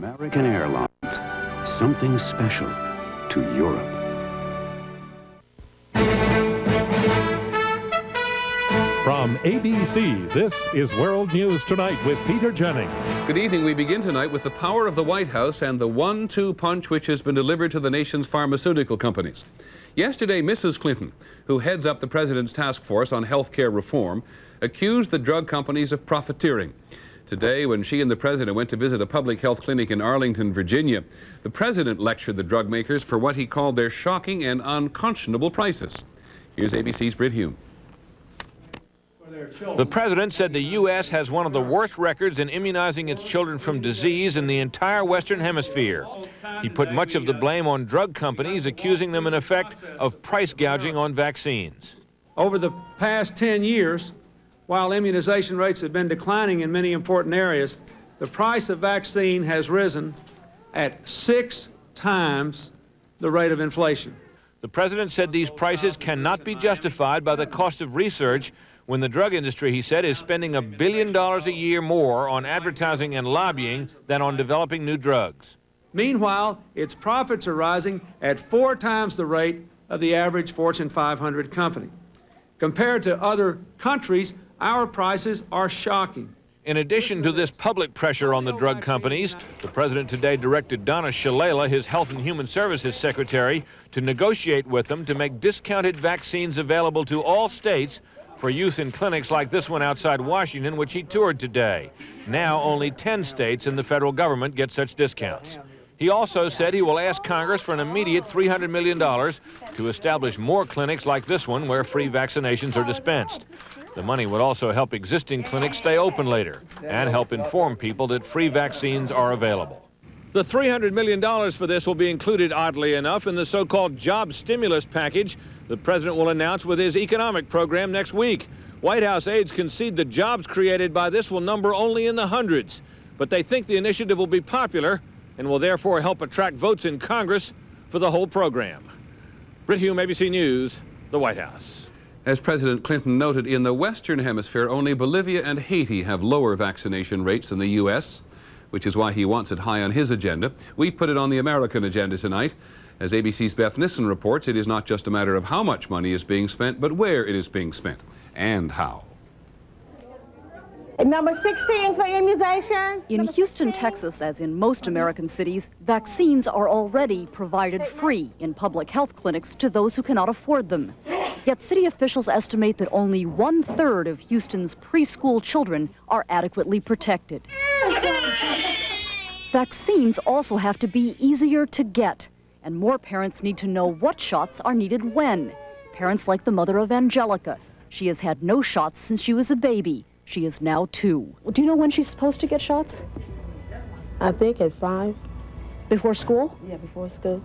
American Airlines, something special to Europe. From ABC, this is World News Tonight with Peter Jennings. Good evening. We begin tonight with the power of the White House and the 1-2 punch which has been delivered to the nation's pharmaceutical companies. Yesterday, Mrs. Clinton, who heads up the president's task force on health care reform, accused the drug companies of profiteering. Today, when she and the president went to visit a public health clinic in Arlington, Virginia, the president lectured the drug makers for what he called their shocking and unconscionable prices. Here's ABC's Britt Hume. The president said the U.S. has one of the worst records in immunizing its children from disease in the entire Western Hemisphere. He put much of the blame on drug companies, accusing them, in effect, of price gouging on vaccines. Over the past 10 years, while immunization rates have been declining in many important areas, the price of vaccine has risen at 6 times the rate of inflation. The president said these prices cannot be justified by the cost of research when the drug industry, he said, is spending $1 billion a year more on advertising and lobbying than on developing new drugs. Meanwhile, its profits are rising at 4 times the rate of the average Fortune 500 company. Compared to other countries, our prices are shocking. In addition to this public pressure on the drug companies, the president today directed Donna Shalala, his Health and Human Services secretary, to negotiate with them to make discounted vaccines available to all states for use in clinics like this one outside Washington, which he toured today. Now only 10 states and the federal government get such discounts. He also said he will ask Congress for an immediate $300 million to establish more clinics like this one where free vaccinations are dispensed. The money would also help existing clinics stay open later and help inform people that free vaccines are available. The $300 million for this will be included, oddly enough, in the so-called job stimulus package the president will announce with his economic program next week. White House aides concede the jobs created by this will number only in the hundreds, but they think the initiative will be popular and will therefore help attract votes in Congress for the whole program. Britt Hume, ABC News, the White House. As President Clinton noted, in the Western Hemisphere, only Bolivia and Haiti have lower vaccination rates than the U.S., which is why he wants it high on his agenda. We've put it on the American agenda tonight. As ABC's Beth Nissen reports, it is not just a matter of how much money is being spent, but where it is being spent and how. Number 16 for immunization. In Houston, Texas, as in most American cities, vaccines are already provided free in public health clinics to those who cannot afford them. Yet city officials estimate that only 1/3 of Houston's preschool children are adequately protected. Vaccines also have to be easier to get, and more parents need to know what shots are needed when. Parents like the mother of Angelica. She has had no shots since she was a baby. She is now 2. Do you know when she's supposed to get shots? I think at 5. Before school? Yeah, before school.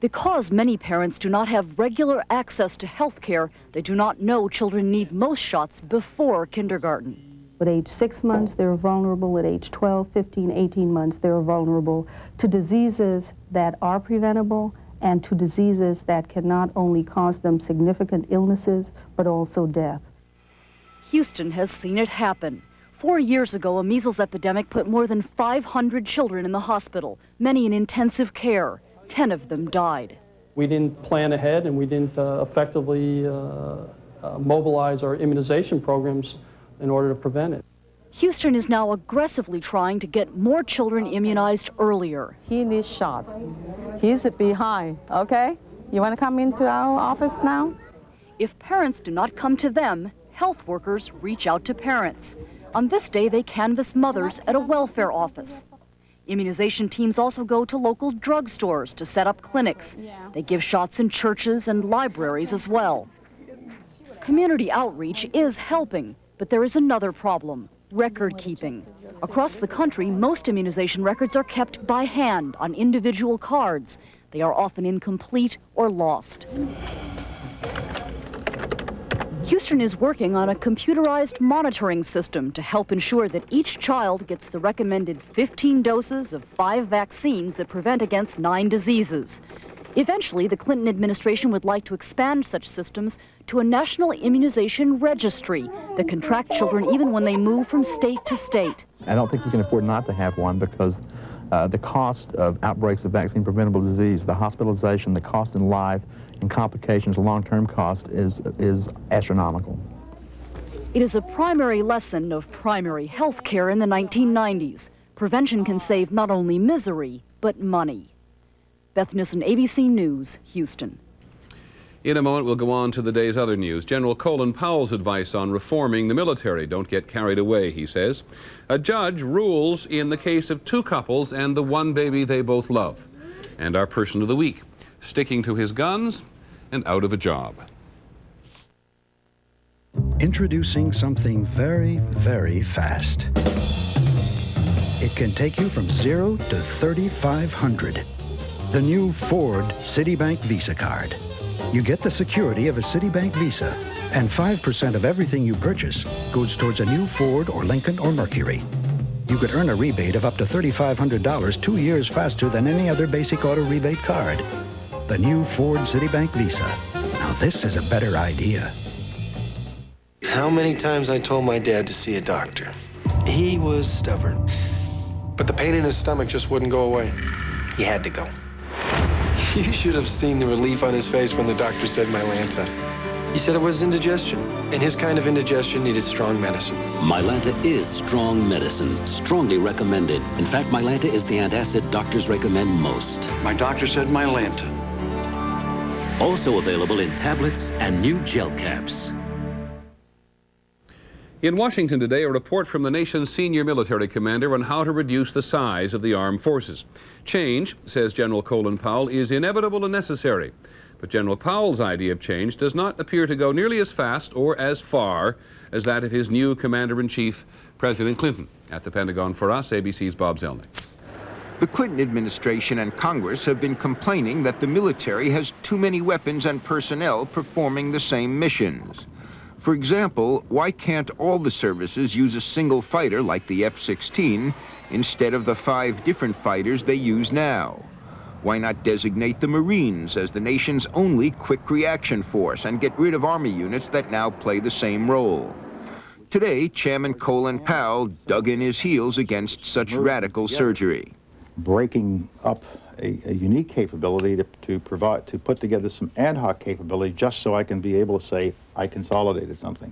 Because many parents do not have regular access to health care, they do not know children need most shots before kindergarten. At age 6 months, they're vulnerable. At age 12, 15, 18 months, they're vulnerable to diseases that are preventable and to diseases that can not only cause them significant illnesses, but also death. Houston has seen it happen. 4 years ago, a measles epidemic put more than 500 children in the hospital, many in intensive care. 10 of them died. We didn't plan ahead, and we didn't effectively mobilize our immunization programs in order to prevent it. Houston is now aggressively trying to get more children immunized earlier. He needs shots. He's behind, okay? You want to come into our office now? If parents do not come to them, health workers reach out to parents. On this day, they canvass mothers at a welfare office. Immunization teams also go to local drugstores to set up clinics. They give shots in churches and libraries as well. Community outreach is helping, but there is another problem: record keeping. Across the country, most immunization records are kept by hand on individual cards. They are often incomplete or lost. Houston is working on a computerized monitoring system to help ensure that each child gets the recommended 15 doses of 5 vaccines that prevent against 9 diseases. Eventually, the Clinton administration would like to expand such systems to a national immunization registry that can track children even when they move from state to state. I don't think we can afford not to have one because the cost of outbreaks of vaccine-preventable disease, the hospitalization, the cost in life, and complications, long-term cost is astronomical. It is a primary lesson of primary health care in the 1990s. Prevention can save not only misery, but money. Beth Nissen, ABC News, Houston. In a moment, we'll go on to the day's other news. General Colin Powell's advice on reforming the military. Don't get carried away, he says. A judge rules in the case of two couples and the one baby they both love. And our person of the week, sticking to his guns and out of a job. Introducing something very, very fast. It can take you from 0 to 3,500. The new Ford Citibank Visa card. You get the security of a Citibank Visa, and 5% of everything you purchase goes towards a new Ford or Lincoln or Mercury. You could earn a rebate of up to $3,500 2 years faster than any other basic auto rebate card. The new Ford Citibank Visa. Now this is a better idea. How many times I told my dad to see a doctor. He was stubborn. But the pain in his stomach just wouldn't go away. He had to go. You should have seen the relief on his face when the doctor said Mylanta. He said it was indigestion, and his kind of indigestion needed strong medicine. Mylanta is strong medicine, strongly recommended. In fact, Mylanta is the antacid doctors recommend most. My doctor said Mylanta. Also available in tablets and new gel caps. In Washington today, a report from the nation's senior military commander on how to reduce the size of the armed forces. Change, says General Colin Powell, is inevitable and necessary. But General Powell's idea of change does not appear to go nearly as fast or as far as that of his new commander-in-chief, President Clinton. At the Pentagon for us, ABC's Bob Zelnick. The Clinton administration and Congress have been complaining that the military has too many weapons and personnel performing the same missions. For example, why can't all the services use a single fighter like the F-16 instead of the 5 different fighters they use now? Why not designate the Marines as the nation's only quick reaction force and get rid of Army units that now play the same role? Today, Chairman Colin Powell dug in his heels against such radical surgery. Breaking up a unique capability to put together some ad hoc capability just so I can be able to say I consolidated something.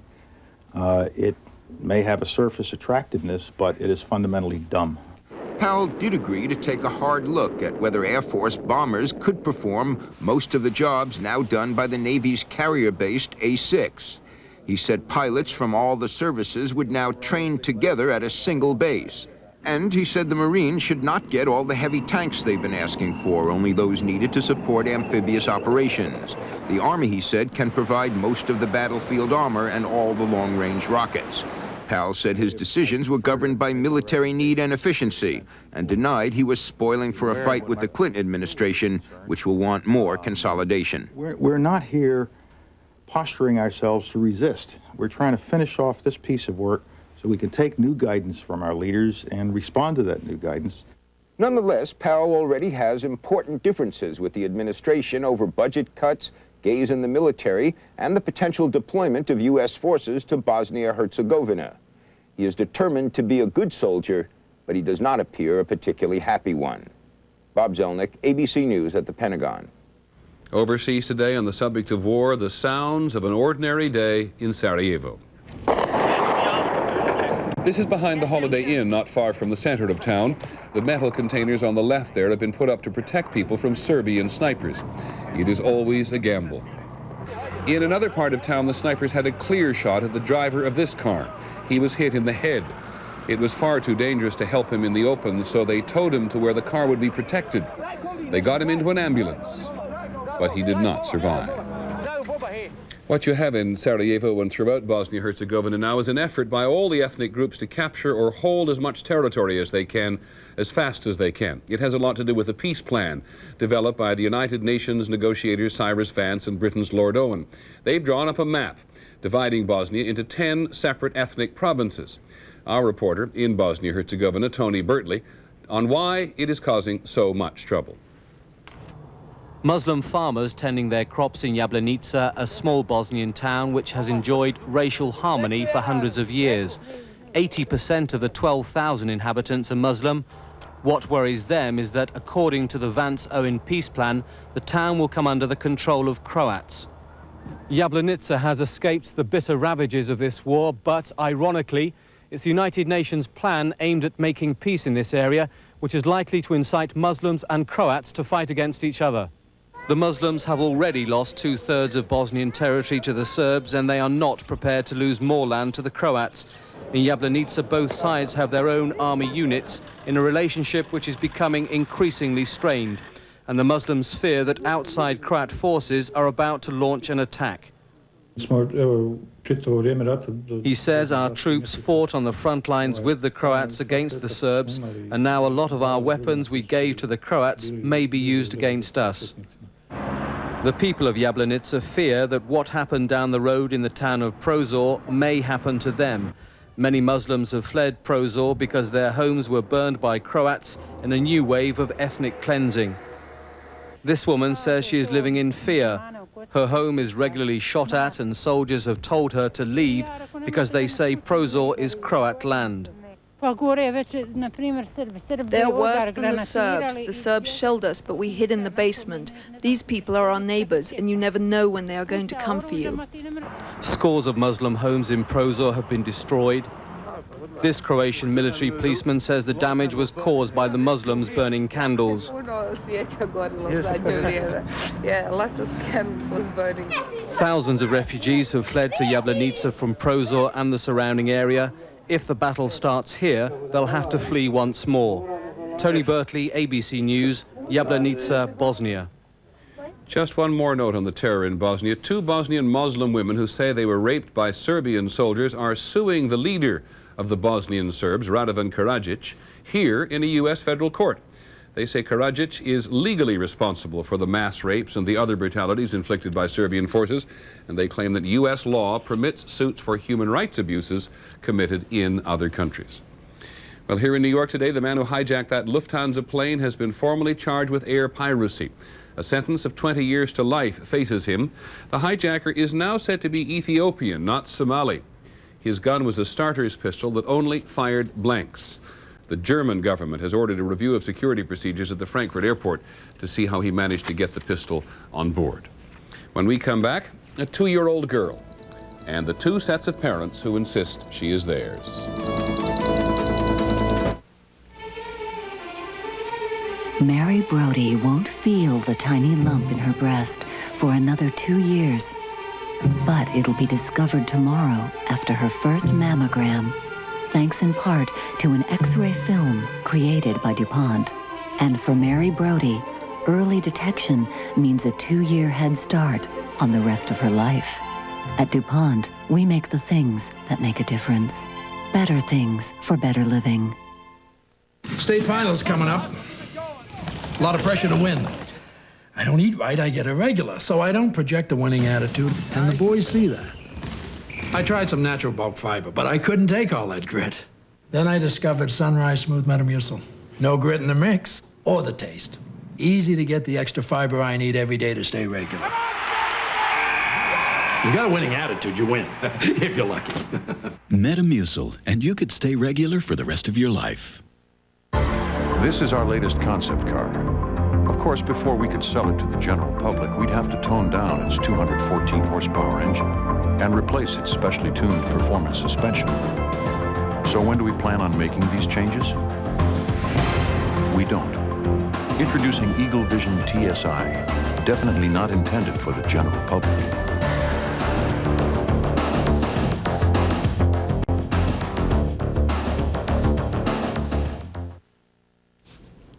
It may have a surface attractiveness, but it is fundamentally dumb. Powell did agree to take a hard look at whether Air Force bombers could perform most of the jobs now done by the Navy's carrier-based A-6. He said pilots from all the services would now train together at a single base. And he said the Marines should not get all the heavy tanks they've been asking for, only those needed to support amphibious operations. The Army, he said, can provide most of the battlefield armor and all the long-range rockets. Powell said his decisions were governed by military need and efficiency, and denied he was spoiling for a fight with the Clinton administration, which will want more consolidation. We're not here posturing ourselves to resist. We're trying to finish off this piece of work so we can take new guidance from our leaders and respond to that new guidance. Nonetheless, Powell already has important differences with the administration over budget cuts, gays in the military, and the potential deployment of U.S. forces to Bosnia-Herzegovina. He is determined to be a good soldier, but he does not appear a particularly happy one. Bob Zelnick, ABC News at the Pentagon. Overseas today on the subject of war, the sounds of an ordinary day in Sarajevo. This is behind the Holiday Inn, not far from the center of town. The metal containers on the left there have been put up to protect people from Serbian snipers. It is always a gamble. In another part of town, the snipers had a clear shot of the driver of this car. He was hit in the head. It was far too dangerous to help him in the open, so they towed him to where the car would be protected. They got him into an ambulance, but he did not survive. What you have in Sarajevo and throughout Bosnia-Herzegovina now is an effort by all the ethnic groups to capture or hold as much territory as they can, as fast as they can. It has a lot to do with a peace plan developed by the United Nations negotiators Cyrus Vance and Britain's Lord Owen. They've drawn up a map dividing Bosnia into 10 separate ethnic provinces. Our reporter in Bosnia-Herzegovina, Tony Bertley, on why it is causing so much trouble. Muslim farmers tending their crops in Jablanica, a small Bosnian town which has enjoyed racial harmony for hundreds of years. 80% of the 12,000 inhabitants are Muslim. What worries them is that, according to the Vance-Owen peace plan, the town will come under the control of Croats. Jablanica has escaped the bitter ravages of this war, but, ironically, it's the United Nations plan aimed at making peace in this area, which is likely to incite Muslims and Croats to fight against each other. The Muslims have already lost 2/3 of Bosnian territory to the Serbs, and they are not prepared to lose more land to the Croats. In Jablanica, both sides have their own army units in a relationship which is becoming increasingly strained, and the Muslims fear that outside Croat forces are about to launch an attack. He says our troops fought on the front lines with the Croats against the Serbs, and now a lot of our weapons we gave to the Croats may be used against us. The people of Jablanica fear that what happened down the road in the town of Prozor may happen to them. Many Muslims have fled Prozor because their homes were burned by Croats in a new wave of ethnic cleansing. This woman says she is living in fear. Her home is regularly shot at, and soldiers have told her to leave because they say Prozor is Croat land. They're worse than the Serbs. The Serbs shelled us, but we hid in the basement. These people are our neighbors, and you never know when they are going to come for you. Scores of Muslim homes in Prozor have been destroyed. This Croatian military policeman says the damage was caused by the Muslims burning candles. Thousands of refugees have fled to Jablanica from Prozor and the surrounding area. If the battle starts here, they'll have to flee once more. Tony Bertley, ABC News, Jablanica, Bosnia. Just one more note on the terror in Bosnia. 2 Bosnian Muslim women who say they were raped by Serbian soldiers are suing the leader of the Bosnian Serbs, Radovan Karadzic, here in a U.S. federal court. They say Karadzic is legally responsible for the mass rapes and the other brutalities inflicted by Serbian forces, and they claim that U.S. law permits suits for human rights abuses committed in other countries. Well, here in New York today, the man who hijacked that Lufthansa plane has been formally charged with air piracy. A sentence of 20 years to life faces him. The hijacker is now said to be Ethiopian, not Somali. His gun was a starter's pistol that only fired blanks. The German government has ordered a review of security procedures at the Frankfurt airport to see how he managed to get the pistol on board. When we come back, a 2-year-old girl and the 2 sets of parents who insist she is theirs. Mary Brody won't feel the tiny lump in her breast for another 2 years, but it'll be discovered tomorrow after her first mammogram, thanks in part to an X-ray film created by DuPont. And for Mary Brody, early detection means a 2-year head start on the rest of her life. At DuPont, we make the things that make a difference. Better things for better living. State finals coming up. A lot of pressure to win. I don't eat right, I get irregular, so I don't project a winning attitude, and the boys see that. I tried some natural bulk fiber, but I couldn't take all that grit. Then I discovered Sunrise Smooth Metamucil. No grit in the mix or the taste. Easy to get the extra fiber I need every day to stay regular. You got a winning attitude, you win, if you're lucky. Metamucil, and you could stay regular for the rest of your life. This is our latest concept car. Of course, before we could sell it to the general public, we'd have to tone down its 214 horsepower engine and replace its specially tuned performance suspension. So when do we plan on making these changes? We don't. Introducing Eagle Vision TSI, definitely not intended for the general public.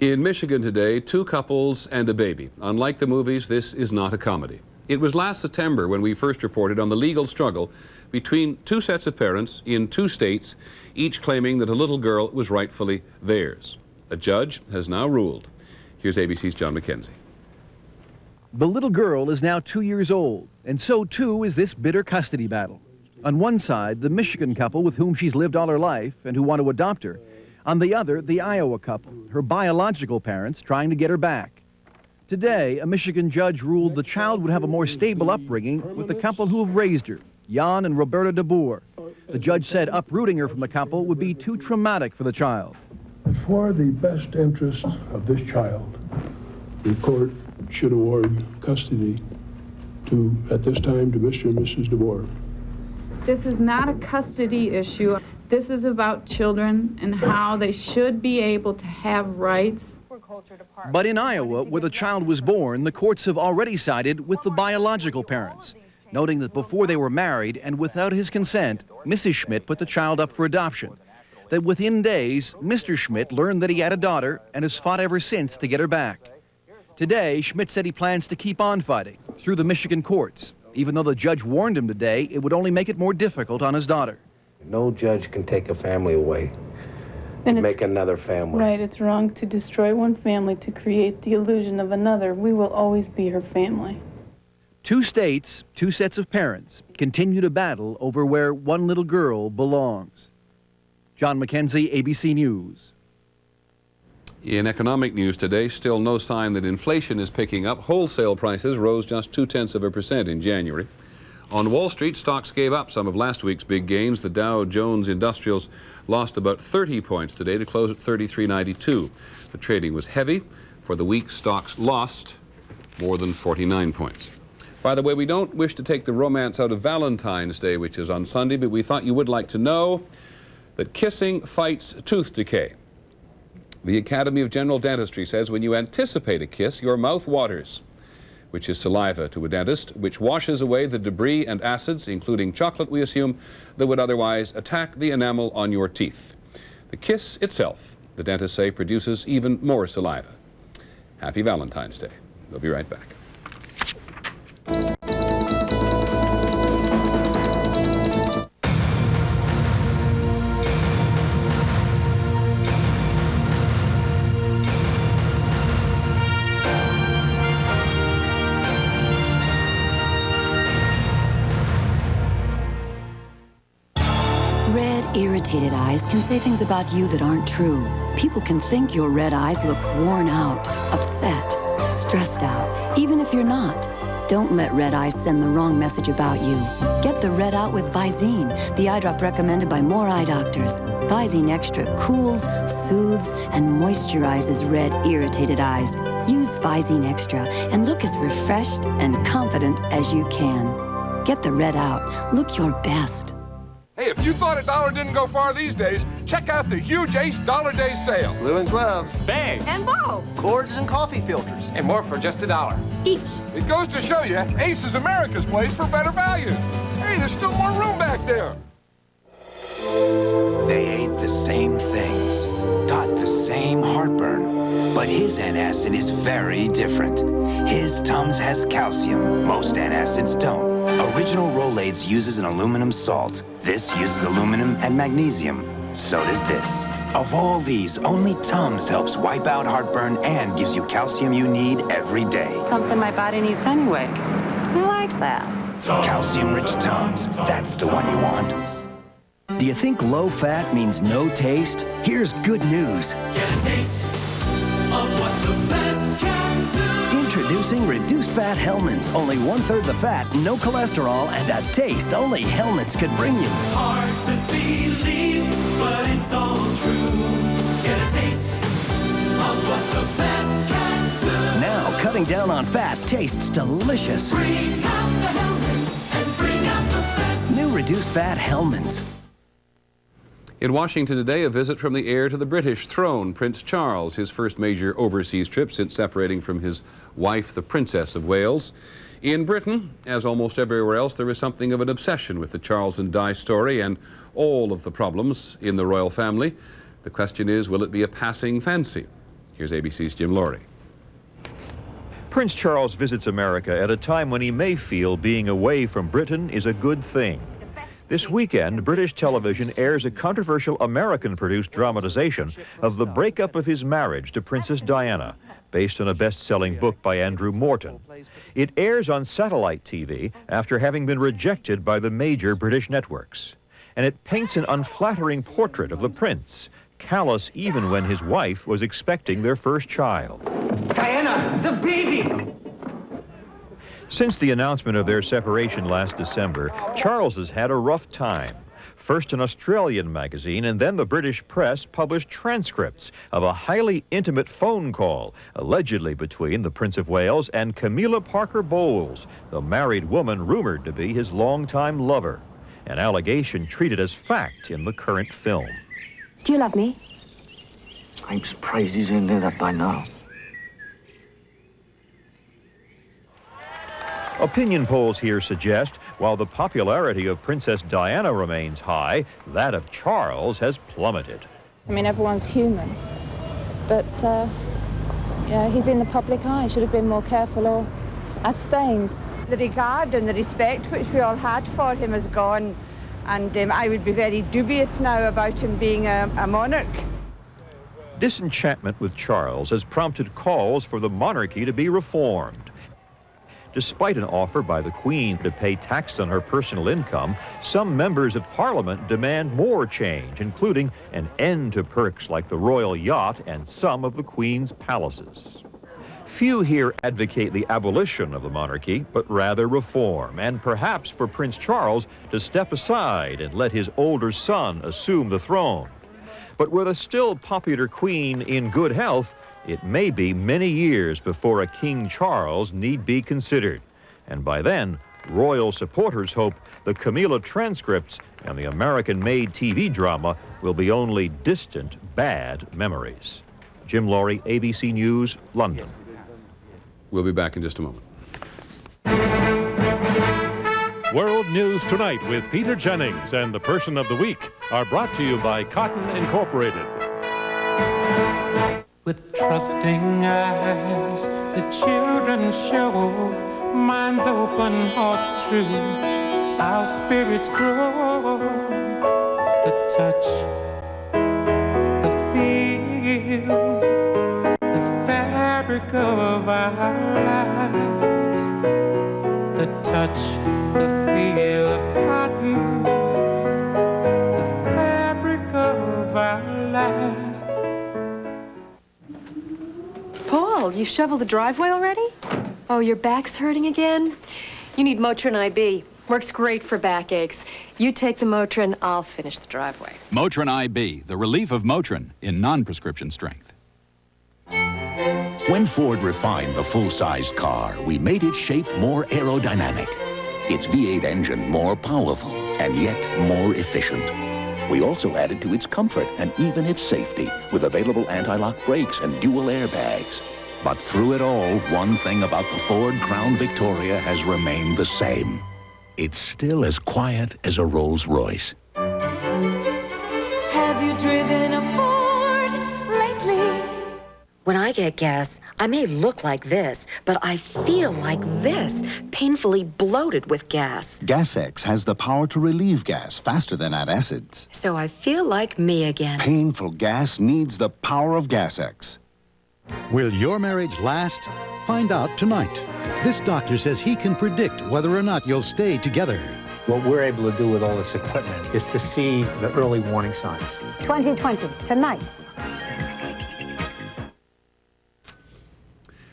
In Michigan today, 2 couples and a baby. Unlike the movies, this is not a comedy. It was last September when we first reported on the legal struggle between 2 sets of parents in 2 states, each claiming that a little girl was rightfully theirs. A judge has now ruled. Here's ABC's John McKenzie. The little girl is now 2 years old, and so too is this bitter custody battle. On one side, the Michigan couple with whom she's lived all her life and who want to adopt her. On the other, the Iowa couple, her biological parents trying to get her back. Today, a Michigan judge ruled the child would have a more stable upbringing with the couple who have raised her, Jan and Roberta de Boer. The judge said uprooting her from the couple would be too traumatic for the child. For the best interest of this child, the court should award custody to, at this time, to Mr. and Mrs. DeBoer. This is not a custody issue. This is about children and how they should be able to have rights. But in Iowa, where the child was born, the courts have already sided with the biological parents, noting that before they were married and without his consent, Mrs. Schmidt put the child up for adoption. That within days, Mr. Schmidt learned that he had a daughter and has fought ever since to get her back. Today, Schmidt said he plans to keep on fighting through the Michigan courts, even though the judge warned him today it would only make it more difficult on his daughter. No judge can take a family away And make another family. Right, it's wrong to destroy one family to create the illusion of another. We will always be her family. 2 states, 2 sets of parents continue to battle over where one little girl belongs. John McKenzie, ABC News. In economic news today, still no sign that inflation is picking up. Wholesale prices rose just 0.2% in January. On Wall Street, stocks gave up some of last week's big gains. The Dow Jones Industrials lost about 30 points today to close at 33.92. The trading was heavy. For the week, stocks lost more than 49 points. By the way, we don't wish to take the romance out of Valentine's Day, which is on Sunday, but we thought you would like to know that kissing fights tooth decay. The Academy of General Dentistry says when you anticipate a kiss, your mouth waters, which is saliva to a dentist, which washes away the debris and acids, including chocolate, we assume, that would otherwise attack the enamel on your teeth. The kiss itself, the dentists say, produces even more saliva. Happy Valentine's Day. We'll be right back. Irritated eyes can say things about you that aren't true. People can think your red eyes look worn out, upset, stressed out, even if you're not. Don't let red eyes send the wrong message about you. Get the red out with Visine, the eye drop recommended by more eye doctors. Visine Extra cools, soothes, and moisturizes red, irritated eyes. Use Visine Extra and look as refreshed and confident as you can. Get the red out. Look your best. Hey, if you thought a dollar didn't go far these days, check out the huge Ace Dollar Day sale. Glue and gloves. Bags. And bulbs. Cords and coffee filters. And more for just $1 each. It goes to show you, Ace is America's place for better value. Hey, there's still more room back there. They ate the same things, got the same heartburn, but his antacid is very different. His Tums has calcium. Most antacids don't. Original Rolaids uses an aluminum salt. This uses aluminum and magnesium. So does this. Of all these, only Tums helps wipe out heartburn and gives you calcium you need every day. Something my body needs anyway. I like that. Calcium-rich Tums. That's the one you want. Do you think low fat means no taste? Here's good news. Get a taste of what the best can do. Introducing reduced fat Hellmann's. Only 1/3 the fat, no cholesterol, and a taste only Hellmann's could bring you. Hard to believe, but it's all true. Get a taste of what the best can do. Now, cutting down on fat tastes delicious. Bring out the Hellmann's and bring out the best. New reduced fat Hellmann's. In Washington today, a visit from the heir to the British throne, Prince Charles, his first major overseas trip since separating from his wife, the Princess of Wales. In Britain, as almost everywhere else, there is something of an obsession with the Charles and Di story and all of the problems in the royal family. The question is, will it be a passing fancy? Here's ABC's Jim Laurie. Prince Charles visits America at a time when he may feel being away from Britain is a good thing. This weekend, British television airs a controversial American-produced dramatization of the breakup of his marriage to Princess Diana, based on a best-selling book by Andrew Morton. It airs on satellite TV after having been rejected by the major British networks. And it paints an unflattering portrait of the prince, callous even when his wife was expecting their first child. Diana, the baby! Since the announcement of their separation last December, Charles has had a rough time. First an Australian magazine, and then the British press published transcripts of a highly intimate phone call, allegedly between the Prince of Wales and Camilla Parker Bowles, the married woman rumored to be his longtime lover. An allegation treated as fact in the current film. Do you love me? I'm surprised he didn't know that by now. Opinion polls here suggest while the popularity of Princess Diana remains high, that of Charles has plummeted. I mean, everyone's human, but you know, he's in the public eye. Should have been more careful or abstained. The regard and the respect which we all had for him is gone, and I would be very dubious now about him being a monarch. Disenchantment with Charles has prompted calls for the monarchy to be reformed. Despite an offer by the Queen to pay tax on her personal income, some members of Parliament demand more change, including an end to perks like the royal yacht and some of the Queen's palaces. Few here advocate the abolition of the monarchy, but rather reform, and perhaps for Prince Charles to step aside and let his older son assume the throne. But with a still popular Queen in good health, it may be many years before a King Charles need be considered. And by then, royal supporters hope the Camilla transcripts and the American-made TV drama will be only distant, bad memories. Jim Laurie, ABC News, London. We'll be back in just a moment. World News Tonight with Peter Jennings and the Person of the Week are brought to you by Cotton Incorporated. With trusting eyes, the children show minds open, hearts true. Our spirits grow. The touch, the feel, the fabric of our lives. The touch, the feel of cotton, the fabric of our lives. Paul, you shoveled the driveway already? Oh, your back's hurting again? You need Motrin IB. Works great for backaches. You take the Motrin, I'll finish the driveway. Motrin IB, the relief of Motrin in non-prescription strength. When Ford refined the full-sized car, we made its shape more aerodynamic, its V8 engine more powerful, and yet more efficient. We also added to its comfort and even its safety with available anti-lock brakes and dual airbags. But through it all, one thing about the Ford Crown Victoria has remained the same. It's still as quiet as a Rolls-Royce. Have you driven a Ford lately? When I get gas, I may look like this, but I feel like this, painfully bloated with gas. GasX has the power to relieve gas faster than antacids. So I feel like me again. Painful gas needs the power of GasX. Will your marriage last? Find out tonight. This doctor says he can predict whether or not you'll stay together. What we're able to do with all this equipment is to see the early warning signs. 2020, tonight.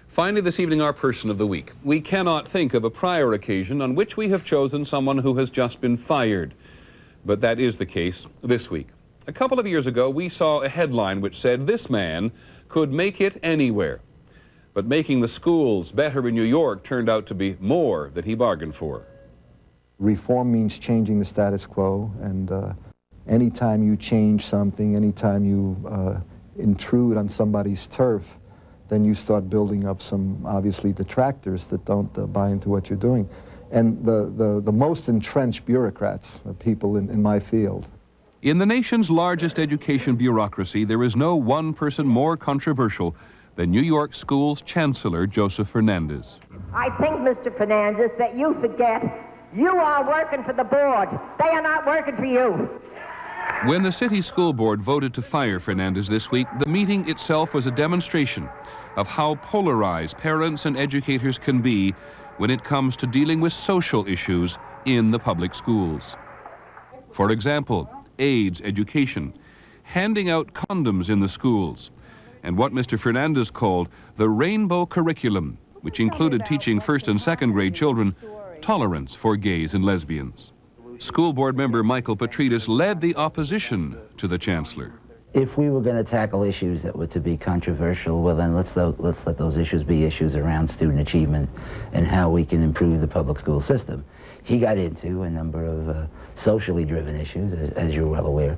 Finally, this evening, our Person of the Week. We cannot think of a prior occasion on which we have chosen someone who has just been fired. But that is the case this week. A couple of years ago, we saw a headline which said, "This man could make it anywhere." But making the schools better in New York turned out to be more than he bargained for. Reform means changing the status quo, and anytime you change something, anytime you intrude on somebody's turf, then you start building up some, obviously, detractors that don't buy into what you're doing. And the most entrenched bureaucrats are people in my field. In the nation's largest education bureaucracy, there is no one person more controversial than New York School's Chancellor, Joseph Fernandez. I think, Mr. Fernandez, that you forget you are working for the board. They are not working for you. When the city school board voted to fire Fernandez this week, the meeting itself was a demonstration of how polarized parents and educators can be when it comes to dealing with social issues in the public schools. For example, AIDS education, handing out condoms in the schools, and what Mr. Fernandez called the rainbow curriculum, which included teaching first and second grade children tolerance for gays and lesbians. School board member Michael Petridis led the opposition to the chancellor. If we were going to tackle issues that were to be controversial, well then let's let those issues be issues around student achievement and how we can improve the public school system. He got into a number of socially driven issues, as you're well aware,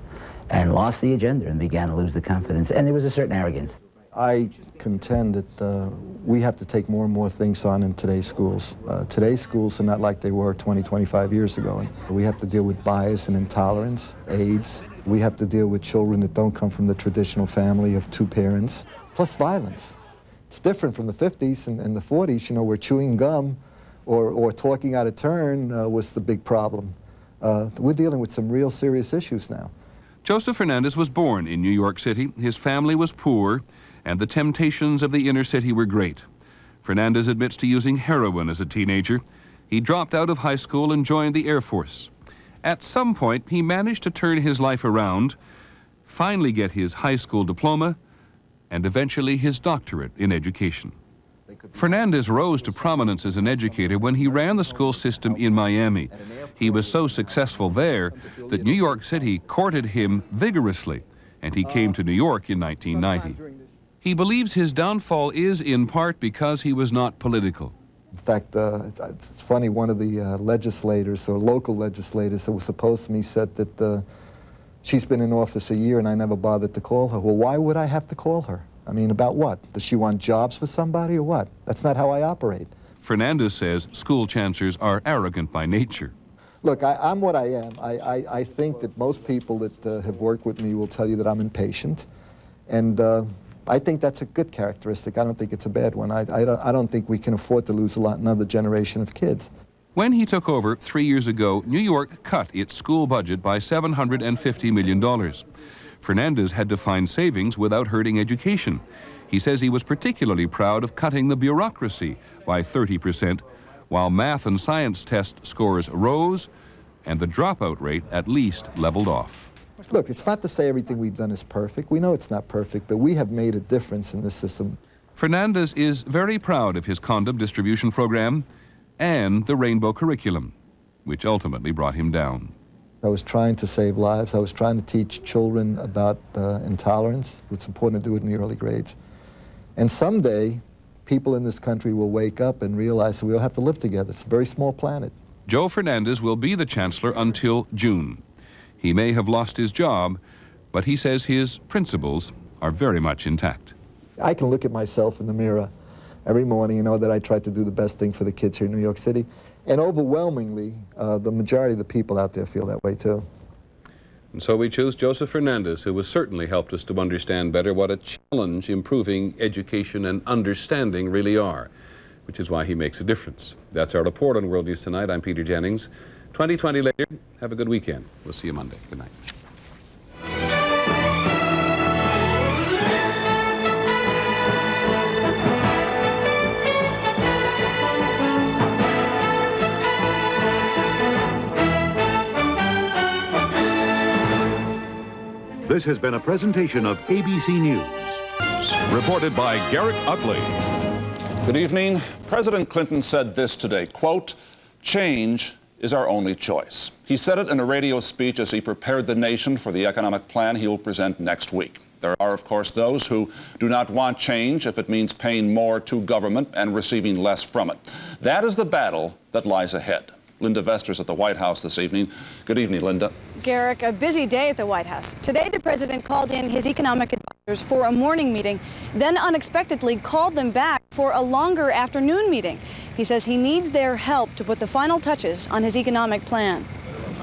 and lost the agenda and began to lose the confidence, and there was a certain arrogance. I contend that we have to take more and more things on in today's schools. Today's schools are not like they were 20, 25 years ago. We have to deal with bias and intolerance, AIDS. We have to deal with children that don't come from the traditional family of two parents, plus violence. It's different from the 50s and the 40s, you know, where chewing gum or talking out of turn was the big problem. We're dealing with some real serious issues now. Joseph Fernandez was born in New York City. His family was poor, and the temptations of the inner city were great. Fernandez admits to using heroin as a teenager. He dropped out of high school and joined the Air Force. At some point, he managed to turn his life around, finally get his high school diploma, and eventually his doctorate in education. Fernandez rose to prominence as an educator when he ran the school system in Miami. He was so successful there that New York City courted him vigorously, and he came to New York in 1990. He believes his downfall is in part because he was not political. In fact, it's funny, one of the legislators or local legislators that was opposed to me said that she's been in office a year and I never bothered to call her. Well, why would I have to call her? I mean, about what? Does she want jobs for somebody or what? That's not how I operate. Fernandez says school chancellors are arrogant by nature. Look, I'm what I am. I think that most people that have worked with me will tell you that I'm impatient. And I think that's a good characteristic. I don't think it's a bad one. I don't think we can afford to lose another generation of kids. When he took over 3 years ago, New York cut its school budget by $750 million. Fernandez had to find savings without hurting education. He says he was particularly proud of cutting the bureaucracy by 30%, while math and science test scores rose and the dropout rate at least leveled off. Look, it's not to say everything we've done is perfect. We know it's not perfect, but we have made a difference in this system. Fernandez is very proud of his condom distribution program and the rainbow curriculum, which ultimately brought him down. I was trying to save lives. I was trying to teach children about intolerance. It's important to do it in the early grades. And someday, people in this country will wake up and realize that we all have to live together. It's a very small planet. Joe Fernandez will be the chancellor until June. He may have lost his job, but he says his principles are very much intact. I can look at myself in the mirror every morning and know that I try to do the best thing for the kids here in New York City. And overwhelmingly, the majority of the people out there feel that way too. And so we choose Joseph Fernandez, who has certainly helped us to understand better what a challenge improving education and understanding really are, which is why he makes a difference. That's our report on World News Tonight. I'm Peter Jennings. 2020 later. Have a good weekend. We'll see you Monday. Good night. This has been a presentation of ABC News. Reported by Garrett Utley. Good evening. President Clinton said this today, quote, "Change is our only choice." He said it in a radio speech as he prepared the nation for the economic plan he will present next week. There are, of course, those who do not want change if it means paying more to government and receiving less from it. That is the battle that lies ahead. Linda Vester's at the White House this evening. Good evening, Linda. Garrick, a busy day at the White House. Today, the president called in his economic advisors for a morning meeting, then unexpectedly called them back for a longer afternoon meeting. He says he needs their help to put the final touches on his economic plan.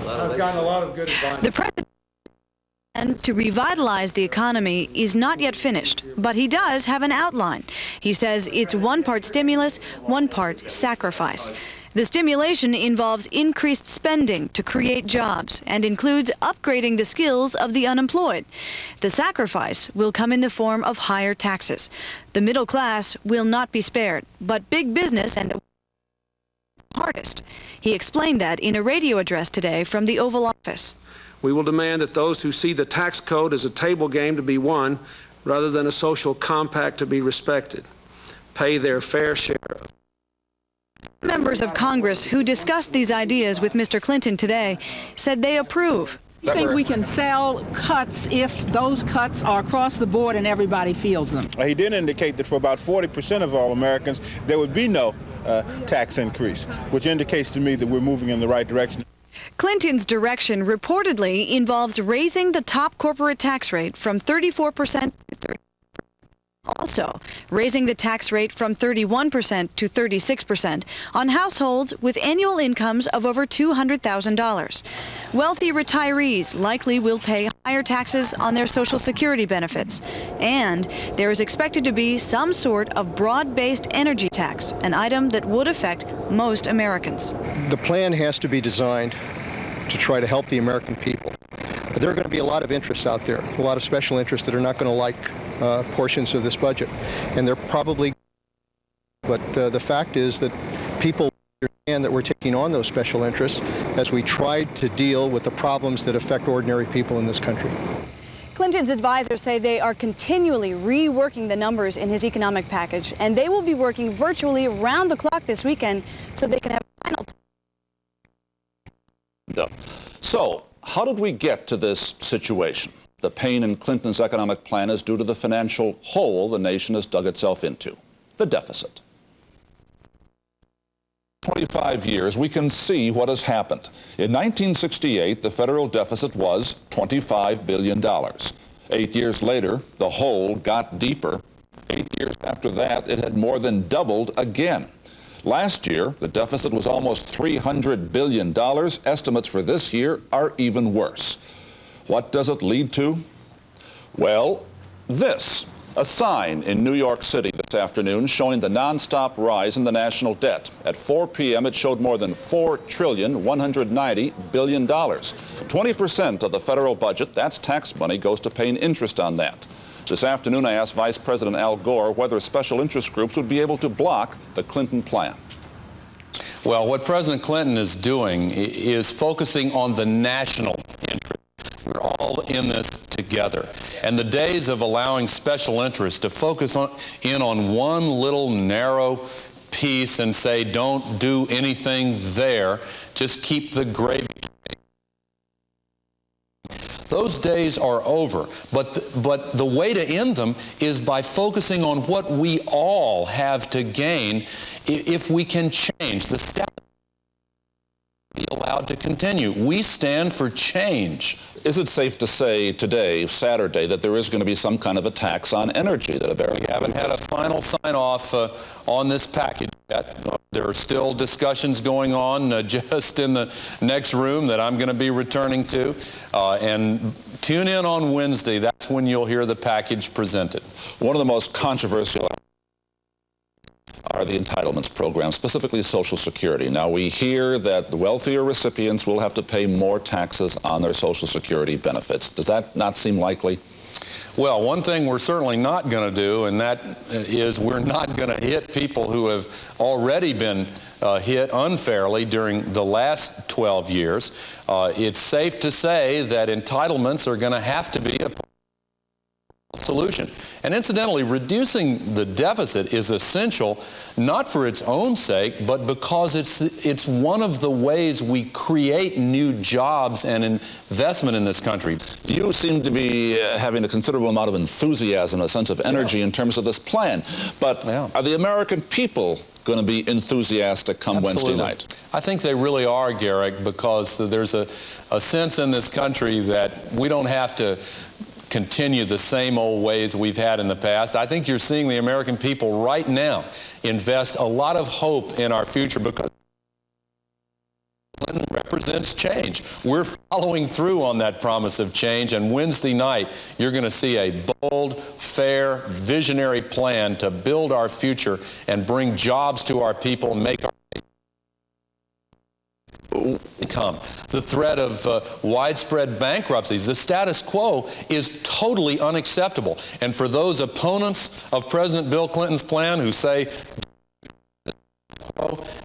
I've gotten a lot of good advice. The president to revitalize the economy is not yet finished, but he does have an outline. He says it's one part stimulus, one part sacrifice. The stimulation involves increased spending to create jobs and includes upgrading the skills of the unemployed. The sacrifice will come in the form of higher taxes. The middle class will not be spared, but big business and the hardest. He explained that in a radio address today from the Oval Office. We will demand that those who see the tax code as a table game to be won rather than a social compact to be respected pay their fair share of Members of Congress who discussed these ideas with Mr. Clinton today said they approve. I think we can sell cuts if those cuts are across the board and everybody feels them. He did indicate that for about 40% of all Americans, there would be no tax increase, which indicates to me that we're moving in the right direction. Clinton's direction reportedly involves raising the top corporate tax rate from 34% to 30%. Also, raising the tax rate from 31% to 36% on households with annual incomes of over $200,000. Wealthy retirees likely will pay higher taxes on their Social Security benefits. And there is expected to be some sort of broad-based energy tax, an item that would affect most Americans. The plan has to be designed to try to help the American people. But there are going to be a lot of interests out there, a lot of special interests that are not going to like portions of this budget. And they're probably, but the fact is that people understand that we're taking on those special interests as we try to deal with the problems that affect ordinary people in this country. Clinton's advisors say they are continually reworking the numbers in his economic package, and they will be working virtually around the clock this weekend so they can have a final. So, how did we get to this situation? The pain in Clinton's economic plan is due to the financial hole the nation has dug itself into, the deficit. 25 years, we can see what has happened. In 1968, the federal deficit was $25 billion. 8 years later, the hole got deeper. 8 years after that, it had more than doubled again. Last year, the deficit was almost $300 billion. Estimates for this year are even worse. What does it lead to? Well, this. A sign in New York City this afternoon showing the nonstop rise in the national debt. At 4 p.m., it showed more than $4,190 billion. 20% of the federal budget, that's tax money, goes to paying interest on that. This afternoon, I asked Vice President Al Gore whether special interest groups would be able to block the Clinton plan. Well, what President Clinton is doing is focusing on the national interest. We're all in this together. And the days of allowing special interests to focus in on one little narrow piece and say, don't do anything there, just keep the gravy. Those days are over, but the way to end them is by focusing on what we all have to gain if we can change the status. Be allowed to continue. We stand for change. Is it safe to say today, Saturday, that there is going to be some kind of a tax on energy that Americans? We haven't had a final sign-off on this package yet. There are still discussions going on just in the next room that I'm going to be returning to. And tune in on Wednesday. That's when you'll hear the package presented. One of the most controversial are the entitlements program, specifically Social Security. Now, we hear that the wealthier recipients will have to pay more taxes on their Social Security benefits. Does that not seem likely? Well, one thing we're certainly not going to do, and that is we're not going to hit people who have already been hit unfairly during the last 12 years. It's safe to say that entitlements are going to have to be a solution. And incidentally, reducing the deficit is essential, not for its own sake, but because it's one of the ways we create new jobs and investment in this country. You seem to be having a considerable amount of enthusiasm, a sense of energy in terms of this plan. But are the American people going to be enthusiastic come Wednesday night? I think they really are, Garrick, because there's a sense in this country that we don't have to continue the same old ways we've had in the past. I think you're seeing the American people right now invest a lot of hope in our future because Clinton represents change. We're following through on that promise of change, and Wednesday night you're going to see a bold, fair, visionary plan to build our future and bring jobs to our people and make our income. The threat of widespread bankruptcies, the status quo is totally unacceptable. And for those opponents of President Bill Clinton's plan who say,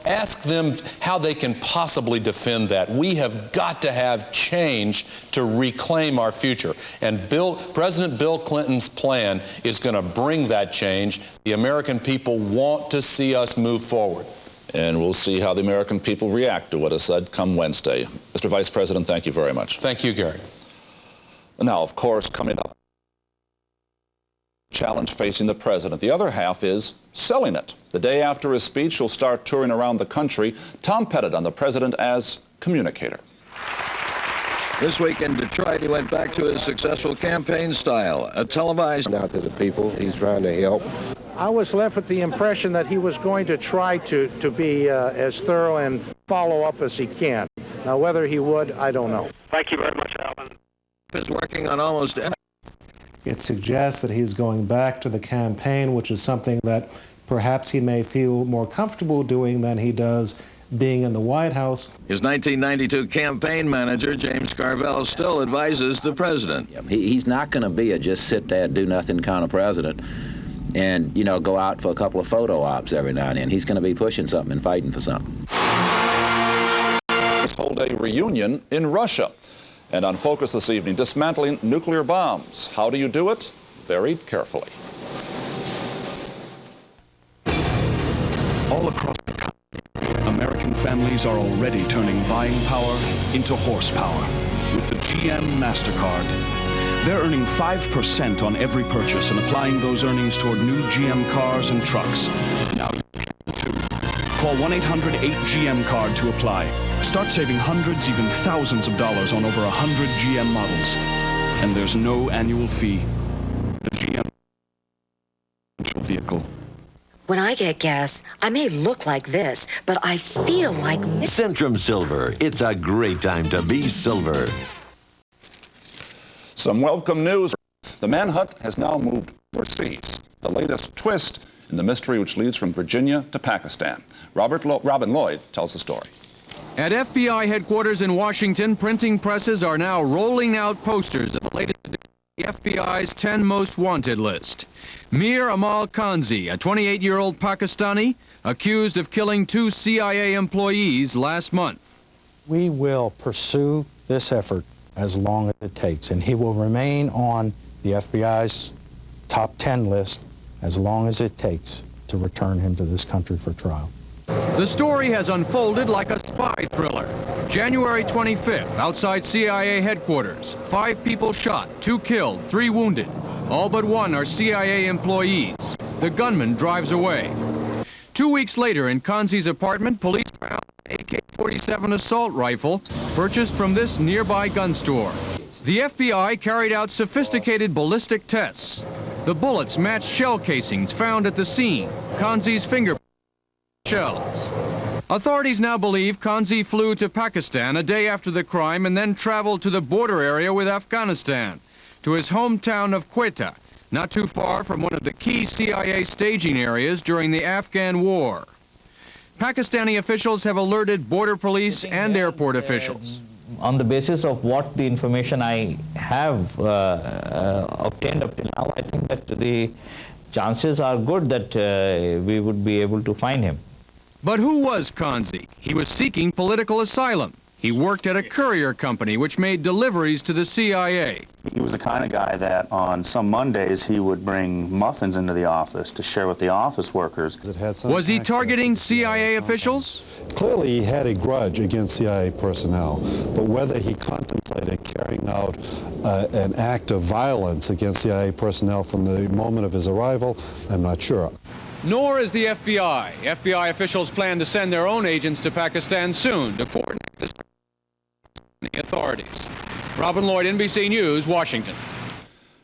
ask them how they can possibly defend that. We have got to have change to reclaim our future. And President Bill Clinton's plan is going to bring that change. The American people want to see us move forward. And we'll see how the American people react to what is said come Wednesday. Mr. Vice President, thank you very much. Thank you, Gary. Now, of course, coming up, challenge facing the president. The other half is selling it. The day after his speech, he'll start touring around the country. Tom Pettit on the president as communicator. This week in Detroit, he went back to his successful campaign style, a televised... Out to the people, he's trying to help. I was left with the impression that he was going to try to be as thorough and follow up as he can. Now, whether he would, I don't know. Thank you very much, Alan. Is working on almost... It suggests that he's going back to the campaign, which is something that perhaps he may feel more comfortable doing than he does being in the White House. His 1992 campaign manager, James Carvell, still advises the president. He's not going to be a just sit there, do nothing kind of president and, you know, go out for a couple of photo ops every now and then. He's going to be pushing something and fighting for something. Let's hold a reunion in Russia. And on Focus this evening, dismantling nuclear bombs. How do you do it? Very carefully. All across the country, American families are already turning buying power into horsepower with the GM MasterCard. They're earning 5% on every purchase and applying those earnings toward new GM cars and trucks. Now you can too. Call 1-800-8GM-CARD to apply. Start saving hundreds, even thousands of dollars on over 100 GM models. And there's no annual fee. The GM vehicle. When I get gas, I may look like this, but I feel like this. Centrum Silver. It's a great time to be silver. Some welcome news. The manhunt has now moved overseas. The latest twist in the mystery which leads from Virginia to Pakistan. Robin Lloyd tells the story. At FBI headquarters in Washington, printing presses are now rolling out posters of the latest edition of the FBI's 10 most wanted list. Mir Amal Khanzi, a 28-year-old Pakistani, accused of killing 2 CIA employees last month. We will pursue this effort as long as it takes, and he will remain on the FBI's top 10 list as long as it takes to return him to this country for trial. The story has unfolded like a spy thriller. January 25th, outside CIA headquarters, 5 people shot, 2 killed, 3 wounded. All but 1 are CIA employees. The gunman drives away. 2 weeks later, in Khanzi's apartment, police found an AK-47 assault rifle purchased from this nearby gun store. The FBI carried out sophisticated ballistic tests. The bullets matched shell casings found at the scene, Khanzi's fingerprints. Shells. Authorities now believe Khanzi flew to Pakistan a day after the crime and then traveled to the border area with Afghanistan, to his hometown of Quetta, not too far from one of the key CIA staging areas during the Afghan war. Pakistani officials have alerted border police and airport officials. On the basis of what the information I have obtained up till now, I think that the chances are good that we would be able to find him. But who was Khanzi? He was seeking political asylum. He worked at a courier company which made deliveries to the CIA. He was the kind of guy that on some Mondays he would bring muffins into the office to share with the office workers. Was he targeting CIA officials? Clearly he had a grudge against CIA personnel, but whether he contemplated carrying out an act of violence against CIA personnel from the moment of his arrival, I'm not sure. Nor is the FBI. FBI officials plan to send their own agents to Pakistan soon to coordinate the authorities. Robin Lloyd, NBC News, Washington.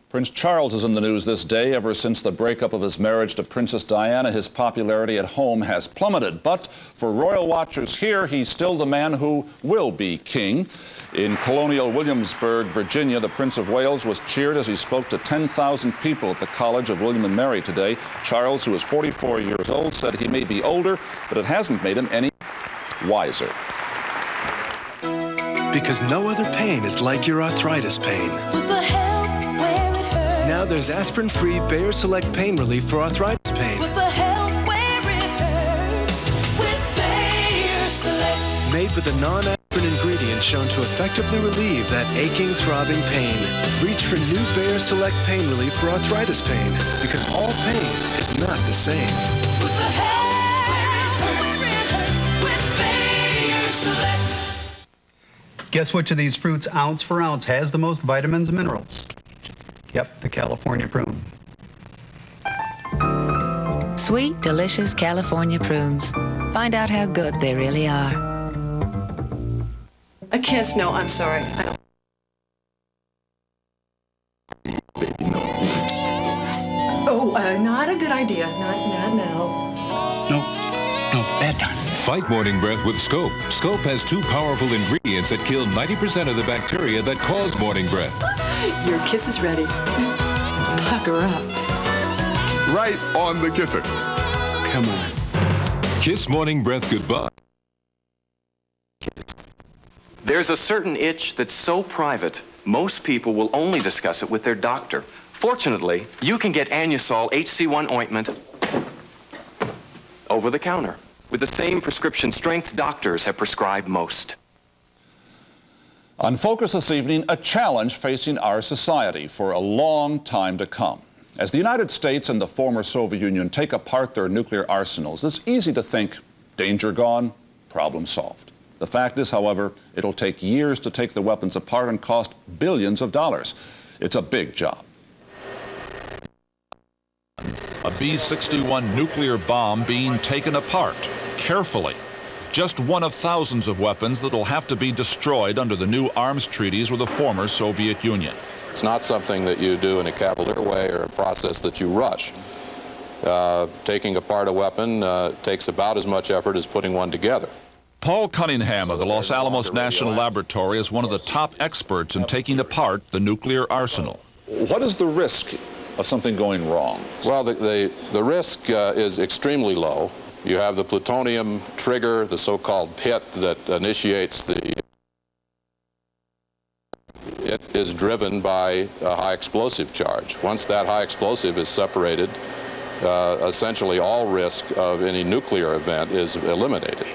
Prince Charles is in the news this day. Ever since the breakup of his marriage to Princess Diana, his popularity at home has plummeted. But for royal watchers here, he's still the man who will be king. In colonial Williamsburg, Virginia, the Prince of Wales was cheered as he spoke to 10,000 people at the College of William and Mary today. Charles, who is 44 years old, said he may be older, but it hasn't made him any wiser. Because no other pain is like your arthritis pain. Now there's aspirin-free Bayer Select Pain Relief for arthritis pain. With the help where it hurts with Bayer Select. Made with a non-aspirin ingredient shown to effectively relieve that aching, throbbing pain. Reach for new Bayer Select Pain Relief for arthritis pain, because all pain is not the same. With the help where it hurts Guess which of these fruits, ounce for ounce, has the most vitamins and minerals? Yep, the California prune. Sweet, delicious California prunes. Find out how good they really are. A kiss? No, I'm sorry. I don't. Oh, not a good idea. Not now. No, bad time. Fight morning breath with Scope. Scope has 2 powerful ingredients that kill 90% of the bacteria that cause morning breath. Your kiss is ready. Pucker up. Right on the kisser. Come on. Kiss morning breath goodbye. There's a certain itch that's so private, most people will only discuss it with their doctor. Fortunately, you can get Anusol HC1 ointment over the counter with the same prescription strength doctors have prescribed most. On Focus this evening, a challenge facing our society for a long time to come. As the United States and the former Soviet Union take apart their nuclear arsenals, it's easy to think, danger gone, problem solved. The fact is, however, it'll take years to take the weapons apart and cost billions of dollars. It's a big job. A B-61 nuclear bomb being taken apart, carefully. Just one of thousands of weapons that will have to be destroyed under the new arms treaties with the former Soviet Union. It's not something that you do in a cavalier way or a process that you rush. Taking apart a weapon takes about as much effort as putting one together. Paul Cunningham of the Los Alamos National Laboratory is one of the top experts in taking apart the nuclear arsenal. What is the risk of something going wrong? Well, the risk is extremely low. You have the plutonium trigger, the so-called pit that initiates the... It is driven by a high explosive charge. Once that high explosive is separated, essentially all risk of any nuclear event is eliminated.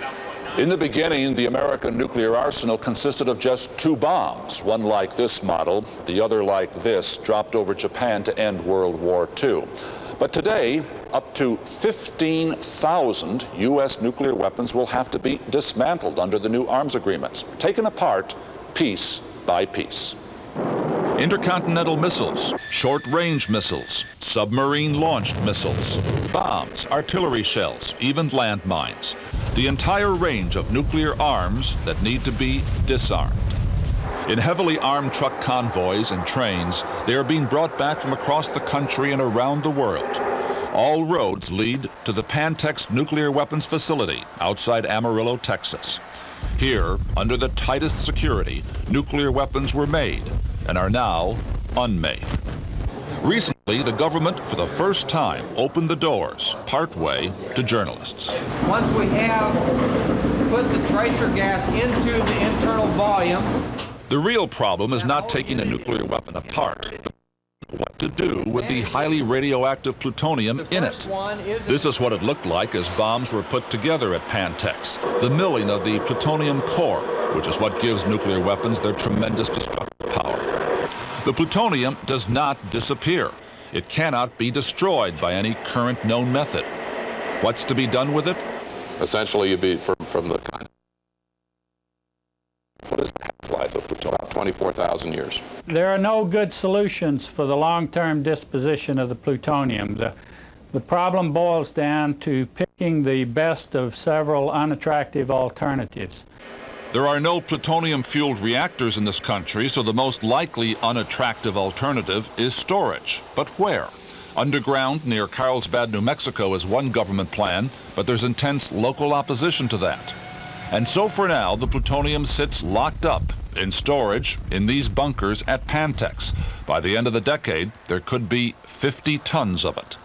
In the beginning, the American nuclear arsenal consisted of just 2 bombs, one like this model, the other like this, dropped over Japan to end World War II. But today, up to 15,000 U.S. nuclear weapons will have to be dismantled under the new arms agreements, taken apart piece by piece. Intercontinental missiles, short-range missiles, submarine-launched missiles, bombs, artillery shells, even landmines. The entire range of nuclear arms that need to be disarmed. In heavily armed truck convoys and trains, they are being brought back from across the country and around the world. All roads lead to the Pantex nuclear weapons facility outside Amarillo, Texas. Here, under the tightest security, nuclear weapons were made and are now unmade. Recently, the government, for the first time, opened the doors, partway, to journalists. Once we have put the tracer gas into the internal volume... The real problem is not taking a nuclear weapon apart, but what to do with the highly radioactive plutonium in it. This is what it looked like as bombs were put together at Pantex, the milling of the plutonium core, which is what gives nuclear weapons their tremendous destructive power. The plutonium does not disappear. It cannot be destroyed by any current known method. What's to be done with it? Essentially, you'd be from the kind. What is the half-life of plutonium? About 24,000 years. There are no good solutions for the long-term disposition of the plutonium. The problem boils down to picking the best of several unattractive alternatives. There are no plutonium-fueled reactors in this country, so the most likely unattractive alternative is storage. But where? Underground near Carlsbad, New Mexico is one government plan, but there's intense local opposition to that. And so for now, the plutonium sits locked up in storage in these bunkers at Pantex. By the end of the decade, there could be 50 tons of it.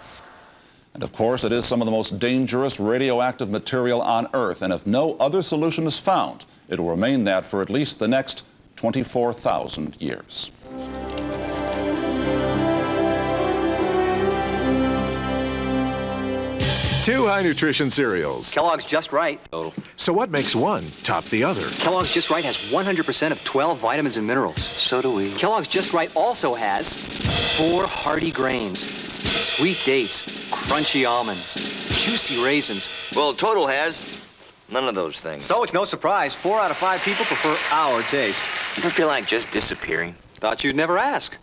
And of course, it is some of the most dangerous radioactive material on Earth, and if no other solution is found, it will remain that for at least the next 24,000 years. Two high nutrition cereals. Kellogg's Just Right. So what makes one top the other? Kellogg's Just Right has 100% of 12 vitamins and minerals. So do we. Kellogg's Just Right also has 4 hearty grains, sweet dates, crunchy almonds, juicy raisins. Well, total has None of those things. So it's no surprise 4 out of 5 people prefer our taste. Ever feel like just disappearing? Thought you'd never ask.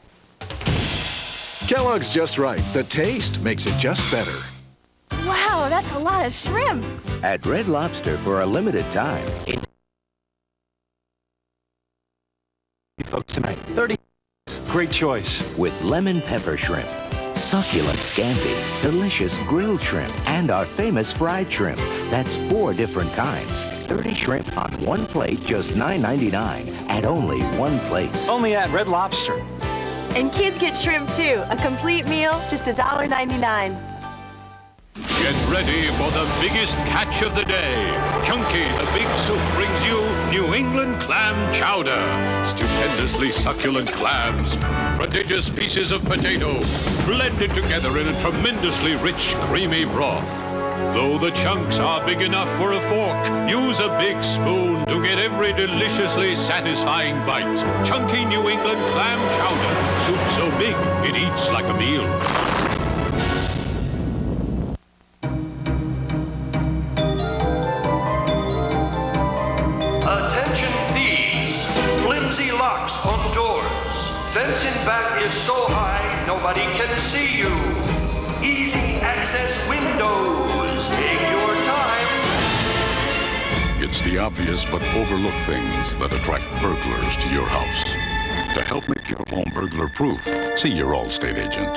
Kellogg's Just Right. The taste makes it just better. Wow, that's a lot of shrimp. At Red Lobster for a limited time. Folks tonight, 30. Great choice. With lemon pepper shrimp, succulent scampi, delicious grilled shrimp, and our famous fried shrimp. That's 4 different kinds. 30 shrimp on one plate, just $9.99 at only one place. Only at Red Lobster. And kids get shrimp too. A complete meal, just $1.99. Get ready for the biggest catch of the day. Chunky, the big soup, brings you New England clam chowder. Stupendously succulent clams, prodigious pieces of potato, blended together in a tremendously rich, creamy broth. Though the chunks are big enough for a fork, use a big spoon to get every deliciously satisfying bite. Chunky New England clam chowder. Soup so big, it eats like a meal. Attention thieves! Flimsy locks on doors. Fencing back is so high, nobody can see you. Easy access windows. Take your time. It's the obvious but overlooked things that attract burglars to your house. To help make your home burglar-proof, see your Allstate agent.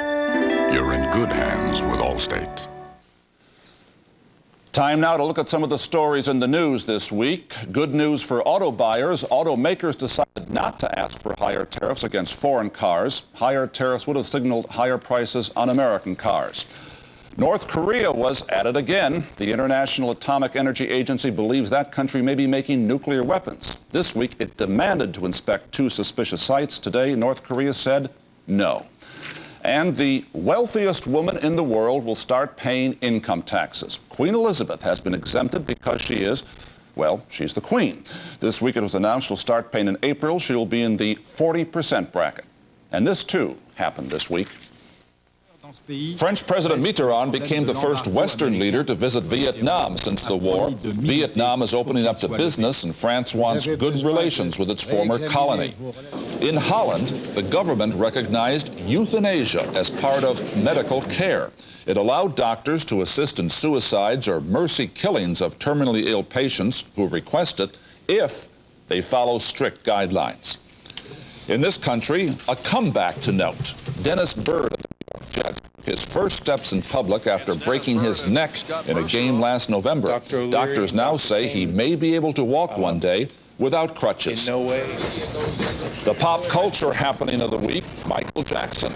You're in good hands with Allstate. Time now to look at some of the stories in the news this week. Good news for auto buyers. Automakers decided not to ask for higher tariffs against foreign cars. Higher tariffs would have signaled higher prices on American cars. North Korea was at it again. The International Atomic Energy Agency believes that country may be making nuclear weapons. This week, it demanded to inspect 2 suspicious sites. Today, North Korea said no. And the wealthiest woman in the world will start paying income taxes. Queen Elizabeth has been exempted because she is, well, she's the queen. This week it was announced she'll start paying in April. She'll be in the 40% bracket. And this, too, happened this week. French President Mitterrand became the first Western leader to visit Vietnam since the war. Vietnam is opening up to business, and France wants good relations with its former colony. In Holland, the government recognized euthanasia as part of medical care. It allowed doctors to assist in suicides or mercy killings of terminally ill patients who request it if they follow strict guidelines. In this country, a comeback to note. Dennis Byrd of the New York Jets took his first steps in public after breaking his neck in a game last November. Doctors now say he may be able to walk one day without crutches. No way. The pop culture happening of the week, Michael Jackson.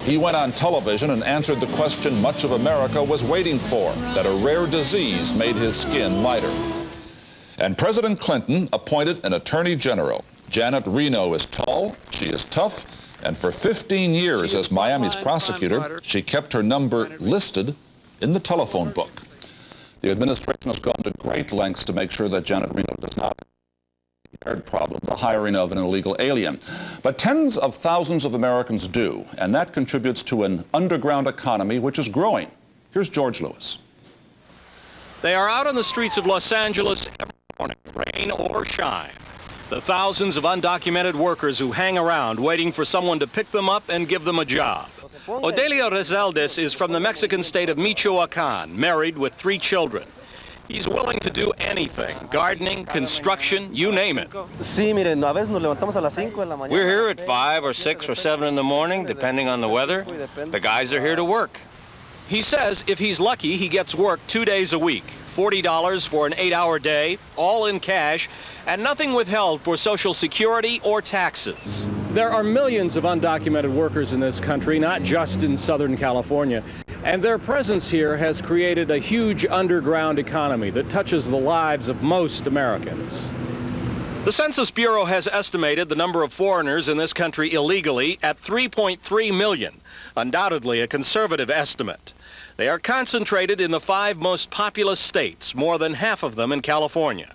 He went on television and answered the question much of America was waiting for, that a rare disease made his skin lighter. And President Clinton appointed an attorney general. Janet Reno is tall, she is tough, and for 15 years as Miami's prosecutor, she kept her number listed in the telephone book. The administration has gone to great lengths to make sure that Janet Reno does not have a problem, the hiring of an illegal alien. But tens of thousands of Americans do, and that contributes to an underground economy which is growing. Here's George Lewis. They are out on the streets of Los Angeles every morning, rain or shine. The thousands of undocumented workers who hang around waiting for someone to pick them up and give them a job. Odelio Rezaldes is from the Mexican state of Michoacan, married with 3 children. He's willing to do anything, gardening, construction, you name it. We're here at 5 or 6 or 7 in the morning, depending on the weather. The guys are here to work. He says if he's lucky, he gets work 2 days a week. $40 for an 8-hour day, all in cash, and nothing withheld for Social Security or taxes. There are millions of undocumented workers in this country, not just in Southern California, and their presence here has created a huge underground economy that touches the lives of most Americans. The Census Bureau has estimated the number of foreigners in this country illegally at 3.3 million, undoubtedly a conservative estimate. They are concentrated in the 5 most populous states, more than half of them in California.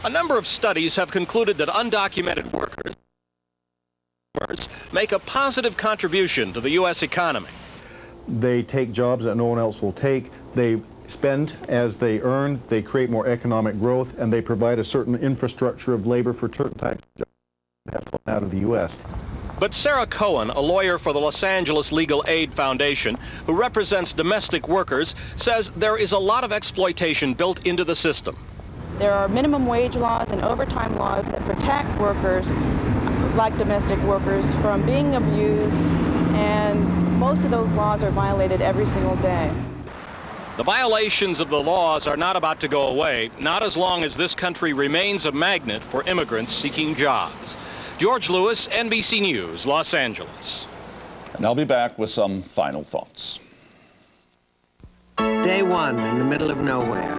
A number of studies have concluded that undocumented workers make a positive contribution to the U.S. economy. They take jobs that no one else will take. They spend as they earn. They create more economic growth, and they provide a certain infrastructure of labor for certain types of jobs that have flown out of the U.S. But Sarah Cohen, a lawyer for the Los Angeles Legal Aid Foundation, who represents domestic workers, says there is a lot of exploitation built into the system. There are minimum wage laws and overtime laws that protect workers, like domestic workers, from being abused, and most of those laws are violated every single day. The violations of the laws are not about to go away, not as long as this country remains a magnet for immigrants seeking jobs. George Lewis, NBC News, Los Angeles. And I'll be back with some final thoughts. Day one in the middle of nowhere.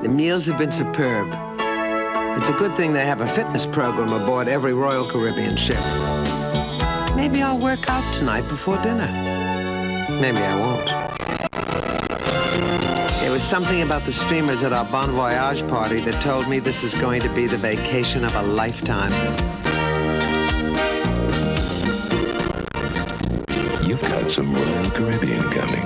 The meals have been superb. It's a good thing they have a fitness program aboard every Royal Caribbean ship. Maybe I'll work out tonight before dinner. Maybe I won't. There was something about the streamers at our Bon Voyage party that told me this is going to be the vacation of a lifetime. You've got some Royal Caribbean coming.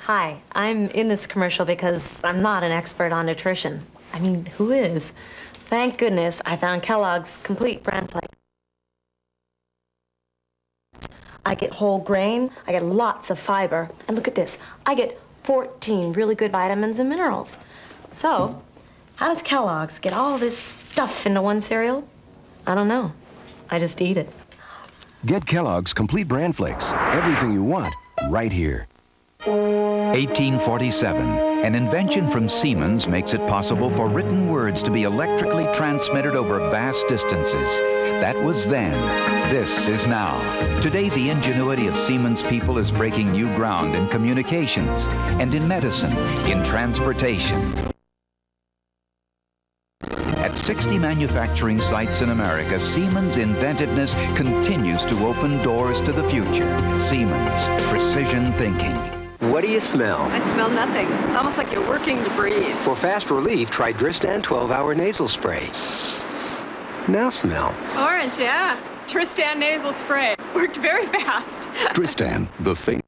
Hi, I'm in this commercial because I'm not an expert on nutrition. I mean, who is? Thank goodness I found Kellogg's Complete Bran Flakes. I get whole grain, I get lots of fiber, and look at this, I get 14 really good vitamins and minerals. So, how does Kellogg's get all this stuff into one cereal? I don't know. I just eat it. Get Kellogg's Complete Bran Flakes. Everything you want, right here. 1847. An invention from Siemens makes it possible for written words to be electrically transmitted over vast distances. That was then. This is now. Today, the ingenuity of Siemens people is breaking new ground in communications and in medicine, in transportation. At 60 manufacturing sites in America, Siemens' inventiveness continues to open doors to the future. Siemens, precision thinking. What do you smell? I smell nothing. It's almost like you're working to breathe. For fast relief, try Dristan 12-hour nasal spray. Now smell. Orange, yeah. Tristan nasal spray. Worked very fast. Dristan, the face.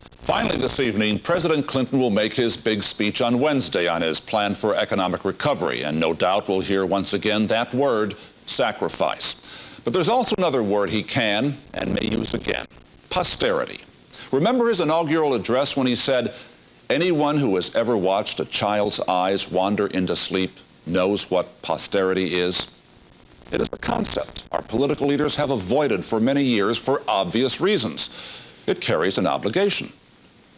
Finally this evening, President Clinton will make his big speech on Wednesday on his plan for economic recovery, and no doubt we'll hear once again that word, sacrifice. But there's also another word he can and may use again, posterity. Remember his inaugural address when he said, "Anyone who has ever watched a child's eyes wander into sleep knows what posterity is." It is a concept our political leaders have avoided for many years for obvious reasons. It carries an obligation.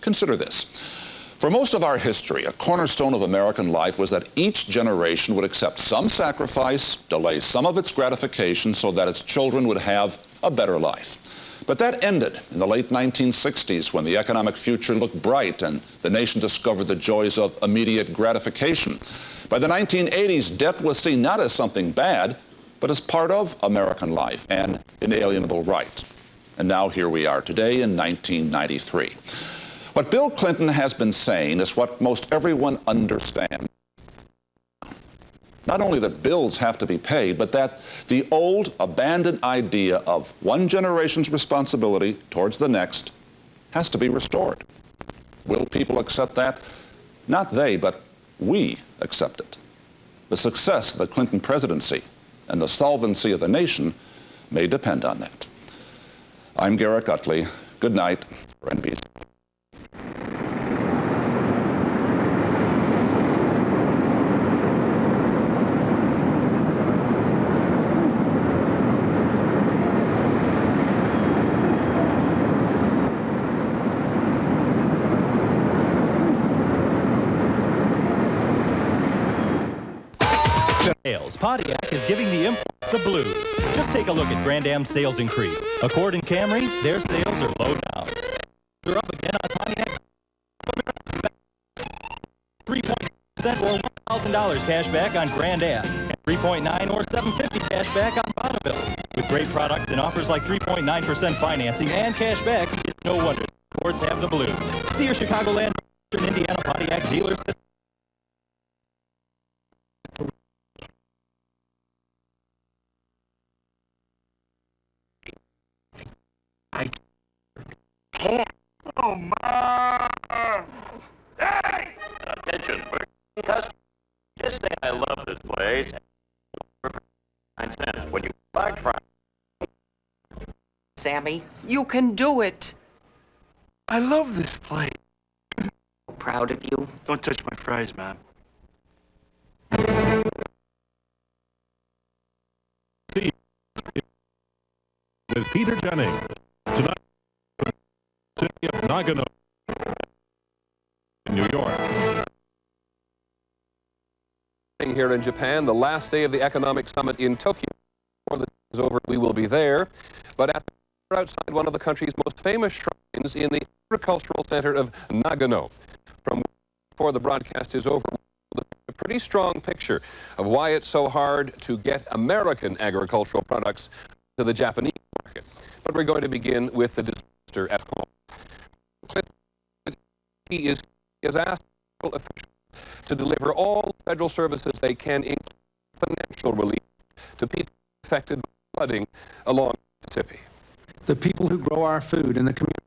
Consider this. For most of our history, a cornerstone of American life was that each generation would accept some sacrifice, delay some of its gratification so that its children would have a better life. But that ended in the late 1960s when the economic future looked bright and the nation discovered the joys of immediate gratification. By the 1980s, debt was seen not as something bad, but as part of American life, an inalienable right. And now here we are today in 1993. What Bill Clinton has been saying is what most everyone understands. Not only that bills have to be paid, but that the old, abandoned idea of one generation's responsibility towards the next has to be restored. Will people accept that? Not they, but we accept it. The success of the Clinton presidency and the solvency of the nation may depend on that. I'm Garrett Utley. Good night for NBC. Pontiac is giving the imports the blues. Just take a look at Grand Am's sales increase. Accord and Camry, their sales are low down. They're up again on Pontiac. 3.9% or $1,000 cash back on Grand Am, and 3.9 or $750 cash back on Bonneville. With great products and offers like 3.9% financing and cash back, it's no wonder Fords have the blues. See your Chicagoland, Indiana Pontiac dealers. hand. Oh, my! Hey! Attention, we're customers. Just say I love this place. 9 cents when you large fry. Sammy, you can do it. I love this place. Proud of you. Don't touch my fries, Mom. With Peter Jennings tonight from the city of Nagano in New York. Here in Japan, the last day of the economic summit in Tokyo. Before the day is over, we will be there. But outside one of the country's most famous shrines in the agricultural center of Nagano. From before the broadcast is over, a pretty strong picture of why it's so hard to get American agricultural products to the Japanese market. But we're going to begin with the disaster at home. He has asked federal officials to deliver all federal services they can, including financial relief, to people affected by flooding along Mississippi. The people who grow our food in the community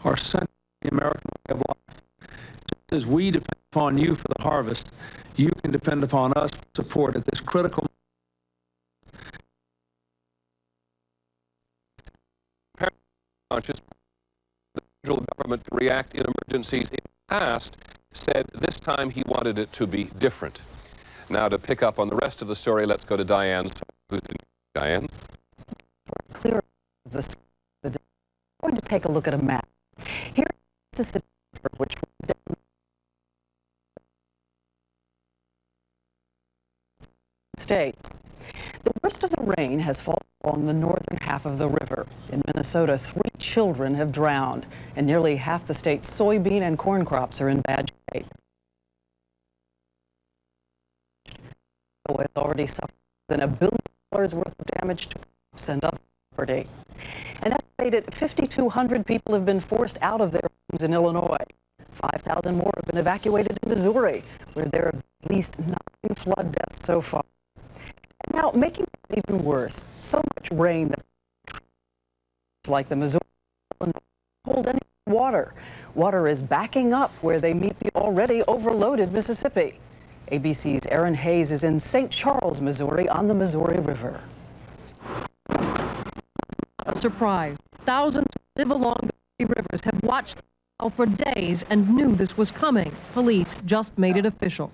are central to the American way of life. Just as we depend upon you for the harvest, you can depend upon us for support at this critical. The federal government to react in emergencies in the past said this time he wanted it to be different. Now to pick up on the rest of the story, let's go to Diane. Who's in Diane? Clear this. We're going to take a look at a map. Here in Mississippi, which was down states. The worst of the rain has fallen along the northern half of the river. In Minnesota, 3 children have drowned, and nearly half the state's soybean and corn crops are in bad shape. It has already suffered more than $1 billion worth of damage to crops and other property. An estimated 5,200 people have been forced out of their homes in Illinois. 5,000 more have been evacuated in Missouri, where there have been at least 9 flood deaths so far. Now, making it even worse, so much rain that like the Missouri don't hold any water. Water is backing up where they meet the already overloaded Mississippi. ABC's Aaron Hayes is in St. Charles, Missouri, on the Missouri River. A surprise. Thousands who live along the rivers have watched the fell for days and knew this was coming. Police just made it official.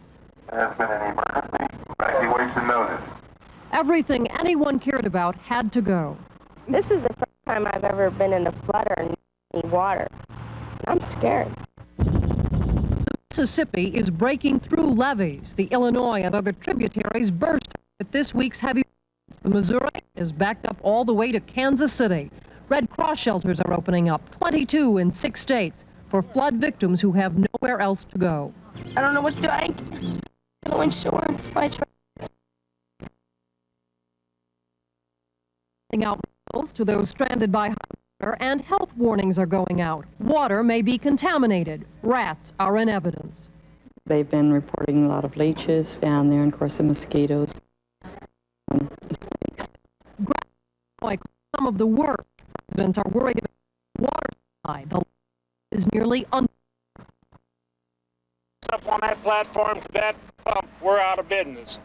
There has been an emergency evacuation notice. Everything anyone cared about had to go. This is the first time I've ever been in a flood or any water. I'm scared. Mississippi is breaking through levees. The Illinois and other tributaries burst with this week's heavy rains. The Missouri is backed up all the way to Kansas City. Red Cross shelters are opening up, 22 in 6 states, for flood victims who have nowhere else to go. I don't know what to do. No insurance. My truck. Out to those stranded by water, and health warnings are going out. Water may be contaminated. Rats are in evidence. They've been reporting a lot of leeches down there, and of course the mosquitoes. Snakes. Like some of the worst, residents are worried about water supply. The is nearly up on that platform to that pump, we're out of business.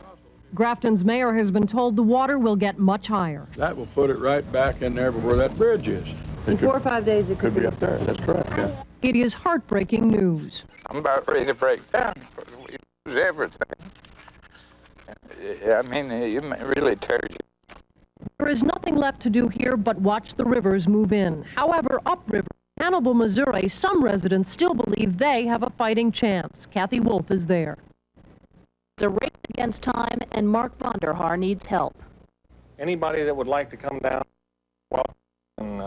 Grafton's mayor has been told the water will get much higher. That will put it right back in there where that bridge is. In 4 or 5 days, it could be up there. That's correct, yeah. It is heartbreaking news. I'm about ready to break down. We lose everything. I mean, it really tears you. There is nothing left to do here but watch the rivers move in. However, upriver, Hannibal, Missouri, some residents still believe they have a fighting chance. Kathy Wolf is there. It's a race against time, and Mark Vonderhaar needs help. Anybody that would like to come down, well, and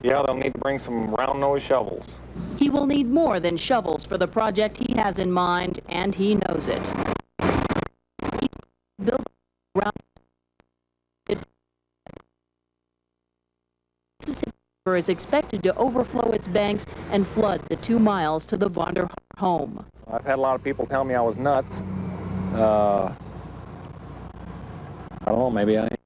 they'll need to bring some round-nosed shovels. He will need more than shovels for the project he has in mind, and he knows it. He's building around Mississippi River is expected to overflow its banks and flood the 2 miles to the Vonderhaar home. I've had a lot of people tell me I was nuts. I don't know, maybe I am.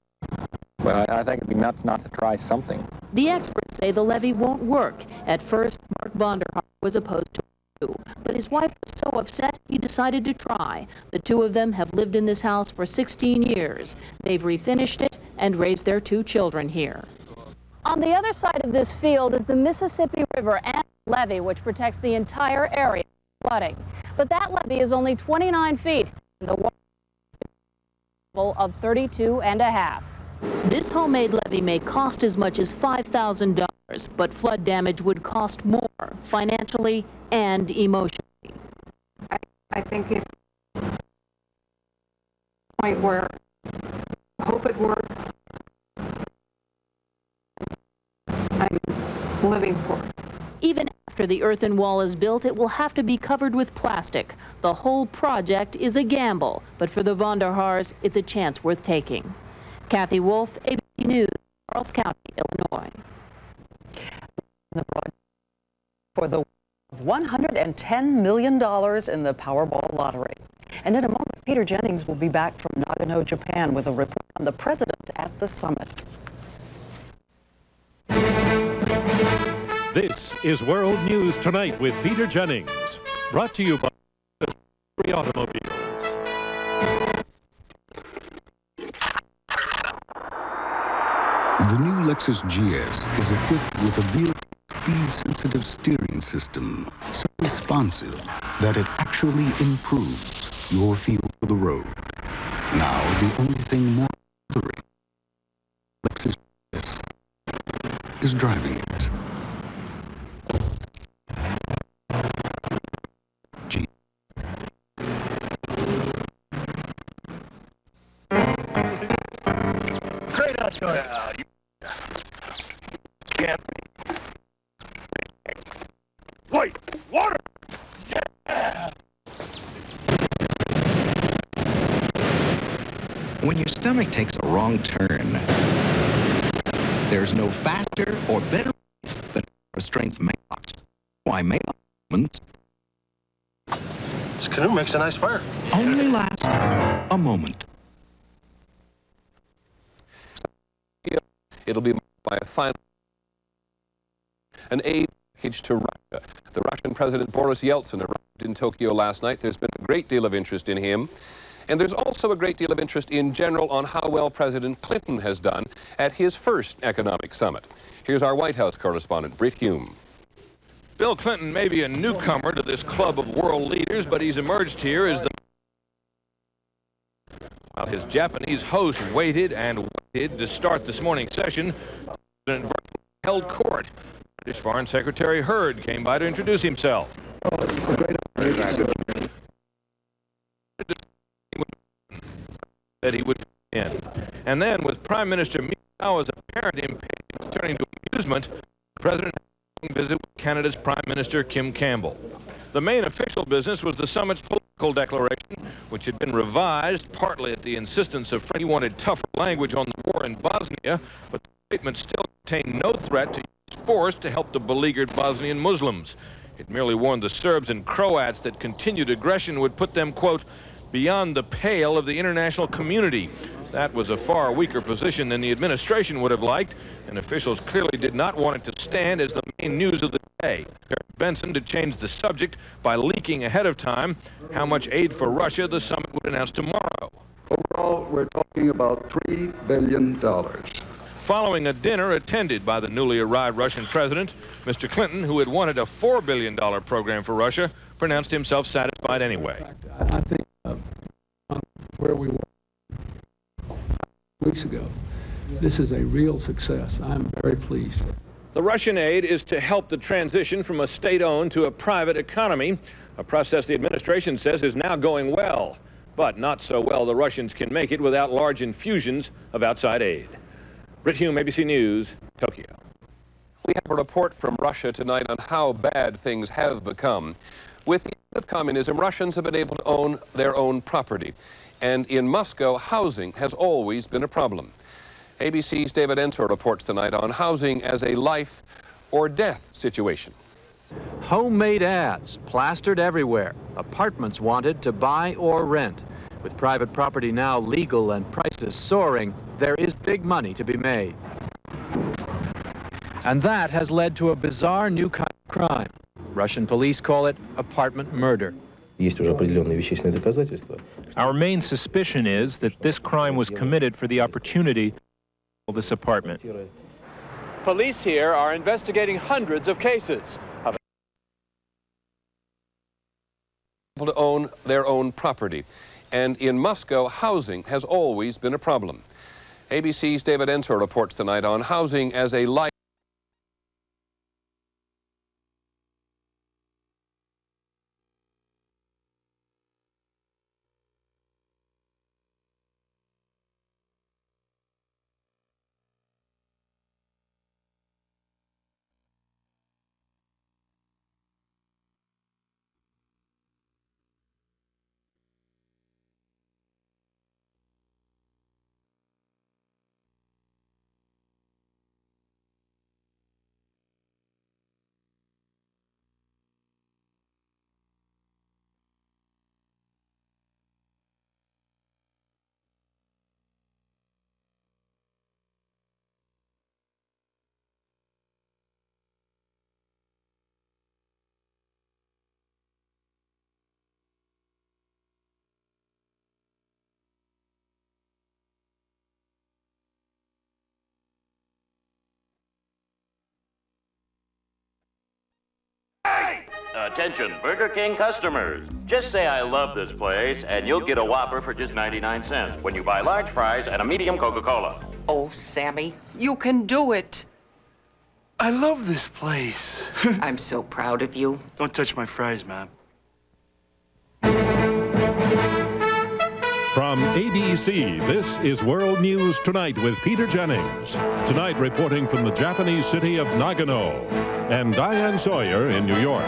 Well, I think it'd be nuts not to try something. The experts say the levee won't work. At first, Mark Vonderhaar was opposed to it too, but his wife was so upset he decided to try. The two of them have lived in this house for 16 years. They've refinished it and raised their 2 children here. On the other side of this field is the Mississippi River and levee, which protects the entire area from flooding. But that levee is only 29 feet, and the water level of 32.5. This homemade levee may cost as much as $5,000, but flood damage would cost more, financially and emotionally. I think it's a point where I hope it works. I'm living for it. Even after the earthen wall is built, it will have to be covered with plastic. The whole project is a gamble, but for the Vonderhaars, it's a chance worth taking. Kathy Wolf, ABC News, Charles County, Illinois. For the $110 million in the Powerball lottery. And in a moment, Peter Jennings will be back from Nagano, Japan with a report on the president at the summit. This is World News Tonight with Peter Jennings. Brought to you by Automobiles. The new Lexus GS is equipped with a vehicle speed-sensitive steering system, so responsive that it actually improves your feel for the road. Now, the only thing more bothering Lexus GS is driving it. Great outdoors. Can't be. Wait, water! Yeah. When your stomach takes a wrong turn, there's no faster or better relief than a strength mailbox. Why mailbox? This canoe makes a nice fire. Only lasts a moment. It'll be marked by a final an aid package to Russia. The Russian President Boris Yeltsin arrived in Tokyo last night. There's been a great deal of interest in him. And there's also a great deal of interest in general on how well President Clinton has done at his first economic summit. Here's our White House correspondent, Britt Hume. Bill Clinton may be a newcomer to this club of world leaders, but he's emerged here as the... While his Japanese host waited and waited to start this morning's session, President held court. British Foreign Secretary Hurd came by to introduce himself. Said he would in. And then, with Prime Minister Miyazawa's apparent impatience turning to amusement, the President had a visit with Canada's Prime Minister Kim Campbell. The main official business was the summit's political declaration, which had been revised partly at the insistence of France. He wanted tougher language on the war in Bosnia, but the statement still contained no threat to use force to help the beleaguered Bosnian Muslims. It merely warned the Serbs and Croats that continued aggression would put them, quote, beyond the pale of the international community. That was a far weaker position than the administration would have liked, and officials clearly did not want it to stand as the main news of the day. Eric Benson to change the subject by leaking ahead of time how much aid for Russia the summit would announce tomorrow. Overall, we're talking about $3 billion. Following a dinner attended by the newly arrived Russian president, Mr. Clinton, who had wanted a $4 billion program for Russia, pronounced himself satisfied anyway. I think where we were weeks ago, this is a real success. I'm very pleased. The Russian aid is to help the transition from a state-owned to a private economy, a process the administration says is now going well. But not so well the Russians can make it without large infusions of outside aid. Britt Hume, ABC News, Tokyo. We have a report from Russia tonight on how bad things have become. With the end of communism, Russians have been able to own their own property. And in Moscow, housing has always been a problem. ABC's David Ensor reports tonight on housing as a life or death situation. Homemade ads plastered everywhere. Apartments wanted to buy or rent. With private property now legal and prices soaring, there is big money to be made. And that has led to a bizarre new kind of crime. Russian police call it apartment murder. Our main suspicion is that this crime was committed for the opportunity of this apartment. Police here are investigating hundreds of cases of people to own their own property. And in Moscow, housing has always been a problem. ABC's David Ensor reports tonight on housing as a life. Attention, Burger King customers. Just say I love this place, and you'll get a Whopper for just 99 cents when you buy large fries and a medium Coca-Cola. Oh, Sammy, you can do it. I love this place. I'm so proud of you. Don't touch my fries, ma'am. From ABC, this is World News Tonight with Peter Jennings. Tonight reporting from the Japanese city of Nagano, and Diane Sawyer in New York.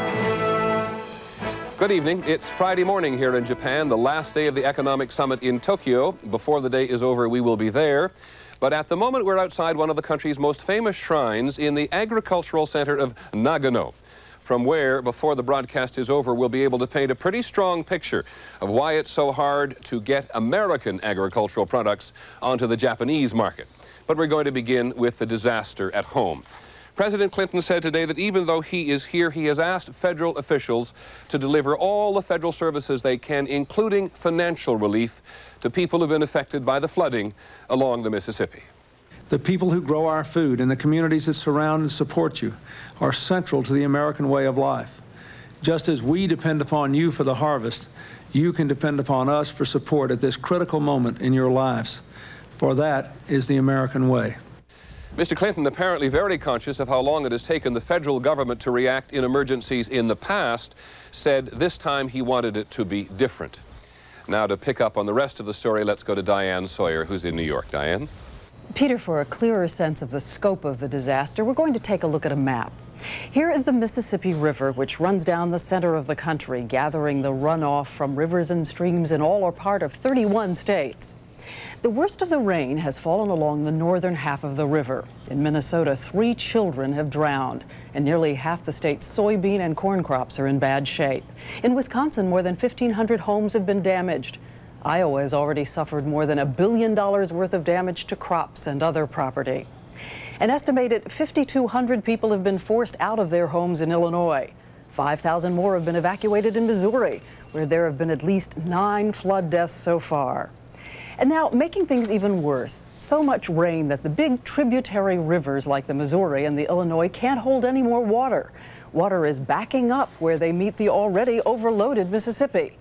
Good evening. It's Friday morning here in Japan, the last day of the economic summit in Tokyo. Before the day is over, we will be there. But at the moment, we're outside one of the country's most famous shrines in the agricultural center of Nagano, from where, before the broadcast is over, we'll be able to paint a pretty strong picture of why it's so hard to get American agricultural products onto the Japanese market. But we're going to begin with the disaster at home. President Clinton said today that even though he is here, he has asked federal officials to deliver all the federal services they can, including financial relief, to people who have been affected by the flooding along the Mississippi. The people who grow our food and the communities that surround and support you are central to the American way of life. Just as we depend upon you for the harvest, you can depend upon us for support at this critical moment in your lives. For that is the American way. Mr. Clinton, apparently very conscious of how long it has taken the federal government to react in emergencies in the past, said this time he wanted it to be different. Now, to pick up on the rest of the story, let's go to Diane Sawyer, who's in New York. Diane? Peter, for a clearer sense of the scope of the disaster, we're going to take a look at a map. Here is the Mississippi River, which runs down the center of the country, gathering the runoff from rivers and streams in all or part of 31 states. The worst of the rain has fallen along the northern half of the river. In Minnesota, 3 children have drowned, and nearly half the state's soybean and corn crops are in bad shape. In Wisconsin, more than 1,500 homes have been damaged. Iowa has already suffered more than $1 billion worth of damage to crops and other property. An estimated 5,200 people have been forced out of their homes in Illinois. 5,000 more have been evacuated in Missouri, where there have been at least 9 flood deaths so far. And now, making things even worse, so much rain that the big tributary rivers like the Missouri and the Illinois can't hold any more water. Water is backing up where they meet the already overloaded Mississippi.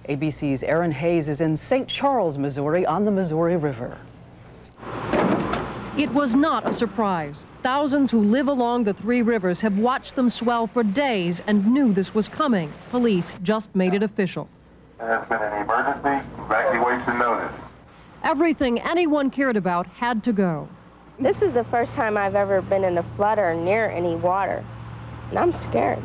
ABC's Aaron Hayes is in St. Charles, Missouri, on the Missouri River. It was not a surprise. Thousands who live along the 3 rivers have watched them swell for days and knew this was coming. Police just made it official. There has been an emergency evacuation notice. Everything anyone cared about had to go. This is the first time I've ever been in a flood or near any water, and I'm scared.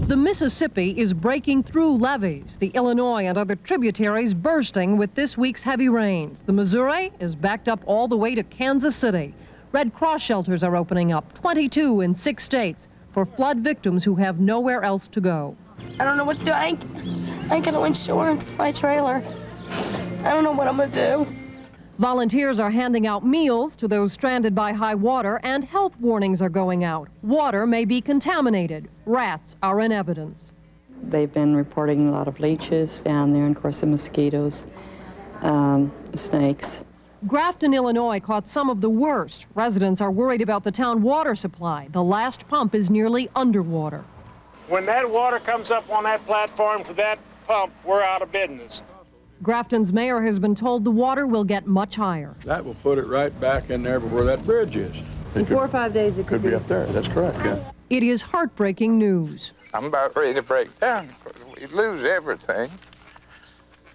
The Mississippi is breaking through levees, the Illinois and other tributaries bursting with this week's heavy rains. The Missouri is backed up all the way to Kansas City. Red Cross shelters are opening up, 22 in 6 states, for flood victims who have nowhere else to go. I don't know what to do. I ain't got no insurance for my trailer. I don't know what I'm gonna do. Volunteers are handing out meals to those stranded by high water, and health warnings are going out. Water may be contaminated. Rats are in evidence. They've been reporting a lot of leeches down there, and of course the mosquitoes, snakes. Grafton, Illinois caught some of the worst. Residents are worried about the town water supply. The last pump is nearly underwater. When that water comes up on that platform to that pump, we're out of business. Grafton's mayor has been told the water will get much higher. That will put it right back in there where that bridge is. In 4 or 5 days it could be up there. That's correct, yeah. It is heartbreaking news. I'm about ready to break down. We lose everything.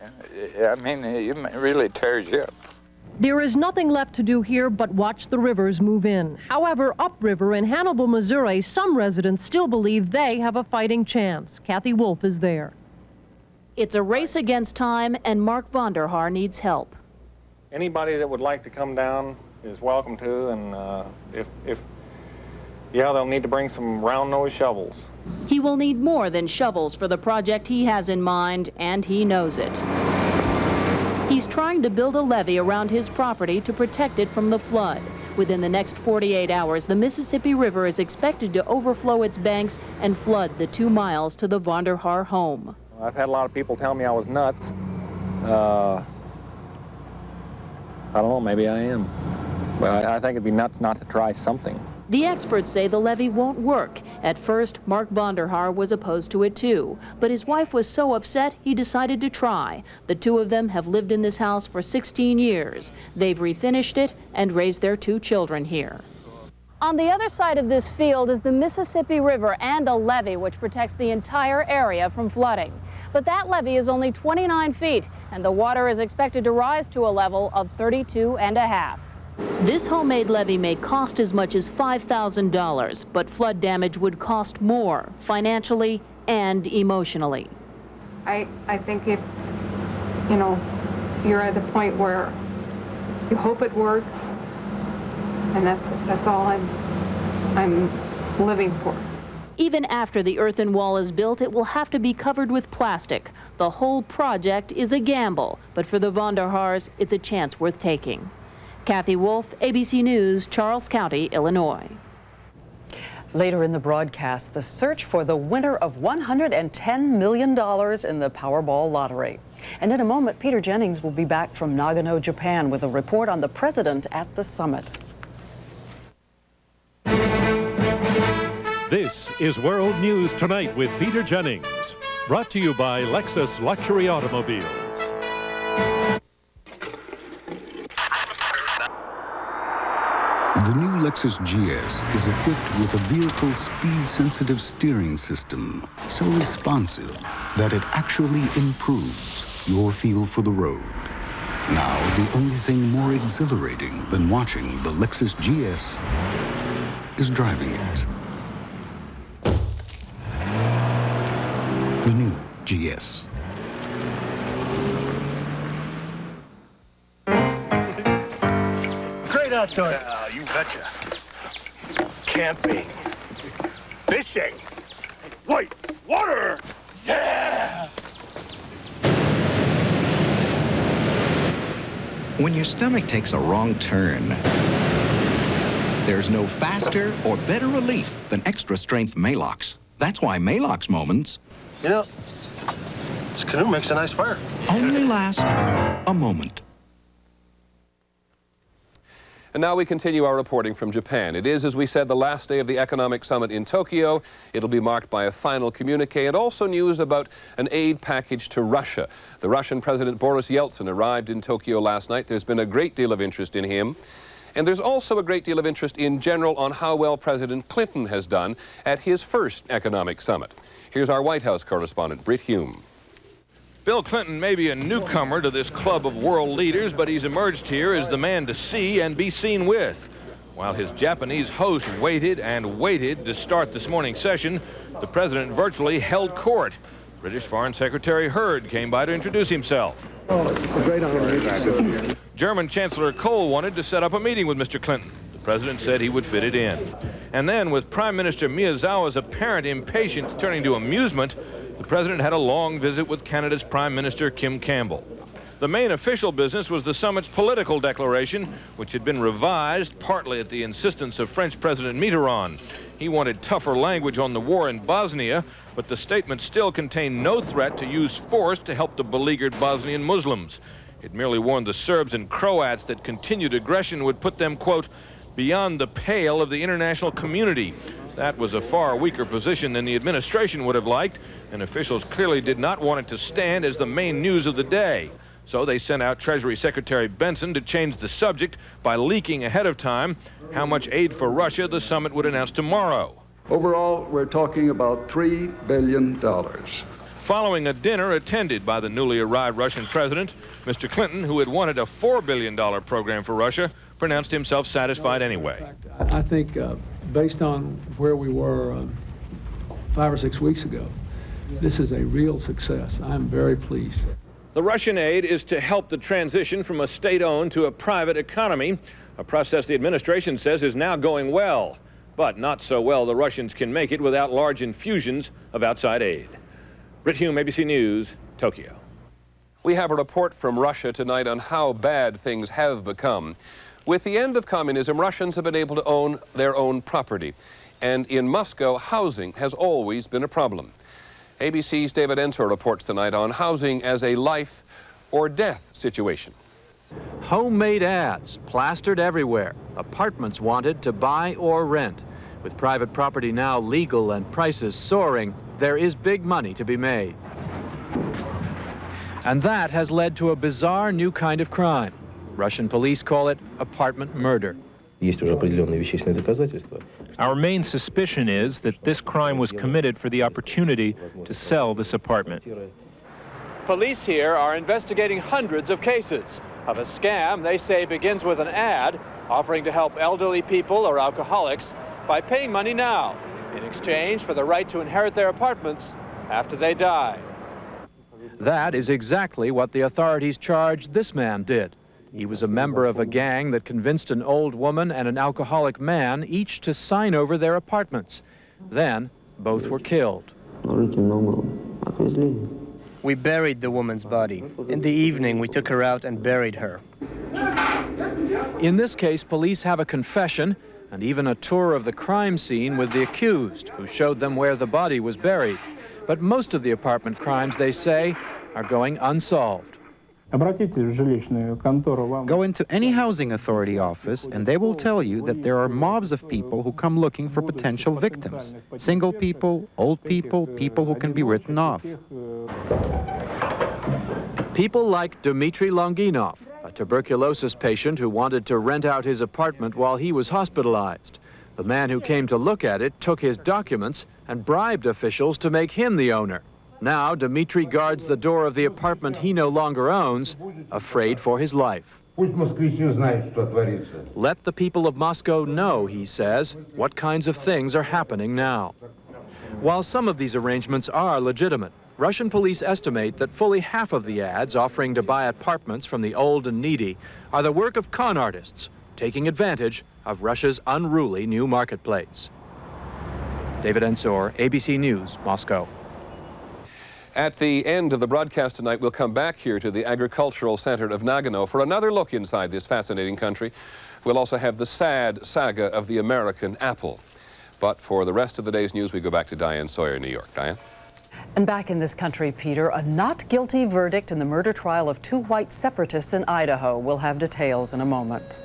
I mean, it really tears you up. There is nothing left to do here but watch the rivers move in. However, upriver in Hannibal, Missouri, some residents still believe they have a fighting chance. Kathy Wolf is there. It's a race against time, and Mark Vonderhaar needs help. Anybody that would like to come down is welcome to, and yeah, they'll need to bring some round-nosed shovels. He will need more than shovels for the project he has in mind, and he knows it. He's trying to build a levee around his property to protect it from the flood. Within the next 48 hours, the Mississippi River is expected to overflow its banks and flood the 2 miles to the Vonderhaar home. I've had a lot of people tell me I was nuts. I don't know, maybe I am. But I think it'd be nuts not to try something. The experts say the levee won't work. At first, Mark Vonderhaar was opposed to it too. But his wife was so upset, he decided to try. The two of them have lived in this house for 16 years. They've refinished it and raised their 2 children here. On the other side of this field is the Mississippi River and a levee which protects the entire area from flooding. But that levee is only 29 feet, and the water is expected to rise to a level of 32.5. This homemade levee may cost as much as $5,000, but flood damage would cost more, financially and emotionally. I think if, you know, you're at a point where you hope it works, and that's all I'm living for. Even after the earthen wall is built, it will have to be covered with plastic. The whole project is a gamble, but for the Vonderhaars, it's a chance worth taking. Kathy Wolf, ABC News, Charles County, Illinois. Later in the broadcast, the search for the winner of $110 million in the Powerball lottery. And in a moment, Peter Jennings will be back from Nagano, Japan, with a report on the president at the summit. This is World News Tonight with Peter Jennings, brought to you by Lexus Luxury Automobiles. The new Lexus GS is equipped with a vehicle speed-sensitive steering system so responsive that it actually improves your feel for the road. Now, the only thing more exhilarating than watching the Lexus GS is driving it. The new GS. Great outdoors. Yeah, you betcha. Camping. Fishing. White water. Yeah! When your stomach takes a wrong turn, there's no faster or better relief than extra-strength Maalox. That's why Maalox moments, You know, this canoe makes a nice fire. only last a moment. And now we continue our reporting from Japan. It is, as we said, the last day of the economic summit in Tokyo. It'll be marked by a final communique and also news about an aid package to Russia. The Russian President Boris Yeltsin arrived in Tokyo last night. There's been a great deal of interest in him. And there's also a great deal of interest in general on how well President Clinton has done at his first economic summit. Here's our White House correspondent, Britt Hume. Bill Clinton may be a newcomer to this club of world leaders, but he's emerged here as the man to see and be seen with. While his Japanese host waited and waited to start this morning's session, the president virtually held court. British Foreign Secretary Hurd came by to introduce himself. Oh, it's a great honor to meet you. German Chancellor Kohl wanted to set up a meeting with Mr. Clinton. The president said he would fit it in. And then, with Prime Minister Miyazawa's apparent impatience turning to amusement, the president had a long visit with Canada's Prime Minister Kim Campbell. The main official business was the summit's political declaration, which had been revised partly at the insistence of French President Mitterrand. He wanted tougher language on the war in Bosnia, but the statement still contained no threat to use force to help the beleaguered Bosnian Muslims. It merely warned the Serbs and Croats that continued aggression would put them, quote, beyond the pale of the international community. That was a far weaker position than the administration would have liked, and officials clearly did not want it to stand as the main news of the day. So they sent out Treasury Secretary Benson to change the subject by leaking ahead of time how much aid for Russia the summit would announce tomorrow. Overall, we're talking about $3 billion. Following a dinner attended by the newly arrived Russian president, Mr. Clinton, who had wanted a $4 billion program for Russia, pronounced himself satisfied anyway. I think based on where we were 5 or 6 weeks ago, this is a real success. I'm very pleased. The Russian aid is to help the transition from a state-owned to a private economy, a process the administration says is now going well. But not so well the Russians can make it without large infusions of outside aid. Britt Hume, ABC News, Tokyo. We have a report from Russia tonight on how bad things have become. With the end of communism, Russians have been able to own their own property. And in Moscow, housing has always been a problem. ABC's David Ensor reports tonight on housing as a life or death situation. Homemade ads plastered everywhere. Apartments wanted to buy or rent. With private property now legal and prices soaring, there is big money to be made. And that has led to a bizarre new kind of crime. Russian police call it apartment murder. Our main suspicion is that this crime was committed for the opportunity to sell this apartment. Police here are investigating hundreds of cases of a scam they say begins with an ad offering to help elderly people or alcoholics by paying money now in exchange for the right to inherit their apartments after they die. That is exactly what the authorities charged this man did. He was a member of a gang that convinced an old woman and an alcoholic man each to sign over their apartments. Then, both were killed. We buried the woman's body. In the evening, we took her out and buried her. In this case, police have a confession and even a tour of the crime scene with the accused, who showed them where the body was buried. But most of the apartment crimes, they say, are going unsolved. Go into any housing authority office and they will tell you that there are mobs of people who come looking for potential victims. Single people, old people, people who can be written off. People like Dmitry Longinov, a tuberculosis patient who wanted to rent out his apartment while he was hospitalized. The man who came to look at it took his documents and bribed officials to make him the owner. Now, Dmitry guards the door of the apartment he no longer owns, afraid for his life. Let the people of Moscow know, he says, what kinds of things are happening now. While some of these arrangements are legitimate, Russian police estimate that fully half of the ads offering to buy apartments from the old and needy are the work of con artists, taking advantage of Russia's unruly new marketplace. David Ensor, ABC News, Moscow. At the end of the broadcast tonight, we'll come back here to the agricultural center of Nagano for another look inside this fascinating country. We'll also have the sad saga of the American apple. But for the rest of the day's news, we go back to Diane Sawyer in New York. Diane? And back in this country, Peter, a not guilty verdict in the murder trial of 2 white separatists in Idaho. We'll have details in a moment.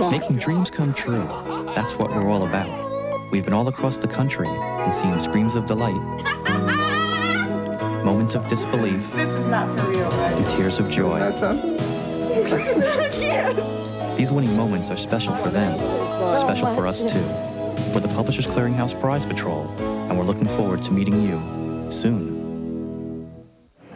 Making dreams come true. That's what we're all about. We've been all across the country and seen screams of delight, moments of disbelief, This is not for real, right? and tears of joy. Yes. These winning moments are special for them, special for us too. We're the Publishers Clearinghouse Prize Patrol, and we're looking forward to meeting you soon.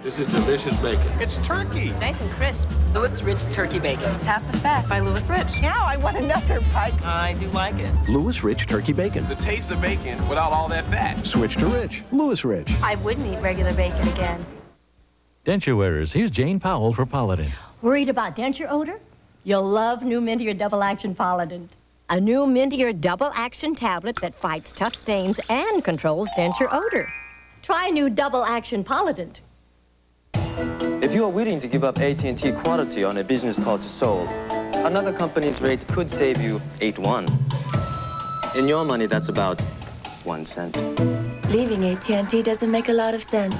This is delicious bacon. It's turkey. Nice and crisp. Louis Rich Turkey Bacon. It's half the fat by Louis Rich. Now I want another bite. I do like it. Louis Rich Turkey Bacon. The taste of bacon without all that fat. Switch to Rich. Louis Rich. I wouldn't eat regular bacon again. Denture wearers, here's Jane Powell for Paladin. Worried about denture odor? You'll love new Mintier Double Action Polident. A new Mintier Double Action tablet that fights tough stains and controls denture odor. Try new Double Action Polident. If you are willing to give up AT&T quality on a business call to Seoul, another company's rate could save you 8-1. In your money, that's about 1 cent. Leaving AT&T doesn't make a lot of sense.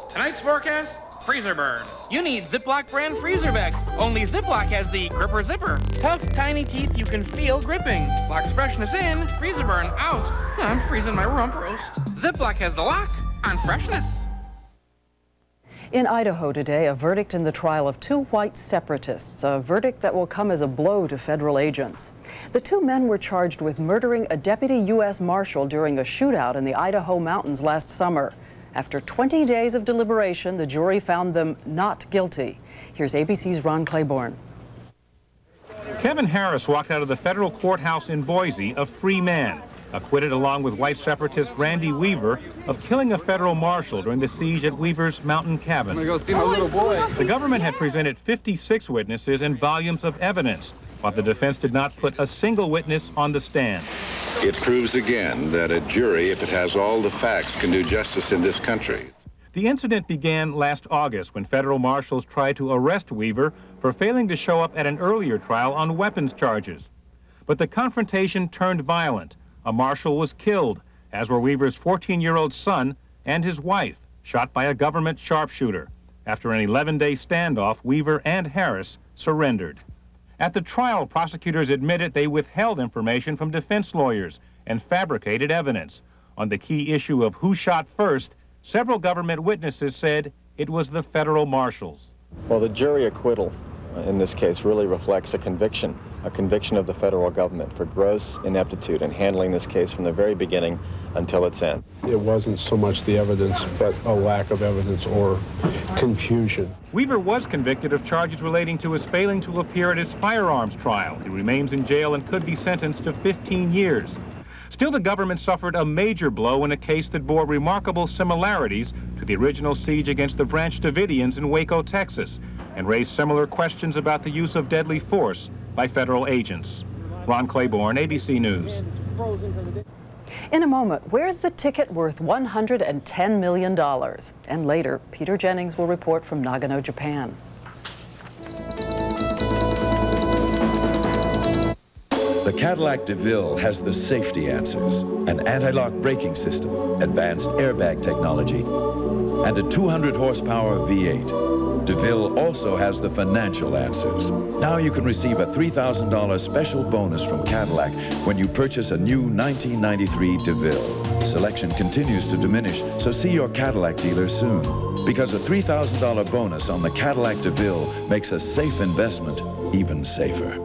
Tonight's forecast, freezer burn. You need Ziploc brand freezer bags. Only Ziploc has the gripper zipper. Tough, tiny teeth you can feel gripping. Locks freshness in, freezer burn out. I'm freezing my rump roast. Ziploc has the lock on freshness. In Idaho today, a verdict in the trial of 2 white separatists, a verdict that will come as a blow to federal agents. The 2 men were charged with murdering a deputy U.S. Marshal during a shootout in the Idaho mountains last summer. After 20 days of deliberation, the jury found them not guilty. Here's ABC's Ron Claiborne. Kevin Harris walked out of the federal courthouse in Boise a free man, acquitted along with white separatist Randy Weaver of killing a federal marshal during the siege at Weaver's mountain cabin. I'm gonna go see my little boy. The government had presented 56 witnesses and volumes of evidence, but the defense did not put a single witness on the stand. It proves again that a jury, if it has all the facts, can do justice in this country. The incident began last August when federal marshals tried to arrest Weaver for failing to show up at an earlier trial on weapons charges. But the confrontation turned violent. A marshal was killed, as were Weaver's 14-year-old son and his wife, shot by a government sharpshooter. After an 11-day standoff, Weaver and Harris surrendered. At the trial, prosecutors admitted they withheld information from defense lawyers and fabricated evidence. On the key issue of who shot first, several government witnesses said it was the federal marshals. Well, the jury acquittal in this case really reflects a conviction of the federal government for gross ineptitude in handling this case from the very beginning until its end. It wasn't so much the evidence, but a lack of evidence or confusion. Weaver was convicted of charges relating to his failing to appear at his firearms trial. He remains in jail and could be sentenced to 15 years. Still, the government suffered a major blow in a case that bore remarkable similarities to the original siege against the Branch Davidians in Waco, Texas, and raised similar questions about the use of deadly force by federal agents. Ron Claiborne, ABC News. In a moment, where's the ticket worth $110 million? And later, Peter Jennings will report from Nagano, Japan. The Cadillac DeVille has the safety answers, an anti-lock braking system, advanced airbag technology, and a 200 horsepower V8. DeVille also has the financial answers. Now you can receive a $3,000 special bonus from Cadillac when you purchase a new 1993 DeVille. Selection continues to diminish, so see your Cadillac dealer soon. Because a $3,000 bonus on the Cadillac DeVille makes a safe investment even safer.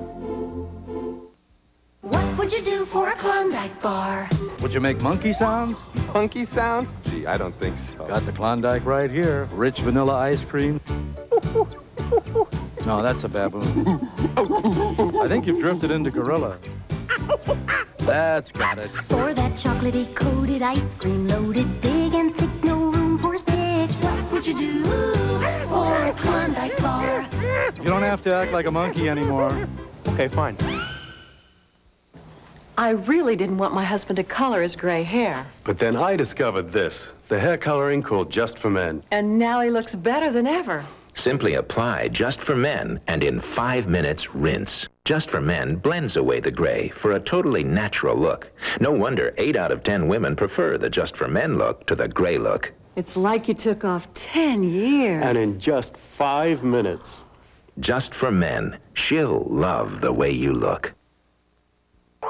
What would you do for a Klondike bar? Would you make monkey sounds? Monkey sounds? Gee, I don't think so. Got the Klondike right here. Rich vanilla ice cream. No, that's a baboon. I think you've drifted into gorilla. That's got it. For that chocolatey coated ice cream, loaded big and thick, no room for a stick. What would you do for a Klondike bar? You don't have to act like a monkey anymore. Okay, fine. I really didn't want my husband to color his gray hair. But then I discovered this, the hair coloring called Just for Men. And now he looks better than ever. Simply apply Just for Men and in 5 minutes rinse. Just for Men blends away the gray for a totally natural look. No wonder 8 out of 10 women prefer the Just for Men look to the gray look. It's like you took off 10 years. And in just 5 minutes. Just for Men. She'll love the way you look.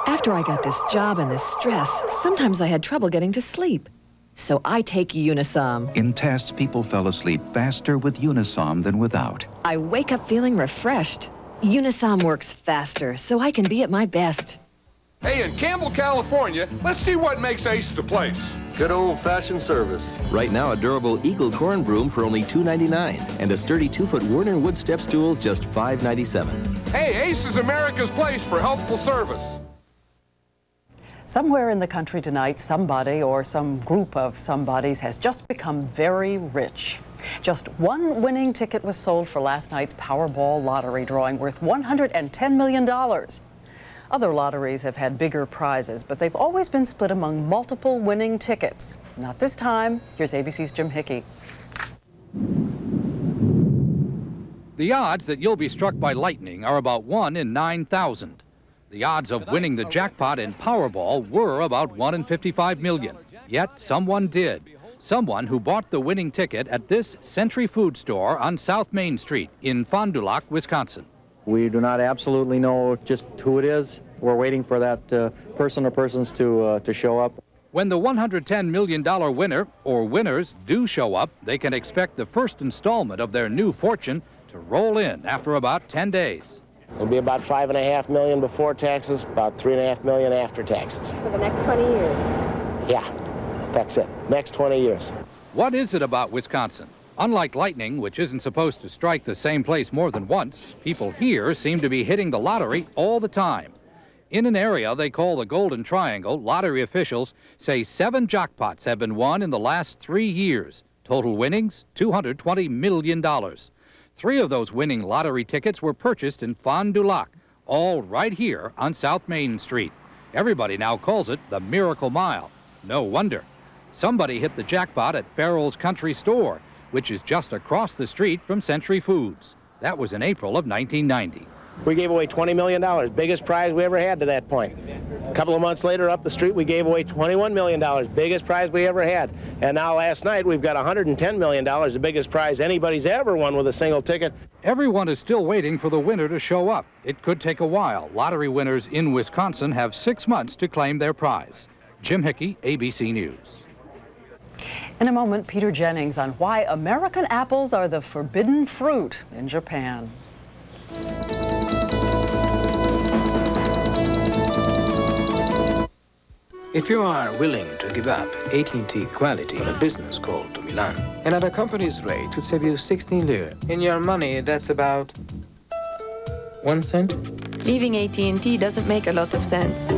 After I got this job and this stress, sometimes I had trouble getting to sleep. So I take Unisom. In tests, people fell asleep faster with Unisom than without. I wake up feeling refreshed. Unisom works faster, so I can be at my best. Hey, in Campbell, California, let's see what makes Ace the place. Good old-fashioned service. Right now, a durable Eagle corn broom for only $2.99 and a sturdy 2-foot Werner wood step stool just $5.97. Hey, Ace is America's place for helpful service. Somewhere in the country tonight, somebody or some group of somebodies has just become very rich. Just one winning ticket was sold for last night's Powerball lottery drawing worth $110 million. Other lotteries have had bigger prizes, but they've always been split among multiple winning tickets. Not this time. Here's ABC's Jim Hickey. The odds that you'll be struck by lightning are about 1 in 9,000. The odds of winning the jackpot in Powerball were about 1 in 55 million. Yet someone did. Someone who bought the winning ticket at this Century Food Store on South Main Street in Fond du Lac, Wisconsin. We do not absolutely know just who it is. We're waiting for that person or persons to show up. When the $110 million winner or winners do show up, they can expect the first installment of their new fortune to roll in after about 10 days. It'll be about $5.5 million before taxes, about $3.5 million after taxes. For the next 20 years. Yeah, that's it. Next 20 years. What is it about Wisconsin? Unlike lightning, which isn't supposed to strike the same place more than once, people here seem to be hitting the lottery all the time. In an area they call the Golden Triangle, lottery officials say 7 jackpots have been won in the last 3 years. Total winnings, $220 million. 3 of those winning lottery tickets were purchased in Fond du Lac, all right here on South Main Street. Everybody now calls it the Miracle Mile. No wonder. Somebody hit the jackpot at Farrell's Country Store, which is just across the street from Century Foods. That was in April of 1990. We gave away $20 million, biggest prize we ever had to that point. A couple of months later, up the street, we gave away $21 million, biggest prize we ever had. And now last night, we've got $110 million, the biggest prize anybody's ever won with a single ticket. Everyone is still waiting for the winner to show up. It could take a while. Lottery winners in Wisconsin have 6 months to claim their prize. Jim Hickey, ABC News. In a moment, Peter Jennings on why American apples are the forbidden fruit in Japan. If you are willing to give up AT&T quality on a business call to Milan, and at a company's rate would save you 16 lira. In your money, that's about 1 cent? Leaving AT&T doesn't make a lot of sense.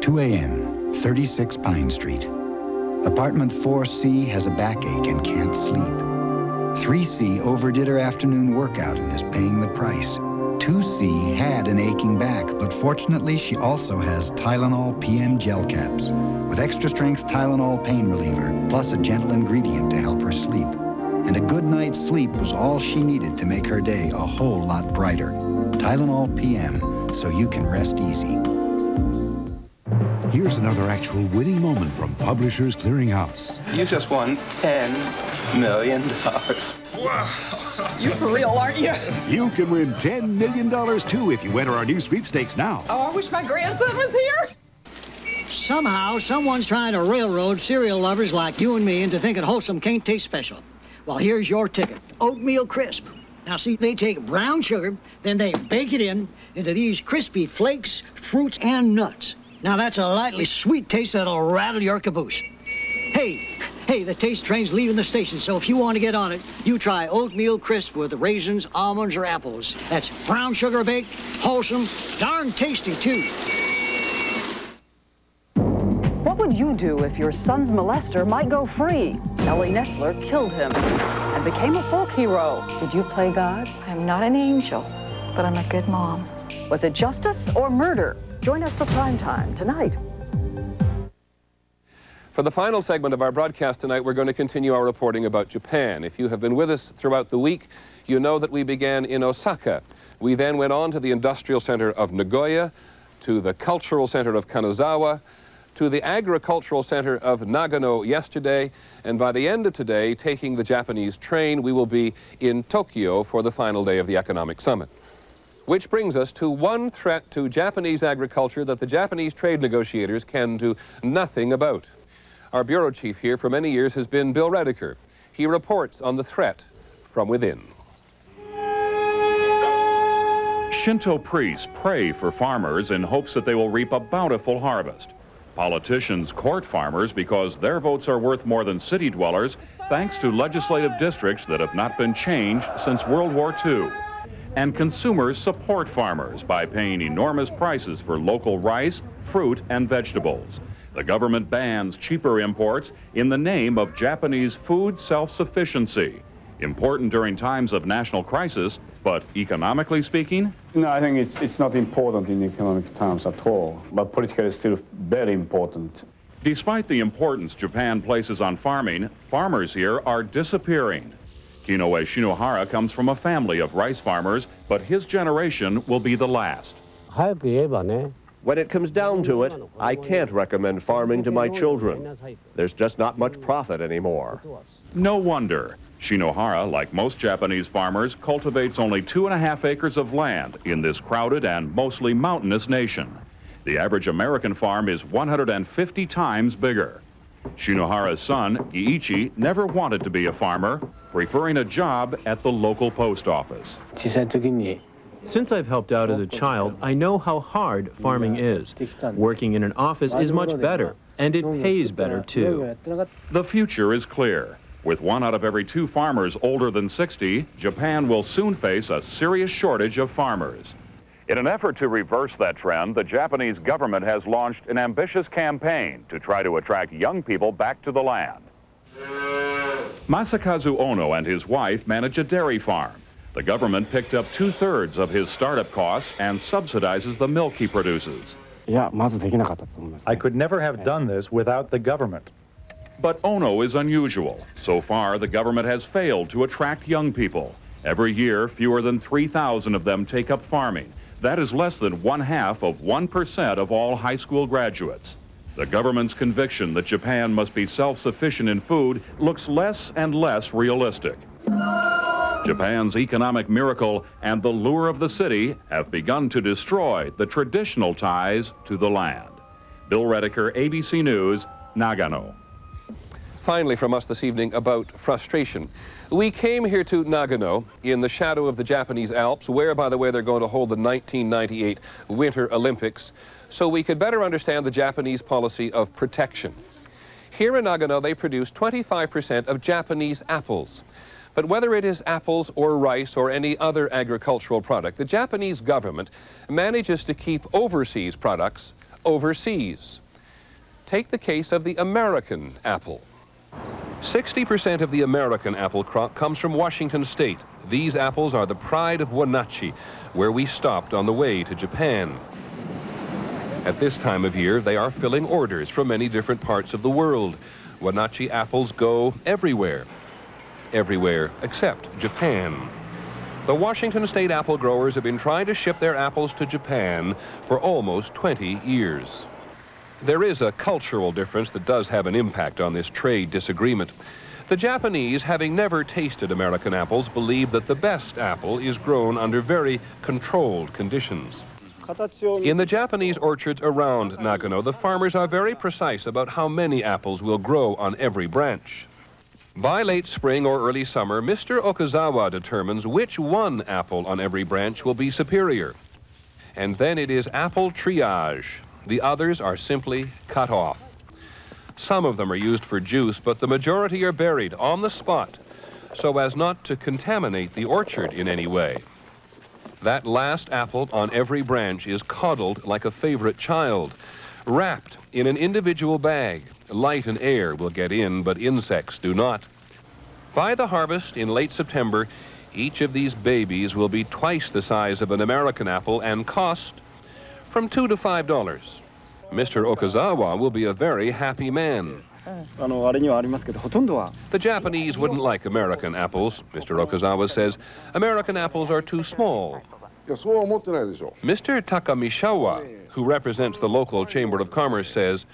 2 a.m., 36 Pine Street. Apartment 4C has a backache and can't sleep. 3C overdid her afternoon workout and is paying the price. 2C had an aching back, but fortunately she also has Tylenol PM gel caps with extra strength Tylenol pain reliever, plus a gentle ingredient to help her sleep. And a good night's sleep was all she needed to make her day a whole lot brighter. Tylenol PM, so you can rest easy. Here's another actual winning moment from Publishers Clearinghouse. You just won $10 million. You for real, aren't you? You can win $10 million, too, if you enter our new sweepstakes now. Oh, I wish my grandson was here. Somehow, someone's trying to railroad cereal lovers like you and me into thinking wholesome can't taste special. Well, here's your ticket, oatmeal crisp. Now, see, they take brown sugar, then they bake it into these crispy flakes, fruits, and nuts. Now, that's a lightly sweet taste that'll rattle your caboose. Hey, the taste train's leaving the station, so if you want to get on it, you try oatmeal crisp with raisins, almonds, or apples. That's brown sugar baked, wholesome, darn tasty, too. What would you do if your son's molester might go free? Ellie Nestler killed him and became a folk hero. Did you play God? I'm not an angel, but I'm a good mom. Was it justice or murder? Join us for Primetime tonight. For the final segment of our broadcast tonight, we're going to continue our reporting about Japan. If you have been with us throughout the week, you know that we began in Osaka. We then went on to the industrial center of Nagoya, to the cultural center of Kanazawa, to the agricultural center of Nagano yesterday, and by the end of today, taking the Japanese train, we will be in Tokyo for the final day of the economic summit. Which brings us to one threat to Japanese agriculture that the Japanese trade negotiators can do nothing about. Our bureau chief here for many years has been Bill Rediker. He reports on the threat from within. Shinto priests pray for farmers in hopes that they will reap a bountiful harvest. Politicians court farmers because their votes are worth more than city dwellers, thanks to legislative districts that have not been changed since World War II. and consumers support farmers by paying enormous prices for local rice, fruit, and vegetables. The government bans cheaper imports in the name of Japanese food self-sufficiency. Important during times of national crisis, but economically speaking? No, I think it's not important in economic terms at all, but politically it's still very important. Despite the importance Japan places on farming, farmers here are disappearing. Kinoue Shinohara comes from a family of rice farmers, but his generation will be the last. When it comes down to it, I can't recommend farming to my children. There's just not much profit anymore. No wonder. Shinohara, like most Japanese farmers, cultivates only 2.5 acres of land in this crowded and mostly mountainous nation. The average American farm is 150 times bigger. Shinohara's son, Giichi, never wanted to be a farmer, preferring a job at the local post office. Since I've helped out as a child, I know how hard farming is. Working in an office is much better, and it pays better too. The future is clear. With 1 out of every 2 farmers older than 60, Japan will soon face a serious shortage of farmers. In an effort to reverse that trend, the Japanese government has launched an ambitious campaign to try to attract young people back to the land. Masakazu Ono and his wife manage a dairy farm. The government picked up 2/3 of his startup costs and subsidizes the milk he produces. I could never have done this without the government. But Ono is unusual. So far, the government has failed to attract young people. Every year, fewer than 3,000 of them take up farming. That is less than 1/2 of 1% of all high school graduates. The government's conviction that Japan must be self-sufficient in food looks less and less realistic. Japan's economic miracle and the lure of the city have begun to destroy the traditional ties to the land. Bill Rediker, ABC News, Nagano. Finally from us this evening about frustration. We came here to Nagano in the shadow of the Japanese Alps, where, by the way, they're going to hold the 1998 Winter Olympics, so we could better understand the Japanese policy of protection. Here in Nagano, they produce 25% of Japanese apples. But whether it is apples or rice or any other agricultural product, the Japanese government manages to keep overseas products overseas. Take the case of the American apple. 60% of the American apple crop comes from Washington State. These apples are the pride of Wenatchee, where we stopped on the way to Japan. At this time of year, they are filling orders from many different parts of the world. Wenatchee apples go everywhere. Everywhere except Japan. The Washington State apple growers have been trying to ship their apples to Japan for almost 20 years. There is a cultural difference that does have an impact on this trade disagreement. The Japanese, having never tasted American apples, believe that the best apple is grown under very controlled conditions. In the Japanese orchards around Nagano, the farmers are very precise about how many apples will grow on every branch. By late spring or early summer, Mr. Okazawa determines which one apple on every branch will be superior. And then it is apple triage. The others are simply cut off. Some of them are used for juice, but the majority are buried on the spot so as not to contaminate the orchard in any way. That last apple on every branch is coddled like a favorite child, wrapped in an individual bag. Light and air will get in, but insects do not. By the harvest in late September, each of these babies will be twice the size of an American apple and cost from $2 to $5. Mr. Okazawa will be a very happy man. The Japanese wouldn't like American apples. Mr. Okazawa says American apples are too small. Mr. Takamishawa, who represents the local Chamber of Commerce, says,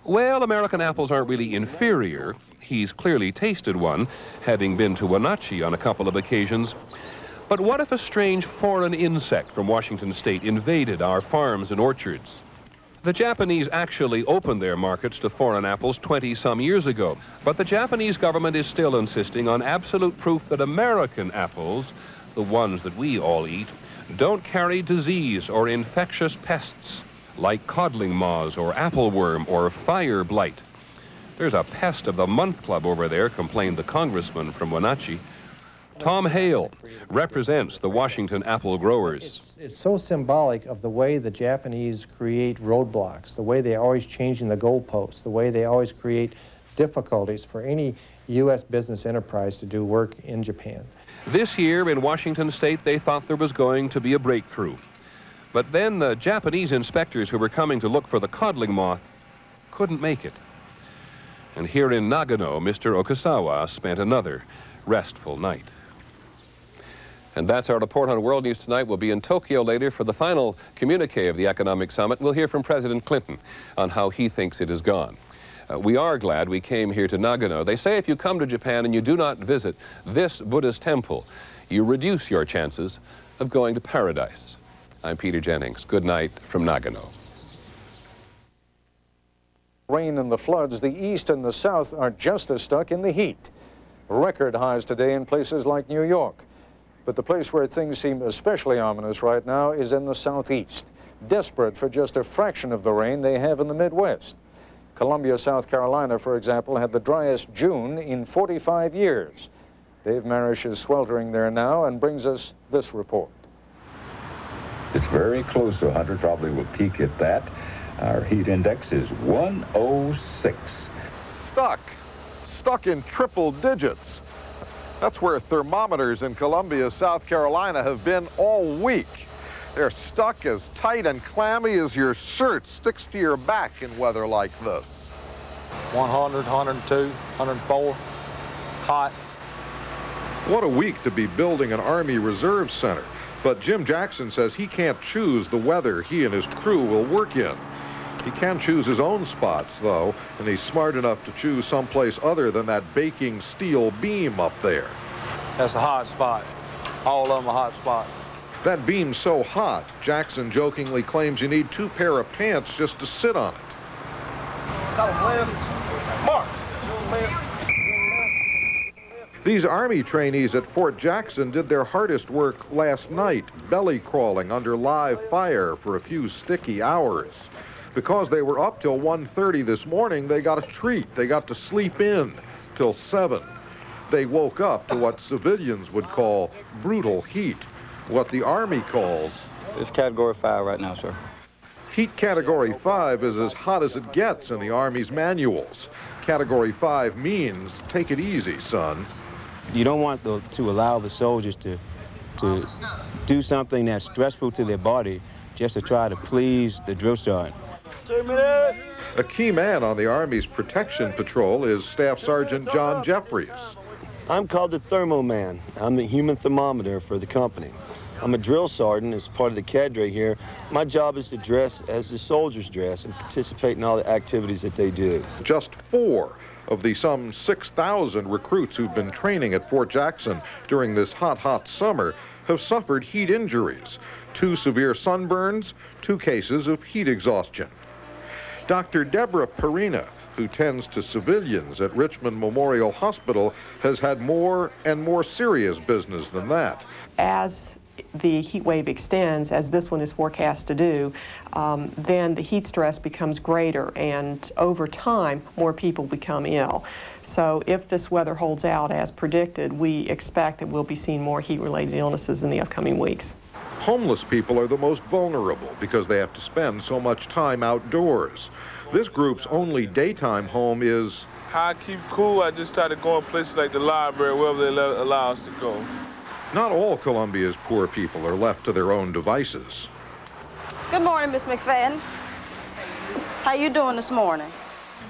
well, American apples aren't really inferior. He's clearly tasted one, having been to Wenatchee on a couple of occasions. But what if a strange foreign insect from Washington State invaded our farms and orchards? The Japanese actually opened their markets to foreign apples 20-some years ago, but the Japanese government is still insisting on absolute proof that American apples, the ones that we all eat, don't carry disease or infectious pests like codling moths or appleworm or fire blight. There's a pest of the month club over there, complained the congressman from Wenatchee. Tom Hale represents the Washington apple growers. It's so symbolic of the way the Japanese create roadblocks, the way they're always changing the goalposts, the way they always create difficulties for any U.S. business enterprise to do work in Japan. This year in Washington State, they thought there was going to be a breakthrough. But then the Japanese inspectors who were coming to look for the codling moth couldn't make it. And here in Nagano, Mr. Okasawa spent another restful night. And that's our report on World News Tonight. We'll be in Tokyo later for the final communique of the Economic Summit. We'll hear from President Clinton on how he thinks it has gone. We are glad we came here to Nagano. They say if you come to Japan and you do not visit this Buddhist temple, you reduce your chances of going to paradise. I'm Peter Jennings. Good night from Nagano. Rain and the floods, the east and the south are just as stuck in the heat. Record highs today in places like New York. But the place where things seem especially ominous right now is in the southeast, desperate for just a fraction of the rain they have in the Midwest. Columbia, South Carolina, for example, had the driest June in 45 years. Dave Marish is sweltering there now and brings us this report. It's very close to 100, probably will peak at that. Our heat index is 106. Stuck in triple digits. That's where thermometers in Columbia, South Carolina have been all week. They're stuck as tight and clammy as your shirt sticks to your back in weather like this. 100, 102, 104, hot. What a week to be building an Army Reserve Center. But Jim Jackson says he can't choose the weather he and his crew will work in. He can choose his own spots, though, and he's smart enough to choose someplace other than that baking steel beam up there. That's a hot spot. All of them a hot spot. That beam's so hot, Jackson jokingly claims you need 2 pair of pants just to sit on it. These Army trainees at Fort Jackson did their hardest work last night, belly crawling under live fire for a few sticky hours. Because they were up till 1:30 this morning, they got a treat. They got to sleep in till 7. They woke up to what civilians would call brutal heat, what the Army calls... It's Category 5 right now, sir. Heat Category 5 is as hot as it gets in the Army's manuals. Category 5 means, take it easy, son. You don't want to allow the soldiers to do something that's stressful to their body just to try to please the drill sergeant. A key man on the Army's protection patrol is Staff Sergeant John Jeffries. I'm called the Thermo Man. I'm the human thermometer for the company. I'm a drill sergeant as part of the cadre here. My job is to dress as the soldiers dress and participate in all the activities that they do. Just 4 of the some 6,000 recruits who've been training at Fort Jackson during this hot summer have suffered heat injuries. 2 severe sunburns, 2 cases of heat exhaustion. Dr. Deborah Perina, who tends to civilians at Richmond Memorial Hospital, has had more and more serious business than that. As the heat wave extends, as this one is forecast to do, then the heat stress becomes greater, and over time, more people become ill. So if this weather holds out as predicted, we expect that we'll be seeing more heat-related illnesses in the upcoming weeks. Homeless people are the most vulnerable because they have to spend so much time outdoors. This group's only daytime home is... How I keep cool, I just try to go in places like the library, wherever they allow us to go. Not all Columbia's poor people are left to their own devices. Good morning, Miss McFadden. How you doing this morning?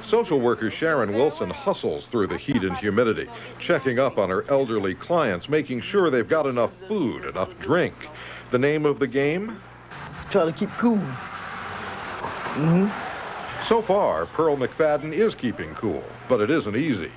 Social worker Sharon Wilson hustles through the heat and humidity, checking up on her elderly clients, making sure they've got enough food, enough drink. The name of the game? Try to keep cool. So far, Pearl McFadden is keeping cool, but it isn't easy.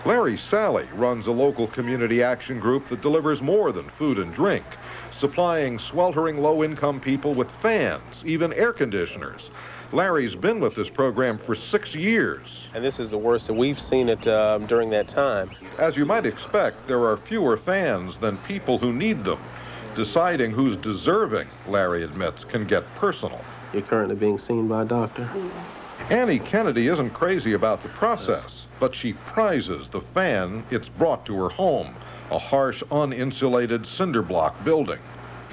Larry Sally runs a local community action group that delivers more than food and drink, supplying sweltering low-income people with fans, even air conditioners. Larry's been with this program for 6 years. And this is the worst that we've seen it during that time. As you might expect, there are fewer fans than people who need them. Deciding who's deserving, Larry admits, can get personal. You're currently being seen by a doctor? Annie Kennedy isn't crazy about the process, but she prizes the fan it's brought to her home, a harsh, uninsulated cinder block building.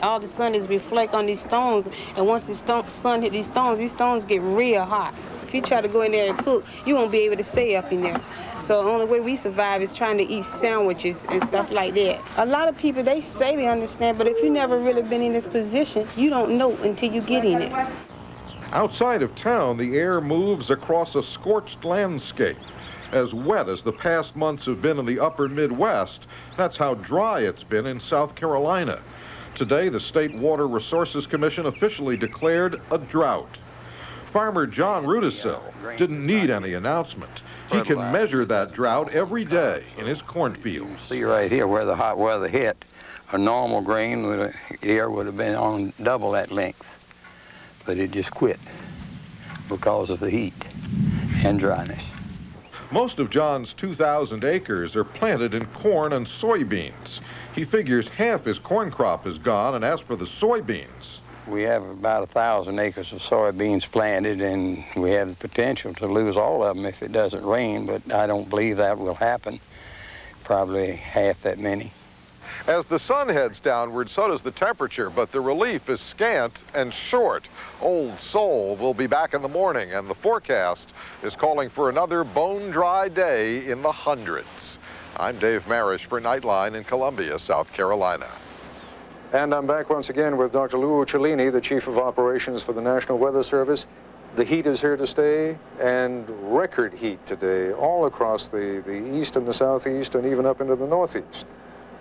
All the sun is reflect on these stones, and once the sun hit these stones get real hot. If you try to go in there and cook, you won't be able to stay up in there. So the only way we survive is trying to eat sandwiches and stuff like that. A lot of people, they say they understand, but if you've never really been in this position, you don't know until you get in it. Outside of town, the air moves across a scorched landscape. As wet as the past months have been in the upper Midwest, that's how dry it's been in South Carolina. Today, the State Water Resources Commission officially declared a drought. Farmer John Rudisill didn't need any announcement. He can measure that drought every day in his cornfields. See right here where the hot weather hit, a normal grain ear would have been on double that length, but it just quit because of the heat and dryness. Most of John's 2,000 acres are planted in corn and soybeans. He figures half his corn crop is gone, and as for the soybeans, we have about 1,000 acres of soybeans planted, and we have the potential to lose all of them if it doesn't rain, but I don't believe that will happen. Probably half that many. as the sun heads downward, so does the temperature, but the relief is scant and short. Old Sol will be back in the morning, and the forecast is calling for another bone-dry day in the hundreds. I'm Dave Marish for Nightline in Columbia, South Carolina. And I'm back once again with Dr. Lou Uccellini, the Chief of Operations for the National Weather Service. The heat is here to stay, and record heat today all across the east and the southeast and even up into the northeast.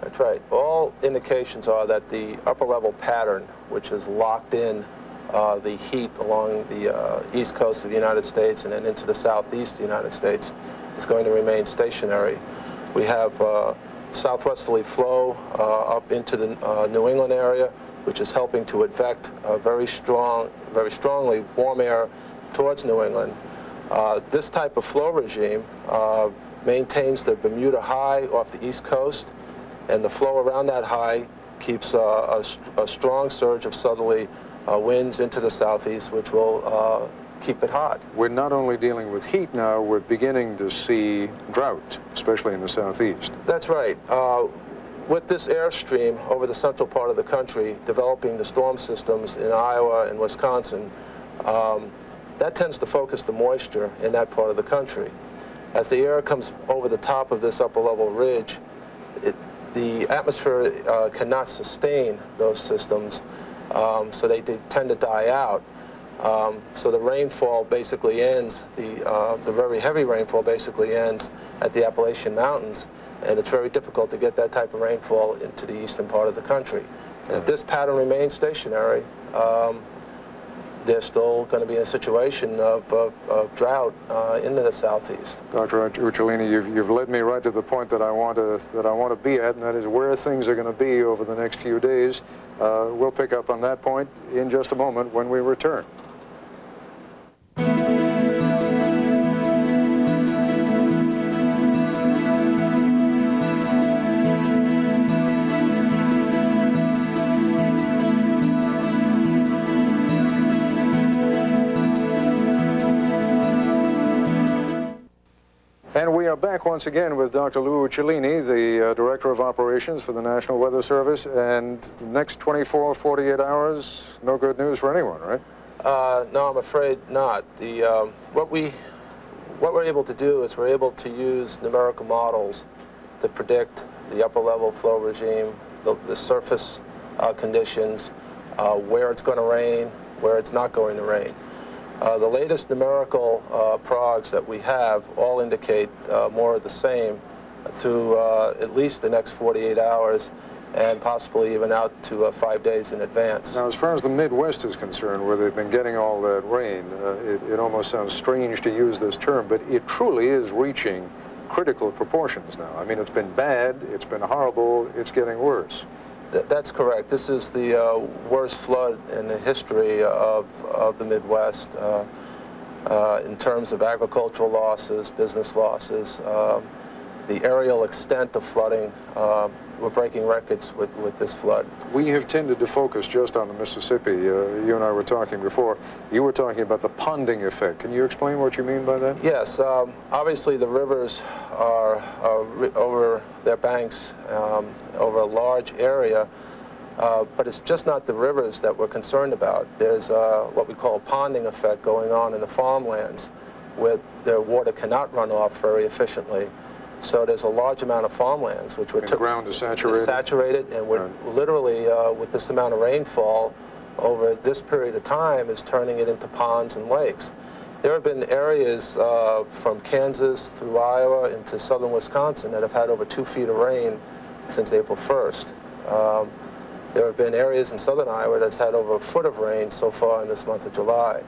That's right. All indications are that the upper level pattern, which has locked in the heat along the east coast of the United States and then into the southeast of the United States, is going to remain stationary. We have southwesterly flow up into the New England area, which is helping to advect very strongly warm air towards New England. This type of flow regime maintains the Bermuda High off the east coast, and the flow around that high keeps a strong surge of southerly winds into the southeast, which will keep it hot. We're not only dealing with heat now, we're beginning to see drought, especially in the southeast. That's right. With this airstream over the central part of the country, developing the storm systems in Iowa and Wisconsin, that tends to focus the moisture in that part of the country. As the air comes over the top of this upper level ridge, the atmosphere cannot sustain those systems, so they tend to die out. So the rainfall basically ends, the very heavy rainfall basically ends at the Appalachian Mountains, and it's very difficult to get that type of rainfall into the eastern part of the country. And if this pattern remains stationary, they're still going to be in a situation of drought into the southeast. Dr. Uccellini, you've led me right to the point that I want to be at, and that is where things are going to be over the next few days. We'll pick up on that point in just a moment when we return. And we are back once again with Dr. Lou Uccellini, the Director of Operations for the National Weather Service. And the next 24, 48 hours, no good news for anyone, right? No, I'm afraid not. What we're able to do is we're able to use numerical models to predict the upper level flow regime, the surface conditions, where it's going to rain, where it's not going to rain. The latest numerical progs that we have all indicate more of the same through at least the next 48 hours and possibly even out to 5 days in advance. Now, as far as the Midwest is concerned, where they've been getting all that rain, it almost sounds strange to use this term, but it truly is reaching critical proportions now. I mean, it's been bad, it's been horrible, it's getting worse. That's correct. This is the worst flood in the history of the Midwest in terms of agricultural losses, business losses. the aerial extent of flooding, we're breaking records with this flood. We have tended to focus just on the Mississippi. You and I were talking before. You were talking about the ponding effect. Can you explain what you mean by that? Yes. Obviously, the rivers are over their banks over a large area, but it's just not the rivers that we're concerned about. There's what we call a ponding effect going on in the farmlands, where their water cannot run off very efficiently. So there's a large amount of farmlands which were the ground is saturated. Saturated, and we're literally with this amount of rainfall over this period of time is turning it into ponds and lakes. There have been areas from Kansas through Iowa into southern Wisconsin that have had over 2 feet of rain since April 1st. There have been areas in southern Iowa that's had over 1 foot of rain so far in this month of July.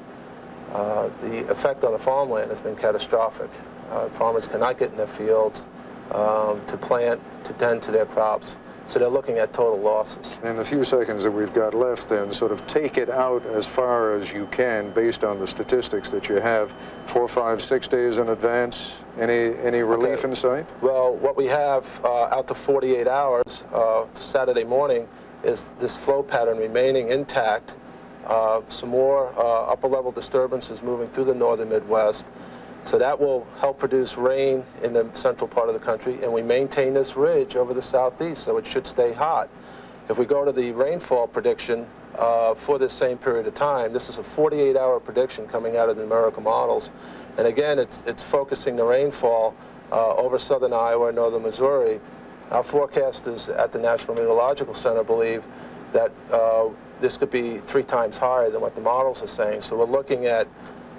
The effect on the farmland has been catastrophic. Farmers cannot get in their fields to plant, to tend to their crops, so they're looking at total losses. In the few seconds that we've got left, then, sort of take it out as far as you can based on the statistics that you have. 4, 5, 6 days in advance, any relief in sight? Well, what we have out to 48 hours Saturday morning is this flow pattern remaining intact. Some more upper-level disturbances moving through the northern Midwest. So that will help produce rain in the central part of the country, and we maintain this ridge over the southeast, so it should stay hot. If we go to the rainfall prediction for this same period of time, this is a 48-hour prediction coming out of the numerical models. And again, it's focusing the rainfall over southern Iowa and northern Missouri. Our forecasters at the National Meteorological Center believe that this could be 3 times higher than what the models are saying. So we're looking at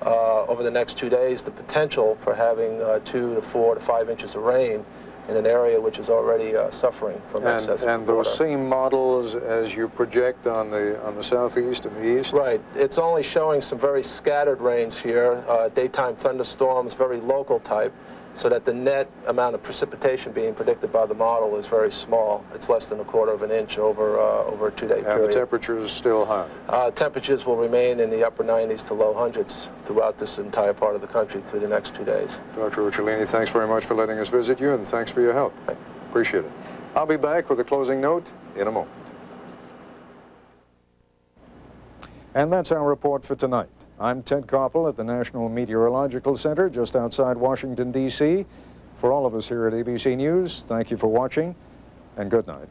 over the next 2 days, the potential for having 2 to 4 to 5 inches of rain in an area which is already suffering from excess water. And those same models as you project on the southeast and the east? Right. It's only showing some very scattered rains here, daytime thunderstorms, very local type, so that the net amount of precipitation being predicted by the model is very small. It's less than 1/4 of an inch over a 2-day period. And the temperatures are still high? Temperatures will remain in the upper 90s to low hundreds throughout this entire part of the country through the next 2 days. Dr. Uccellini, thanks very much for letting us visit you, and thanks for your help. Appreciate it. I'll be back with a closing note in a moment. And that's our report for tonight. I'm Ted Koppel at the National Meteorological Center just outside Washington, D.C. For all of us here at ABC News, thank you for watching, and good night.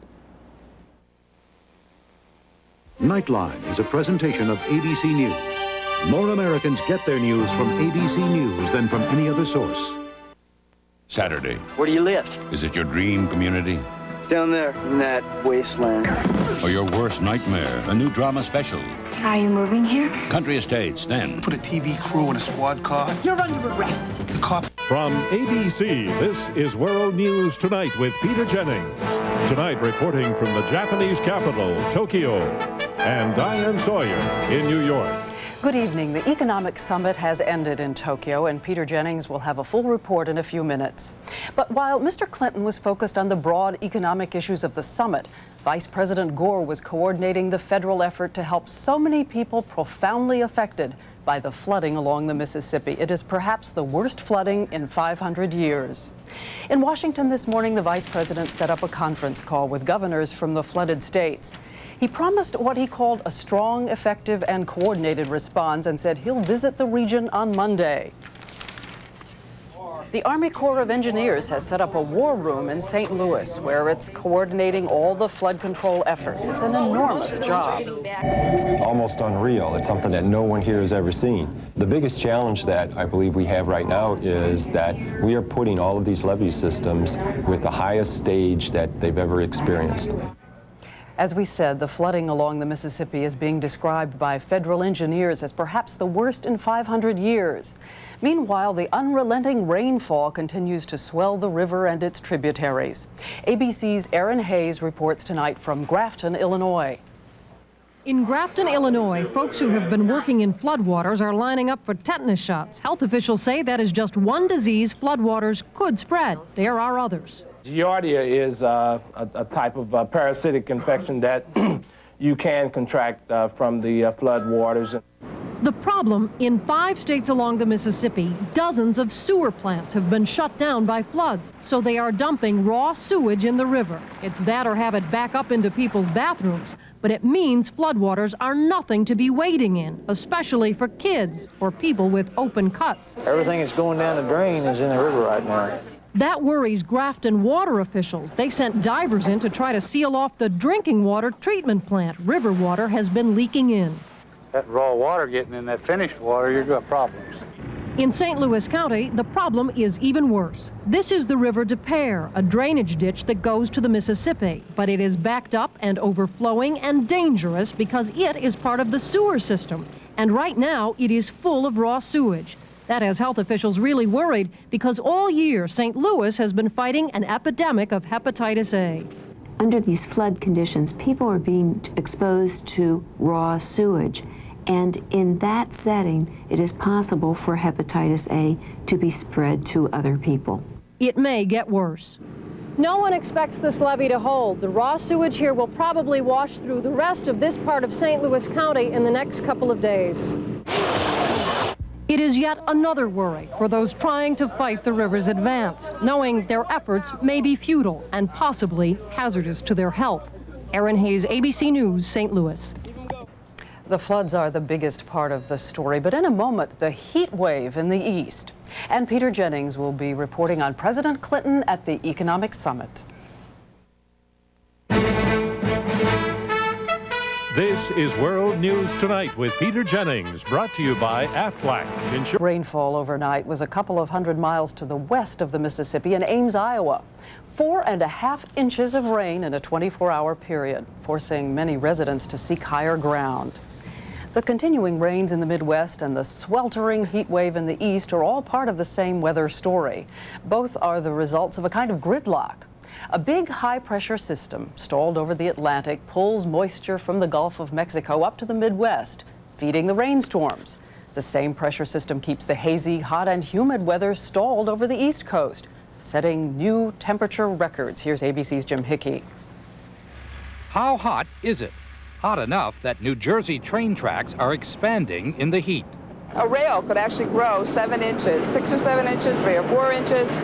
Nightline is a presentation of ABC News. More Americans get their news from ABC News than from any other source. Saturday. Where do you live? Is it your dream community? Down there in that wasteland. Or your worst nightmare? A new drama special. Are you moving here? Country Estates, then. Put a TV crew in a squad car. You're under arrest. The cops. From ABC, this is World News Tonight with Peter Jennings. Tonight reporting from the Japanese capital, Tokyo, and Diane Sawyer in New York. Good evening. The economic summit has ended in Tokyo, and Peter Jennings will have a full report in a few minutes. But while Mr. Clinton was focused on the broad economic issues of the summit, Vice President Gore was coordinating the federal effort to help so many people profoundly affected by the flooding along the Mississippi. It is perhaps the worst flooding in 500 years. In Washington this morning, the Vice President set up a conference call with governors from the flooded states. He promised what he called a strong, effective, and coordinated response and said he'll visit the region on Monday. The Army Corps of Engineers has set up a war room in St. Louis where it's coordinating all the flood control efforts. It's an enormous job. It's almost unreal. It's something that no one here has ever seen. The biggest challenge that I believe we have right now is that we are putting all of these levee systems with the highest stage that they've ever experienced. As we said, the flooding along the Mississippi is being described by federal engineers as perhaps the worst in 500 years. Meanwhile, the unrelenting rainfall continues to swell the river and its tributaries. ABC's Erin Hayes reports tonight from Grafton, Illinois. In Grafton, Illinois, folks who have been working in floodwaters are lining up for tetanus shots. Health officials say that is just one disease floodwaters could spread. There are others. Giardia is a type of parasitic infection that you can contract from the flood waters. The problem, in 5 states along the Mississippi, dozens of sewer plants have been shut down by floods, so they are dumping raw sewage in the river. It's that or have it back up into people's bathrooms, but it means floodwaters are nothing to be wading in, especially for kids or people with open cuts. Everything that's going down the drain is in the river right now. That worries Grafton water officials. They sent divers in to try to seal off the drinking water treatment plant. River water has been leaking in. That raw water getting in that finished water, you're going to have problems. In St. Louis County, the problem is even worse. This is the River Des Peres, a drainage ditch that goes to the Mississippi, but it is backed up and overflowing and dangerous because it is part of the sewer system. And right now, it is full of raw sewage. That has health officials really worried because all year, St. Louis has been fighting an epidemic of hepatitis A. Under these flood conditions, people are being exposed to raw sewage. And in that setting, it is possible for hepatitis A to be spread to other people. It may get worse. No one expects this levee to hold. The raw sewage here will probably wash through the rest of this part of St. Louis County in the next couple of days. It is yet another worry for those trying to fight the river's advance, knowing their efforts may be futile and possibly hazardous to their health. Erin Hayes, ABC News, St. Louis. The floods are the biggest part of the story, but in a moment, the heat wave in the east. And Peter Jennings will be reporting on President Clinton at the Economic Summit. This is World News Tonight with Peter Jennings, brought to you by Aflac. Rainfall overnight was a couple of hundred miles to the west of the Mississippi in Ames, Iowa. 4.5 inches of rain in a 24-hour period, forcing many residents to seek higher ground. The continuing rains in the Midwest and the sweltering heat wave in the east are all part of the same weather story. Both are the results of a kind of gridlock. A big high-pressure system stalled over the Atlantic pulls moisture from the Gulf of Mexico up to the Midwest, feeding the rainstorms. The same pressure system keeps the hazy, hot, and humid weather stalled over the East Coast, setting new temperature records. Here's ABC's Jim Hickey. How hot is it? Hot enough that New Jersey train tracks are expanding in the heat. A rail could actually grow 7 inches, 6 or 7 inches, 3 or 4 inches,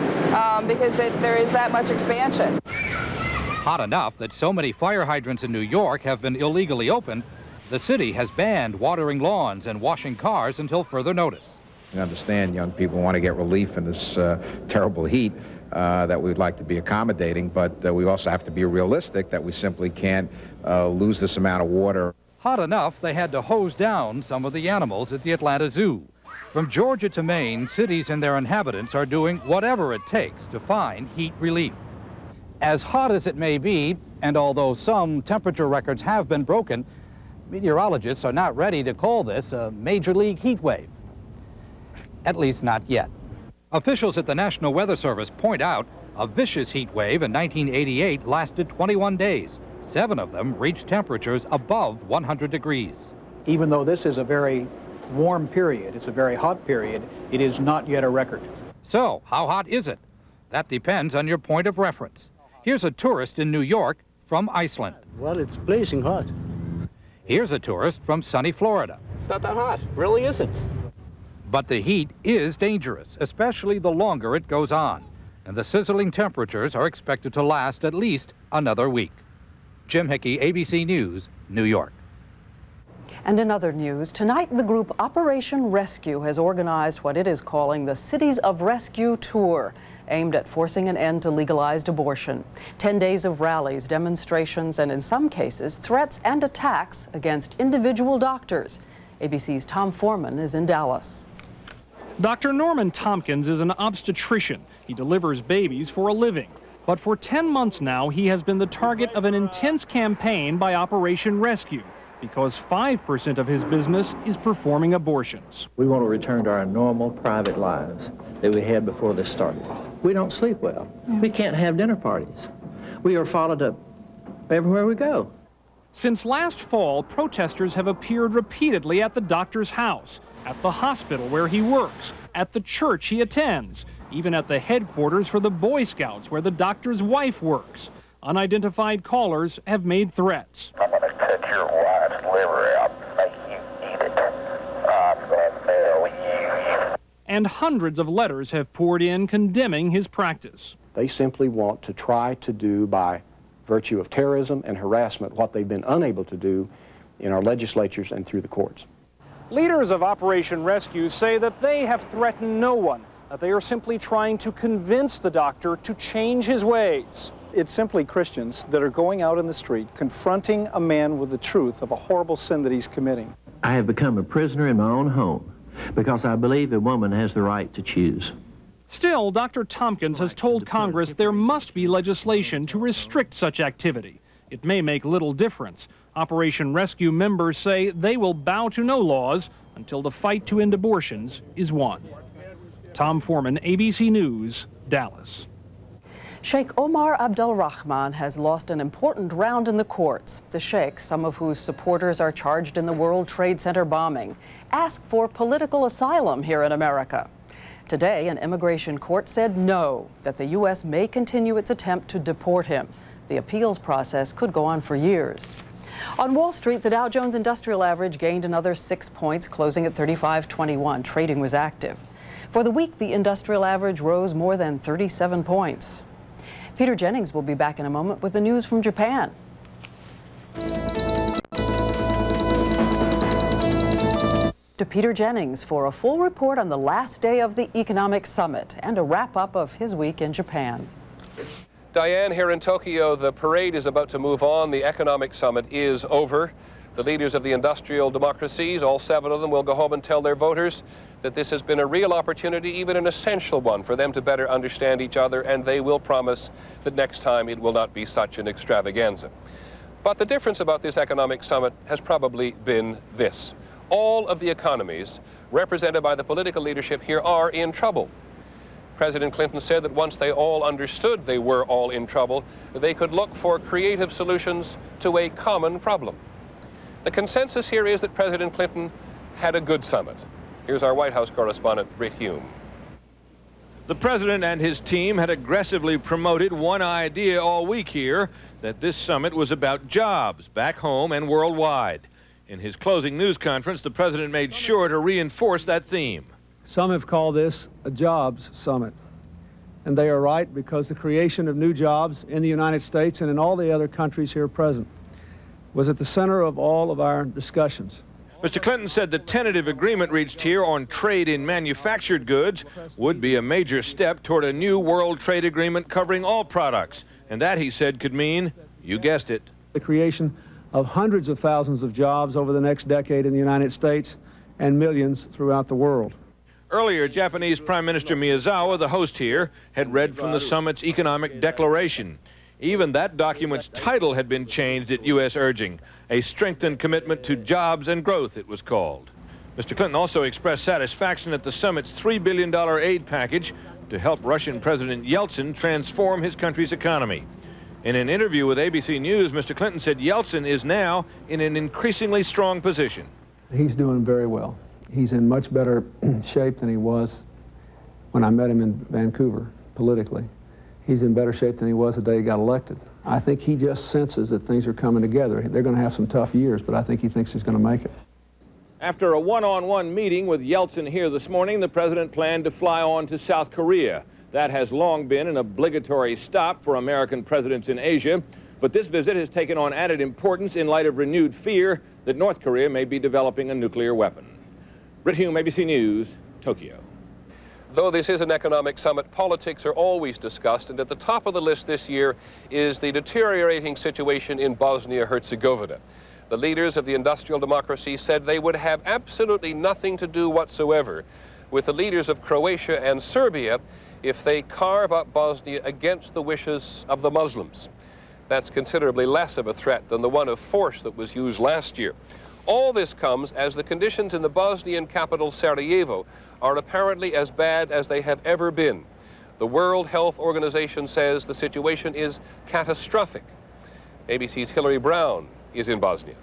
because there is that much expansion. Hot enough that so many fire hydrants in New York have been illegally opened, the city has banned watering lawns and washing cars until further notice. I understand young people want to get relief in this terrible heat, that we'd like to be accommodating, but we also have to be realistic that we simply can't lose this amount of water. Hot enough they had to hose down some of the animals at the Atlanta Zoo. From Georgia to Maine, cities and their inhabitants are doing whatever it takes to find heat relief. As hot as it may be, and although some temperature records have been broken, meteorologists are not ready to call this a major league heat wave. At least not yet. Officials at the National Weather Service point out a vicious heat wave in 1988 lasted 21 days. 7 of them reached temperatures above 100 degrees. Even though this is a very warm period, it's a very hot period, it is not yet a record. So, how hot is it? That depends on your point of reference. Here's a tourist in New York from Iceland. Well, it's blazing hot. Here's a tourist from sunny Florida. It's not that hot, really isn't. But the heat is dangerous, especially the longer it goes on. And the sizzling temperatures are expected to last at least another week. Jim Hickey, ABC News, New York. And in other news, tonight the group Operation Rescue has organized what it is calling the Cities of Rescue Tour, aimed at forcing an end to legalized abortion. 10 days of rallies, demonstrations, and in some cases, threats and attacks against individual doctors. ABC's Tom Foreman is in Dallas. Dr. Norman Tompkins is an obstetrician. He delivers babies for a living. But for 10 months now, he has been the target of an intense campaign by Operation Rescue because 5% of his business is performing abortions. We want to return to our normal private lives that we had before this started. We don't sleep well. We can't have dinner parties. We are followed up everywhere we go. Since last fall, protesters have appeared repeatedly at the doctor's house, at the hospital where he works, at the church he attends, even at the headquarters for the Boy Scouts where the doctor's wife works. Unidentified callers have made threats. I'm going to cut your wife's liver out and make you eat it. and hundreds of letters have poured in condemning his practice. They simply want to try to do, by virtue of terrorism and harassment, what they've been unable to do in our legislatures and through the courts. Leaders of Operation Rescue say that they have threatened no one, that they are simply trying to convince the doctor to change his ways. It's simply Christians that are going out in the street confronting a man with the truth of a horrible sin that he's committing. I have become a prisoner in my own home because I believe a woman has the right to choose. Still, Dr. Tompkins has told Congress there must be legislation to restrict such activity. It may make little difference. Operation Rescue members say they will bow to no laws until the fight to end abortions is won. Tom Foreman, ABC News, Dallas. Sheikh Omar Abdul Rahman has lost an important round in the courts. The sheikh, some of whose supporters are charged in the World Trade Center bombing, asked for political asylum here in America. Today, an immigration court said no, that the U.S. may continue its attempt to deport him. The appeals process could go on for years. On Wall Street, the Dow Jones Industrial Average gained another 6 points, closing at 35.21. Trading was active. For the week, the industrial average rose more than 37 points. Peter Jennings will be back in a moment with the news from Japan. To Peter Jennings for a full report on the last day of the economic summit and a wrap-up of his week in Japan. Diane, here in Tokyo, the parade is about to move on. The economic summit is over. The leaders of the industrial democracies, all 7 of them, will go home and tell their voters that this has been a real opportunity, even an essential one, for them to better understand each other, and they will promise that next time it will not be such an extravaganza. But the difference about this economic summit has probably been this. All of the economies represented by the political leadership here are in trouble. President Clinton said that once they all understood they were all in trouble, they could look for creative solutions to a common problem. The consensus here is that President Clinton had a good summit. Here's our White House correspondent, Britt Hume. The president and his team had aggressively promoted one idea all week here, that this summit was about jobs back home and worldwide. In his closing news conference, the president made sure to reinforce that theme. Some have called this a jobs summit. And they are right, because the creation of new jobs in the United States and in all the other countries here present was at the center of all of our discussions. Mr. Clinton said the tentative agreement reached here on trade in manufactured goods would be a major step toward a new world trade agreement covering all products. And that, he said, could mean, you guessed it, the creation of hundreds of thousands of jobs over the next decade in the United States and millions throughout the world. Earlier, Japanese Prime Minister Miyazawa, the host here, had read from the summit's economic declaration. Even that document's title had been changed at U.S. urging. A strengthened commitment to jobs and growth, it was called. Mr. Clinton also expressed satisfaction at the summit's $3 billion aid package to help Russian President Yeltsin transform his country's economy. In an interview with ABC News, Mr. Clinton said Yeltsin is now in an increasingly strong position. He's doing very well. He's in much better shape than he was when I met him in Vancouver, politically. He's in better shape than he was the day he got elected. I think he just senses that things are coming together. They're going to have some tough years, but I think he thinks he's going to make it. After a one-on-one meeting with Yeltsin here this morning, the president planned to fly on to South Korea. That has long been an obligatory stop for American presidents in Asia, but this visit has taken on added importance in light of renewed fear that North Korea may be developing a nuclear weapon. Britt Hume, ABC News, Tokyo. Though this is an economic summit, politics are always discussed, and at the top of the list this year is the deteriorating situation in Bosnia-Herzegovina. The leaders of the industrial democracy said they would have absolutely nothing to do whatsoever with the leaders of Croatia and Serbia if they carve up Bosnia against the wishes of the Muslims. That's considerably less of a threat than the one of force that was used last year. All this comes as the conditions in the Bosnian capital Sarajevo are apparently as bad as they have ever been. The World Health Organization says the situation is catastrophic. ABC's Hillary Brown is in Bosnia.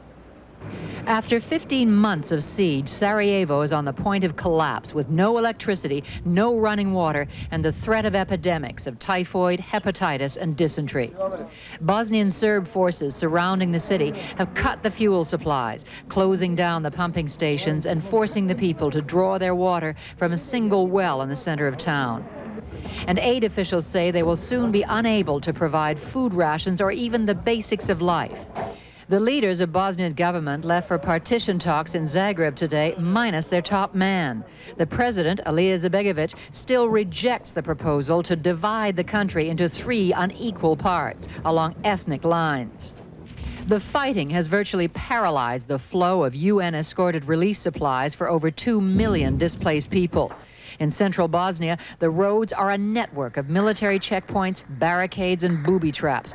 After 15 months of siege, Sarajevo is on the point of collapse with no electricity, no running water, and the threat of epidemics of typhoid, hepatitis, and dysentery. Bosnian Serb forces surrounding the city have cut the fuel supplies, closing down the pumping stations and forcing the people to draw their water from a single well in the center of town. And aid officials say they will soon be unable to provide food rations or even the basics of life. The leaders of Bosnian government left for partition talks in Zagreb today, minus their top man. The president, Alija Izetbegović, still rejects the proposal to divide the country into 3 unequal parts along ethnic lines. The fighting has virtually paralyzed the flow of UN-escorted relief supplies for over 2 million displaced people. In central Bosnia, the roads are a network of military checkpoints, barricades, and booby traps.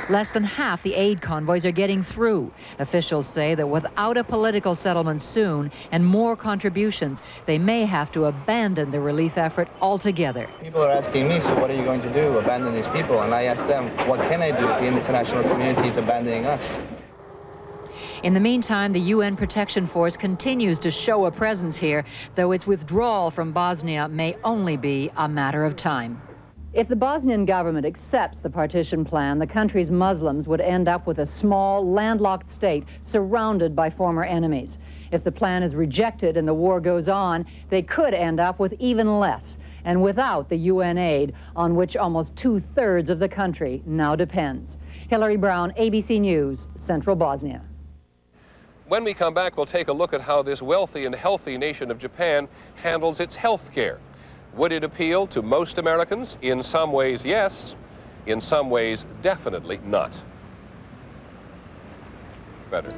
Less than half the aid convoys are getting through. Officials say that without a political settlement soon and more contributions, they may have to abandon the relief effort altogether. People are asking me, so what are you going to do, abandon these people? And I ask them, what can I do if the international community is abandoning us? In the meantime, the UN Protection Force continues to show a presence here, though its withdrawal from Bosnia may only be a matter of time. If the Bosnian government accepts the partition plan, the country's Muslims would end up with a small, landlocked state surrounded by former enemies. If the plan is rejected and the war goes on, they could end up with even less, and without the UN aid on which almost 2/3 of the country now depends. Hillary Brown, ABC News, Central Bosnia. When we come back, we'll take a look at how this wealthy and healthy nation of Japan handles its health care. Would it appeal to most Americans? In some ways, yes. In some ways, definitely not. Better.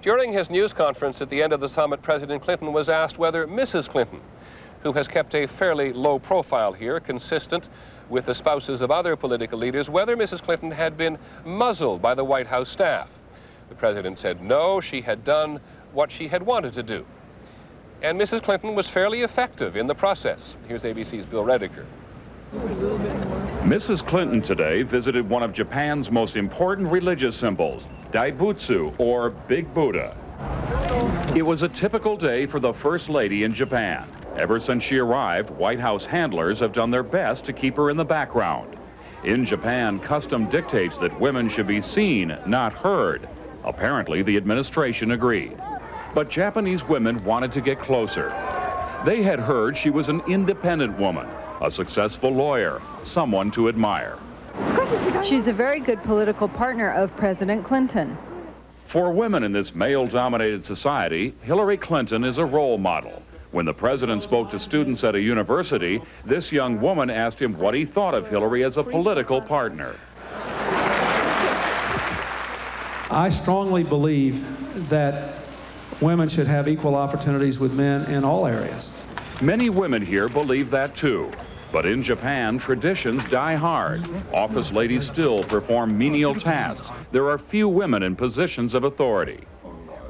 During his news conference at the end of the summit, President Clinton was asked whether Mrs. Clinton, who has kept a fairly low profile here, consistent with the spouses of other political leaders, whether Mrs. Clinton had been muzzled by the White House staff. The president said no, she had done what she had wanted to do. And Mrs. Clinton was fairly effective in the process. Here's ABC's Bill Rediker. Mrs. Clinton today visited one of Japan's most important religious symbols, Daibutsu, or Big Buddha. It was a typical day for the First Lady in Japan. Ever since she arrived, White House handlers have done their best to keep her in the background. In Japan, custom dictates that women should be seen, not heard. Apparently, the administration agreed. But Japanese women wanted to get closer. They had heard she was an independent woman, a successful lawyer, someone to admire. She's a very good political partner of President Clinton. For women in this male-dominated society, Hillary Clinton is a role model. When the president spoke to students at a university, this young woman asked him what he thought of Hillary as a political partner. I strongly believe that women should have equal opportunities with men in all areas. Many women here believe that too. But in Japan, traditions die hard. Office ladies still perform menial tasks. There are few women in positions of authority.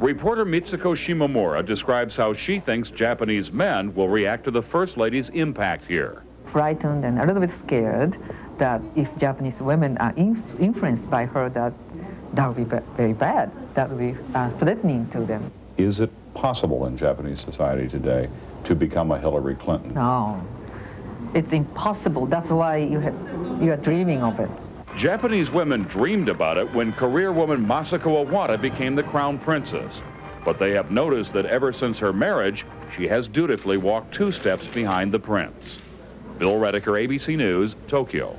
Reporter Mitsuko Shimomura describes how she thinks Japanese men will react to the First Lady's impact here. Frightened and a little bit scared that if Japanese women are influenced by her, that would be very bad. That would be threatening to them. Is it possible in Japanese society today to become a Hillary Clinton? No, it's impossible. That's why you are dreaming of it. Japanese women dreamed about it when career woman Masako Owada became the crown princess. But they have noticed that ever since her marriage, she has dutifully walked 2 steps behind the prince. Bill Rediker, ABC News, Tokyo.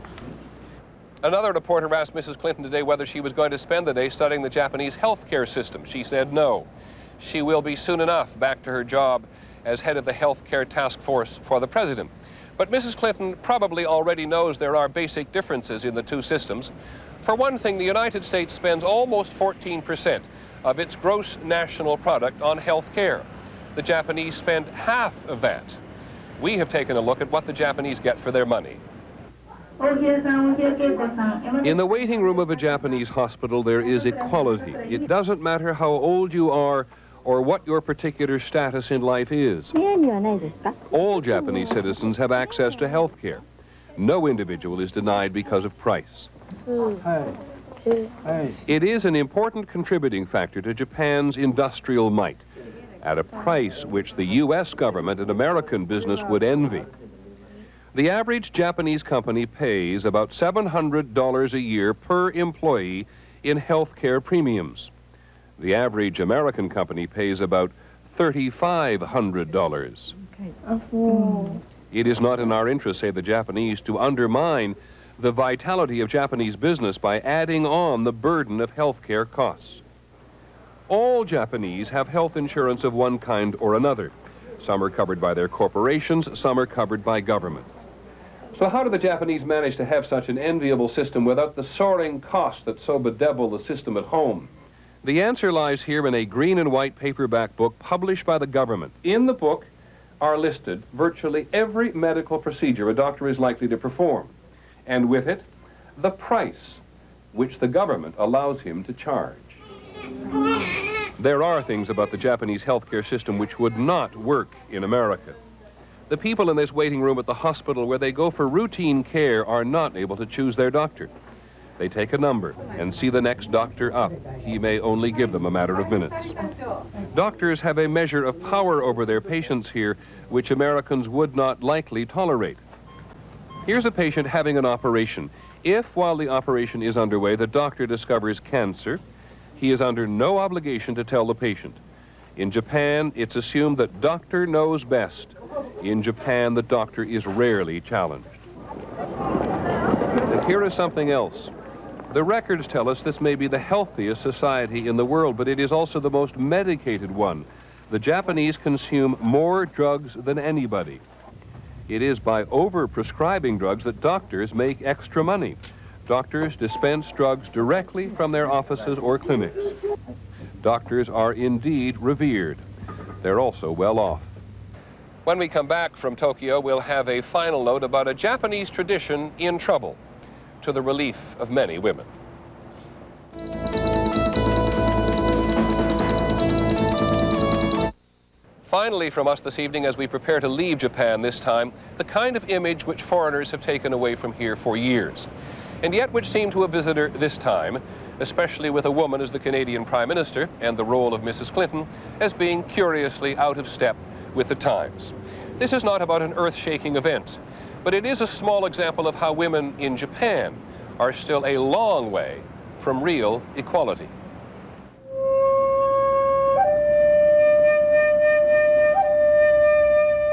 Another reporter asked Mrs. Clinton today whether she was going to spend the day studying the Japanese health care system. She said no. She will be soon enough back to her job as head of the health care task force for the president. But Mrs. Clinton probably already knows there are basic differences in the two systems. For one thing, the United States spends almost 14% of its gross national product on health care. The Japanese spend half of that. We have taken a look at what the Japanese get for their money. In the waiting room of a Japanese hospital, there is equality. It doesn't matter how old you are or what your particular status in life is. All Japanese citizens have access to health care. No individual is denied because of price. It is an important contributing factor to Japan's industrial might, at a price which the U.S. government and American business would envy. The average Japanese company pays about $700 a year per employee in health care premiums. The average American company pays about $3,500. It is not in our interest, say the Japanese, to undermine the vitality of Japanese business by adding on the burden of health care costs. All Japanese have health insurance of one kind or another. Some are covered by their corporations, some are covered by government. So how do the Japanese manage to have such an enviable system without the soaring costs that so bedevil the system at home? The answer lies here in a green and white paperback book published by the government. In the book are listed virtually every medical procedure a doctor is likely to perform, and with it, the price which the government allows him to charge. There are things about the Japanese healthcare system which would not work in America. The people in this waiting room at the hospital where they go for routine care are not able to choose their doctor. They take a number and see the next doctor up. He may only give them a matter of minutes. Doctors have a measure of power over their patients here which Americans would not likely tolerate. Here's a patient having an operation. If, while the operation is underway, the doctor discovers cancer, he is under no obligation to tell the patient. In Japan, it's assumed that doctor knows best. In Japan, the doctor is rarely challenged. And here is something else. The records tell us this may be the healthiest society in the world, but it is also the most medicated one. The Japanese consume more drugs than anybody. It is by over-prescribing drugs that doctors make extra money. Doctors dispense drugs directly from their offices or clinics. Doctors are indeed revered. They're also well off. When we come back from Tokyo, we'll have a final note about a Japanese tradition in trouble, to the relief of many women. Finally, from us this evening, as we prepare to leave Japan this time, the kind of image which foreigners have taken away from here for years, and yet which seemed to a visitor this time, especially with a woman as the Canadian Prime Minister and the role of Mrs. Clinton as being curiously out of step with the times. This is not about an earth-shaking event, but it is a small example of how women in Japan are still a long way from real equality.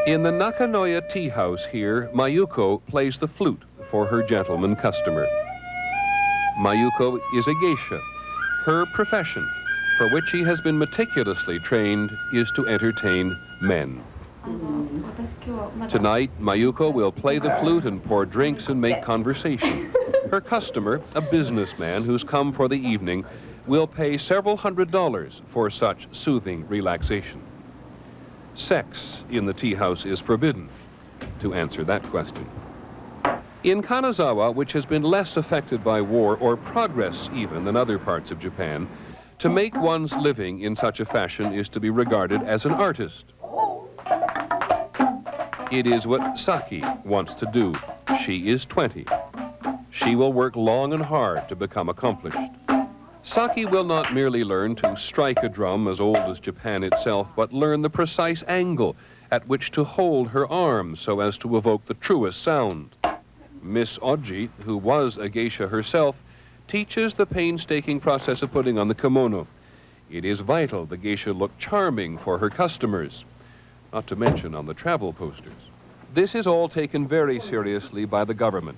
In the Nakanoya tea house here, Mayuko plays the flute for her gentleman customer. Mayuko is a geisha. Her profession, for which she has been meticulously trained, is to entertain men. Tonight, Mayuko will play the flute and pour drinks and make conversation. Her customer, a businessman who's come for the evening, will pay several $100s for such soothing relaxation. Sex in the tea house is forbidden. To answer that question. In Kanazawa, which has been less affected by war or progress even than other parts of Japan, to make one's living in such a fashion is to be regarded as an artist. It is what Saki wants to do. She is 20. She will work long and hard to become accomplished. Saki will not merely learn to strike a drum as old as Japan itself, but learn the precise angle at which to hold her arms so as to evoke the truest sound. Miss Oji, who was a geisha herself, teaches the painstaking process of putting on the kimono. It is vital the geisha look charming for her customers, not to mention on the travel posters. This is all taken very seriously by the government.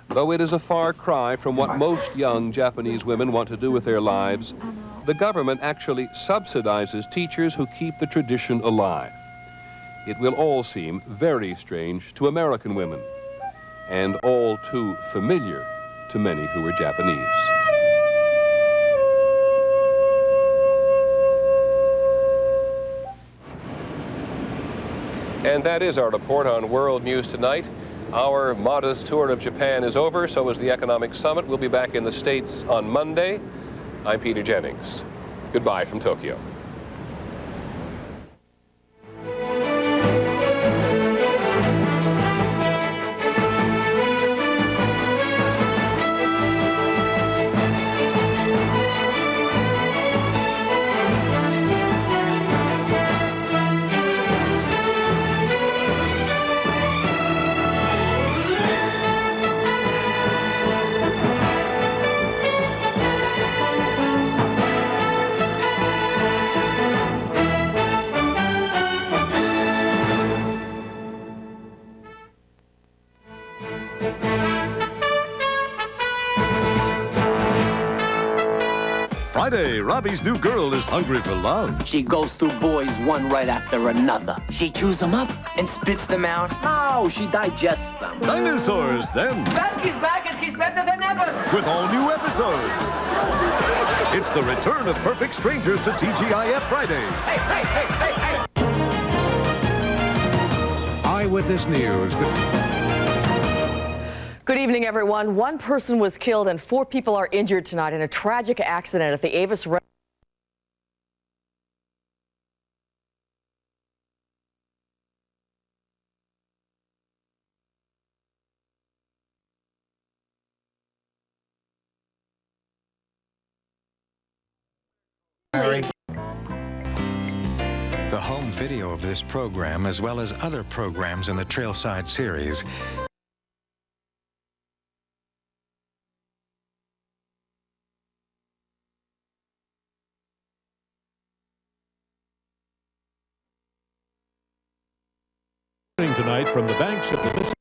Though it is a far cry from what most young Japanese women want to do with their lives, the government actually subsidizes teachers who keep the tradition alive. It will all seem very strange to American women, and all too familiar to many who are Japanese. And that is our report on World News Tonight. Our modest tour of Japan is over, so is the Economic Summit. We'll be back in the States on Monday. I'm Peter Jennings. Goodbye from Tokyo. Friday, Robbie's new girl is hungry for lunch. She goes through boys one right after another. She chews them up and spits them out. No, she digests them. Dinosaurs, then. Balky's back and he's better than ever. With all new episodes. It's the return of Perfect Strangers to TGIF Friday. Hey, hey, hey, hey, hey. Eyewitness News. Good evening, everyone. One person was killed and 4 people are injured tonight in a tragic accident at the Avis Railroad. The home video of this program, as well as other programs in the Trailside series, tonight from the banks of the Mississippi.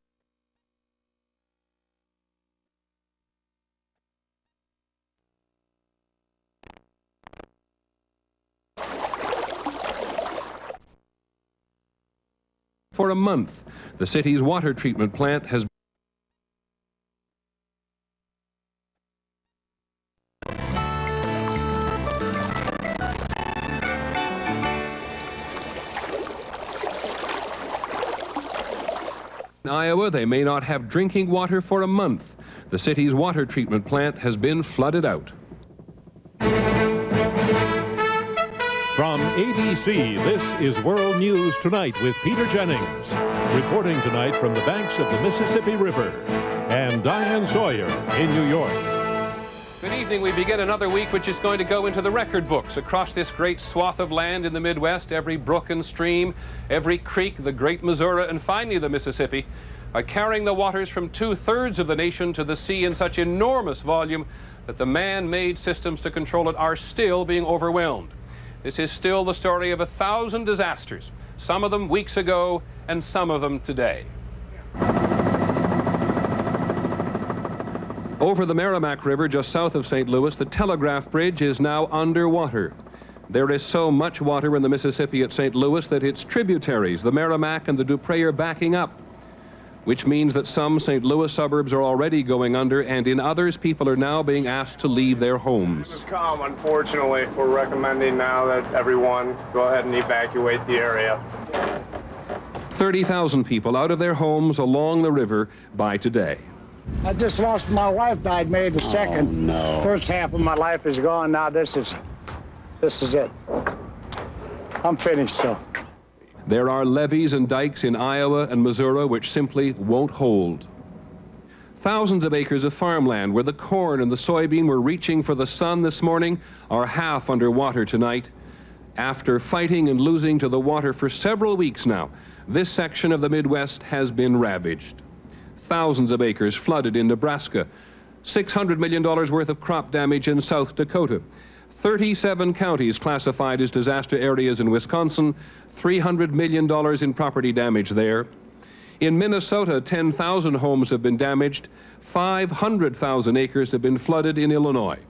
For a month, the city's water treatment plant has In Iowa, they may not have drinking water for a month. The city's water treatment plant has been flooded out. From ABC, this is World News Tonight with Peter Jennings. Reporting tonight from the banks of the Mississippi River. And Diane Sawyer in New York. Good evening. We begin another week which is going to go into the record books across this great swath of land in the Midwest. Every brook and stream, every creek, the great Missouri, and finally the Mississippi are carrying the waters from 2/3 of the nation to the sea in such enormous volume that the man-made systems to control it are still being overwhelmed. This is still the story of 1,000 disasters, some of them weeks ago and some of them today. Over the Merrimack River, just south of St. Louis, the Telegraph Bridge is now underwater. There is so much water in the Mississippi at St. Louis that its tributaries, the Merrimack and the Dupree, are backing up, which means that some St. Louis suburbs are already going under, and in others, people are now being asked to leave their homes. It's calm, unfortunately. We're recommending now that everyone go ahead and evacuate the area. 30,000 people out of their homes along the river by today. I just lost my wife, died May the 2nd. Oh, no. First half of my life is gone. Now this is it. I'm finished, so. There are levees and dikes in Iowa and Missouri which simply won't hold. Thousands of acres of farmland where the corn and the soybean were reaching for the sun this morning are half underwater tonight. After fighting and losing to the water for several weeks now, this section of the Midwest has been ravaged. Thousands of acres flooded in Nebraska, $600 million worth of crop damage in South Dakota, 37 counties classified as disaster areas in Wisconsin, $300 million in property damage there. In Minnesota, 10,000 homes have been damaged, 500,000 acres have been flooded in Illinois.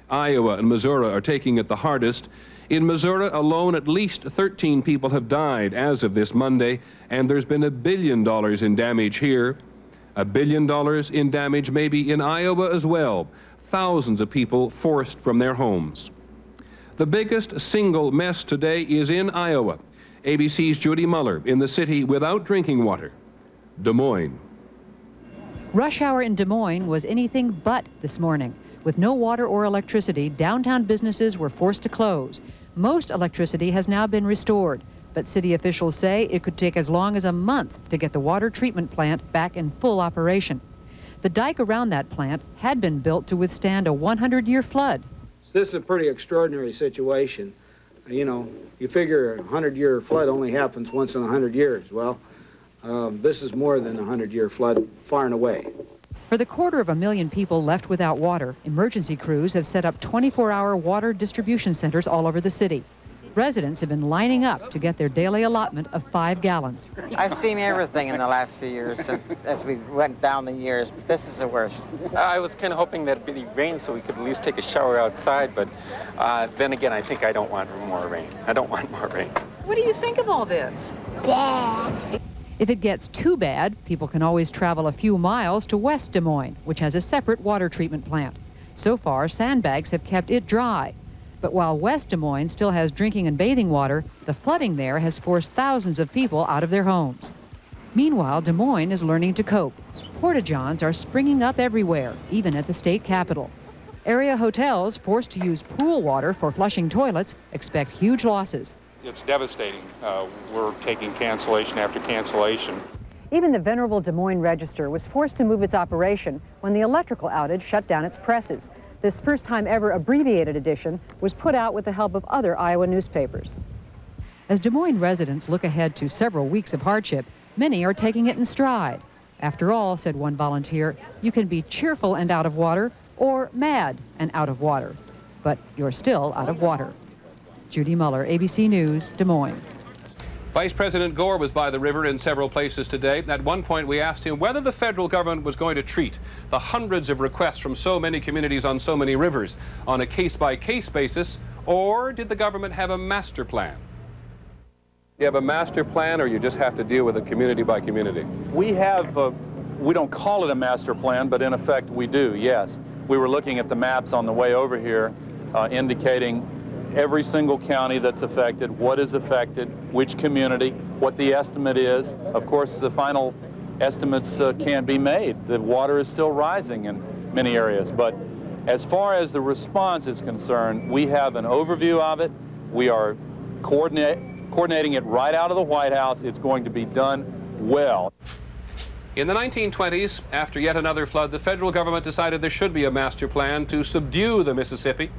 Iowa and Missouri are taking it the hardest. In Missouri alone, at least 13 people have died as of this Monday, and there's been $1 billion in damage here. $1 billion in damage maybe in Iowa as well. Thousands of people forced from their homes. The biggest single mess today is in Iowa. ABC's Judy Muller in the city without drinking water, Des Moines. Rush hour in Des Moines was anything but this morning. With no water or electricity, downtown businesses were forced to close. Most electricity has now been restored, but city officials say it could take as long as a month to get the water treatment plant back in full operation. The dike around that plant had been built to withstand a 100-year flood. This is a pretty extraordinary situation. You know, you figure a 100-year flood only happens once in 100 years. Well, this is more than a 100-year flood, far and away. For the 250,000 people left without water, emergency crews have set up 24-hour water distribution centers all over the city. Residents have been lining up to get their daily allotment of 5 gallons. I've seen everything in the last few years as we went down the years, but this is the worst. I was kind of hoping that it'd be rain so we could at least take a shower outside, but then again, I think I don't want more rain. I don't want more rain. What do you think of all this? Bad. If it gets too bad, people can always travel a few miles to West Des Moines, which has a separate water treatment plant. So far, sandbags have kept it dry. But while West Des Moines still has drinking and bathing water, the flooding there has forced thousands of people out of their homes. Meanwhile, Des Moines is learning to cope. Porta-johns are springing up everywhere, even at the state capitol. Area hotels, forced to use pool water for flushing toilets, expect huge losses. It's devastating. We're taking cancellation after cancellation. Even the venerable Des Moines Register was forced to move its operation when the electrical outage shut down its presses. This first time ever abbreviated edition was put out with the help of other Iowa newspapers. As Des Moines residents look ahead to several weeks of hardship, many are taking it in stride. After all, said one volunteer, you can be cheerful and out of water, or mad and out of water. But you're still out of water. Judy Muller, ABC News, Des Moines. Vice President Gore was by the river in several places today. At one point, we asked him whether the federal government was going to treat the hundreds of requests from so many communities on so many rivers on a case-by-case basis, or did the government have a master plan? You have a master plan, or you just have to deal with it community by community? We have, we don't call it a master plan, but in effect we do, yes. We were looking at the maps on the way over here, indicating every single county that's affected, what is affected, which community, what the estimate is. Of course, the final estimates can't be made. The water is still rising in many areas. But as far as the response is concerned, we have an overview of it. We are coordinating it right out of the White House. It's going to be done well. In the 1920s, after yet another flood, the federal government decided there should be a master plan to subdue the Mississippi,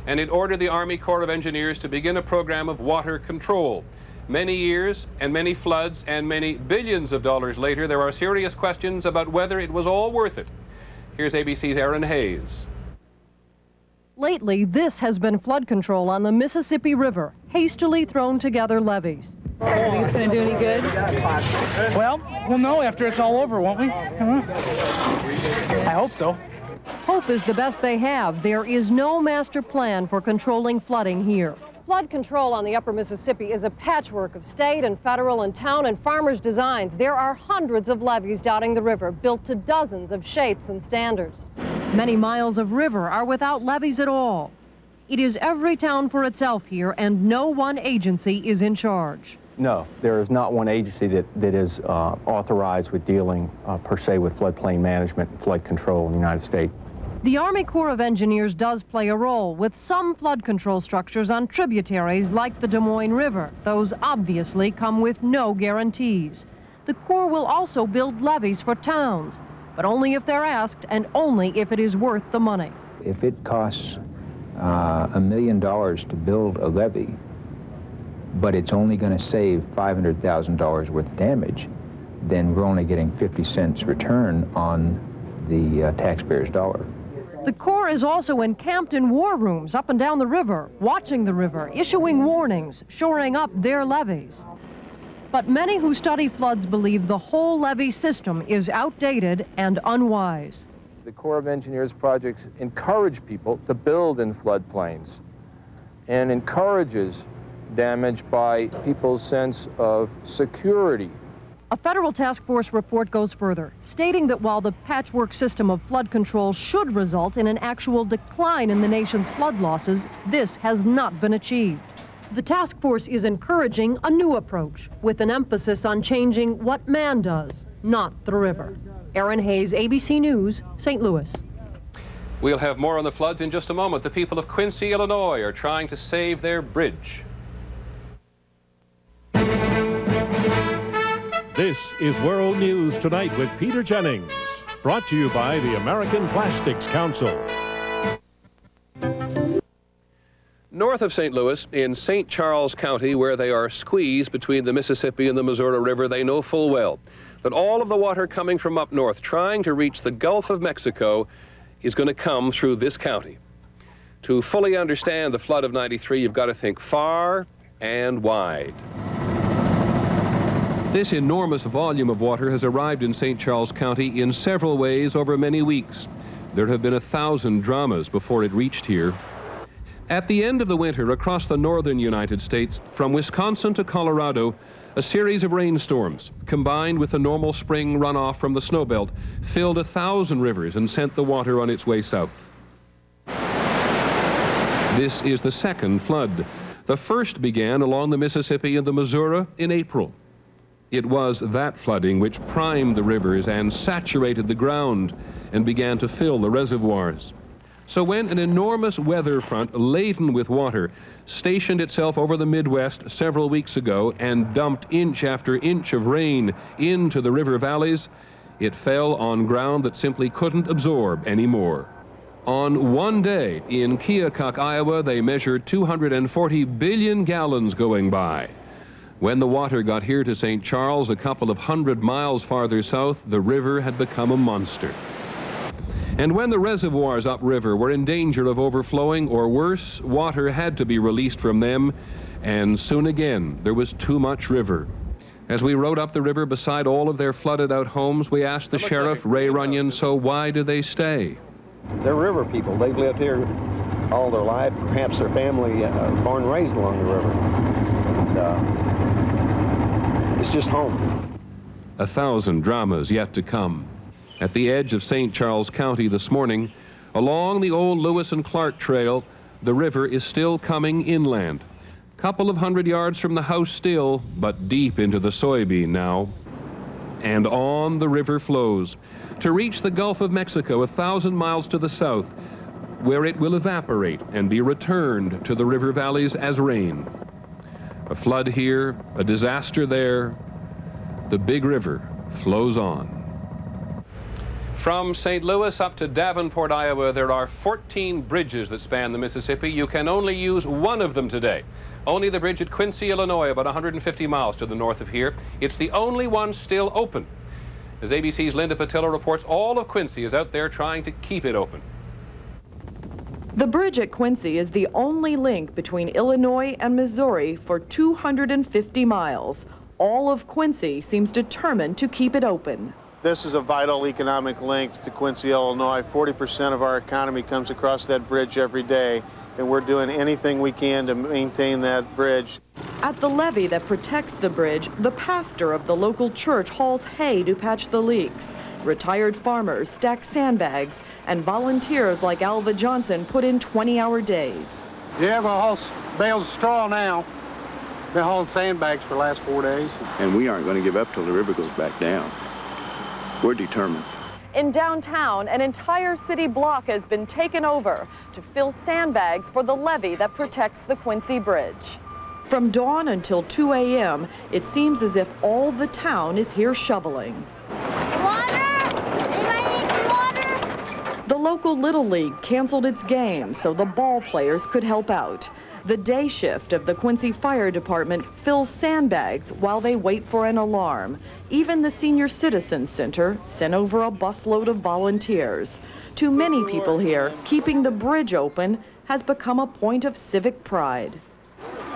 and it ordered the Army Corps of Engineers to begin a program of water control. Many years and many floods and many billions of dollars later, there are serious questions about whether it was all worth it. Here's ABC's Erin Hayes. Lately, this has been flood control on the Mississippi River, hastily thrown together levees. Do you think it's going to do any good? Well, we'll know after it's all over, won't we? I hope so. Hope is the best they have. There is no master plan for controlling flooding here. Flood control on the upper Mississippi is a patchwork of state and federal and town and farmers' designs. There are hundreds of levees dotting the river, built to dozens of shapes and standards. Many miles of river are without levees at all. It is every town for itself here, and no one agency is in charge. No, there is not one agency that is authorized with dealing per se with floodplain management and flood control in the United States. The Army Corps of Engineers does play a role with some flood control structures on tributaries like the Des Moines River. Those obviously come with no guarantees. The Corps will also build levees for towns, but only if they're asked and only if it is worth the money. If it costs $1 million to build a levee, but it's only going to save $500,000 worth of damage, then we're only getting 50 cents return on the taxpayer's dollar. The Corps is also encamped in war rooms up and down the river, watching the river, issuing warnings, shoring up their levees. But many who study floods believe the whole levee system is outdated and unwise. The Corps of Engineers projects encourage people to build in floodplains and encourages damage by people's sense of security. A federal task force report goes further, stating that while the patchwork system of flood control should result in an actual decline in the nation's flood losses, this has not been achieved. The task force is encouraging a new approach, with an emphasis on changing what man does, not the river. Erin Hayes, ABC News, St. Louis. We'll have more on the floods in just a moment. The people of Quincy, Illinois are trying to save their bridge. This is World News Tonight with Peter Jennings, brought to you by the American Plastics Council. North of St. Louis, in St. Charles County, where they are squeezed between the Mississippi and the Missouri River, they know full well that all of the water coming from up north, trying to reach the Gulf of Mexico, is going to come through this county. To fully understand the flood of '93, you've got to think far and wide. This enormous volume of water has arrived in St. Charles County in several ways over many weeks. There have been 1,000 dramas before it reached here. At the end of the winter, across the northern United States, from Wisconsin to Colorado, a series of rainstorms, combined with the normal spring runoff from the snowbelt, filled 1,000 rivers and sent the water on its way south. This is the second flood. The first began along the Mississippi and the Missouri in April. It was that flooding which primed the rivers and saturated the ground and began to fill the reservoirs. So when an enormous weather front laden with water stationed itself over the Midwest several weeks ago and dumped inch after inch of rain into the river valleys, it fell on ground that simply couldn't absorb any more. On one day in Keokuk, Iowa, they measured 240 billion gallons going by. When the water got here to St. Charles, a couple of 100 miles farther south, the river had become a monster. And when the reservoirs upriver were in danger of overflowing, or worse, water had to be released from them, and soon again there was too much river. As we rode up the river beside all of their flooded-out homes, we asked the sheriff, Ray Runyon, so why do they stay? They're river people. They've lived here all their life. Perhaps their family born and raised along the river. And, it's just home. 1,000 dramas yet to come. At the edge of St. Charles County this morning, along the old Lewis and Clark Trail, the river is still coming inland. Couple of 100 yards from the house still, but deep into the soybean now. And on the river flows to reach the Gulf of Mexico 1,000 miles to the south, where it will evaporate and be returned to the river valleys as rain. A flood here, a disaster there. The big river flows on. From St. Louis up to Davenport, Iowa, there are 14 bridges that span the Mississippi. You can only use one of them today. Only the bridge at Quincy, Illinois, about 150 miles to the north of here. It's the only one still open. As ABC's Linda Patillo reports, all of Quincy is out there trying to keep it open. The bridge at Quincy is the only link between Illinois and Missouri for 250 miles. All of Quincy seems determined to keep it open. This is a vital economic link to Quincy, Illinois. 40% of our economy comes across that bridge every day, and we're doing anything we can to maintain that bridge. At the levee that protects the bridge, the pastor of the local church hauls hay to patch the leaks. Retired farmers stack sandbags, and volunteers like Alva Johnson put in 20-hour days. Yeah, we'll haul bales of straw now. Been hauling sandbags for the last 4 days. And we aren't going to give up till the river goes back down. We're determined. In downtown, an entire city block has been taken over to fill sandbags for the levee that protects the Quincy Bridge. From dawn until 2 a.m., it seems as if all the town is here shoveling. Water? Anybody need some water? The local Little League canceled its game so the ball players could help out. The day shift of the Quincy Fire Department fills sandbags while they wait for an alarm. Even the Senior Citizen Center sent over a busload of volunteers. To many people here, keeping the bridge open has become a point of civic pride.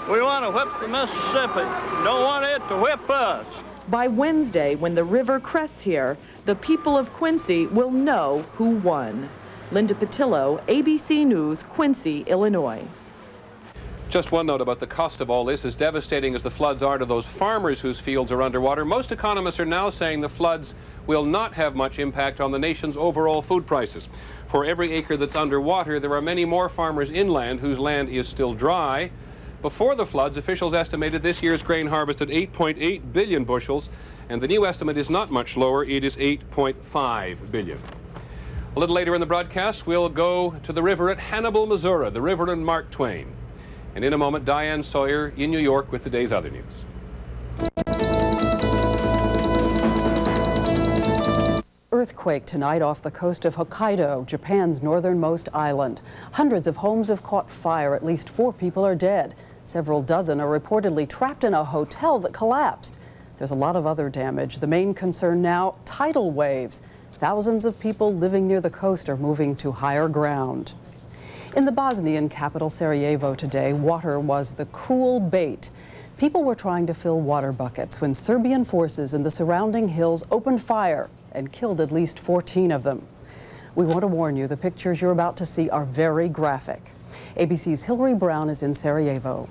We want to whip the Mississippi, don't want it to whip us. By Wednesday, when the river crests here, the people of Quincy will know who won. Linda Patillo, ABC News, Quincy, Illinois. Just one note about the cost of all this. As devastating as the floods are to those farmers whose fields are underwater, most economists are now saying the floods will not have much impact on the nation's overall food prices. For every acre that's underwater, there are many more farmers inland whose land is still dry. Before the floods, officials estimated this year's grain harvest at 8.8 billion bushels, and the new estimate is not much lower. It is 8.5 billion. A little later in the broadcast, we'll go to the river at Hannibal, Missouri, the river in Mark Twain. And in a moment, Diane Sawyer in New York with the day's other news. Earthquake tonight off the coast of Hokkaido, Japan's northernmost island. Hundreds of homes have caught fire. At least 4 people are dead. Several dozen are reportedly trapped in a hotel that collapsed. There's a lot of other damage. The main concern now, tidal waves. Thousands of people living near the coast are moving to higher ground. In the Bosnian capital Sarajevo today, water was the cruel bait. People were trying to fill water buckets when Serbian forces in the surrounding hills opened fire and killed at least 14 of them. We want to warn you, the pictures you're about to see are very graphic. ABC's Hillary Brown is in Sarajevo.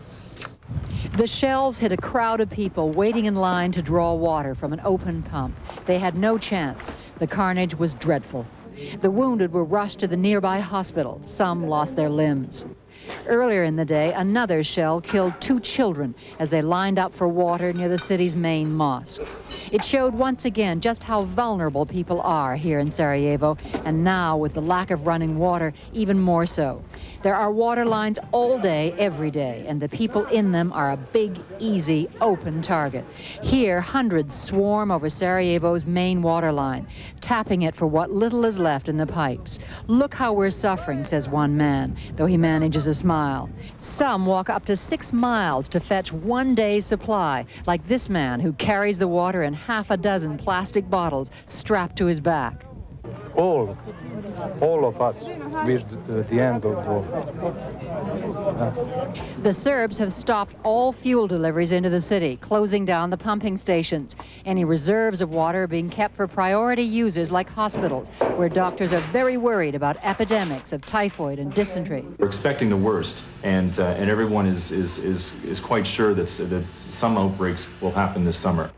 The shells hit a crowd of people waiting in line to draw water from an open pump. They had no chance. The carnage was dreadful. The wounded were rushed to the nearby hospital. Some lost their limbs. Earlier in the day, another shell killed 2 children as they lined up for water near the city's main mosque. It showed once again just how vulnerable people are here in Sarajevo, and now with the lack of running water, even more so. There are water lines all day, every day, and the people in them are a big, easy, open target. Here, hundreds swarm over Sarajevo's main water line, tapping it for what little is left in the pipes. Look how we're suffering, says one man, though he manages a smile. Some walk up to 6 miles to fetch 1 day's supply, like this man who carries the water in half a dozen plastic bottles strapped to his back. All of us wish the end of war. The Serbs have stopped all fuel deliveries into the city, closing down the pumping stations. Any reserves of water are being kept for priority users like hospitals, where doctors are very worried about epidemics of typhoid and dysentery. We're expecting the worst, and everyone is quite sure that some outbreaks will happen this summer.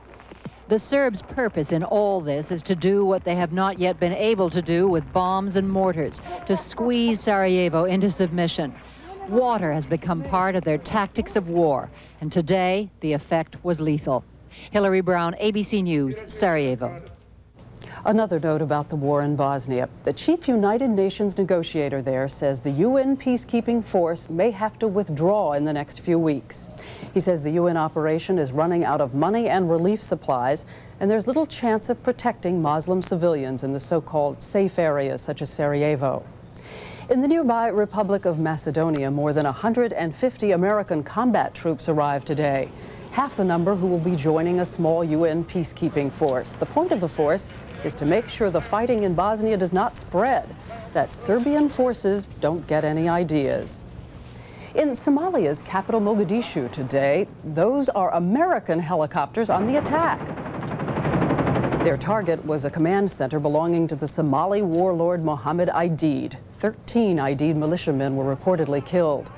The Serbs' purpose in all this is to do what they have not yet been able to do with bombs and mortars, to squeeze Sarajevo into submission. Water has become part of their tactics of war, and today the effect was lethal. Hillary Brown, ABC News, Sarajevo. Another note about the war in Bosnia. The chief United Nations negotiator there says the UN peacekeeping force may have to withdraw in the next few weeks. He says the UN operation is running out of money and relief supplies, and there's little chance of protecting Muslim civilians in the so-called safe areas such as Sarajevo. In the nearby Republic of Macedonia, more than 150 American combat troops arrived today, half the number who will be joining a small UN peacekeeping force. The point of the force is to make sure the fighting in Bosnia does not spread, that Serbian forces don't get any ideas. In Somalia's capital, Mogadishu, today, those are American helicopters on the attack. Their target was a command center belonging to the Somali warlord Mohammed Aidid. 13 Aidid militiamen were reportedly killed.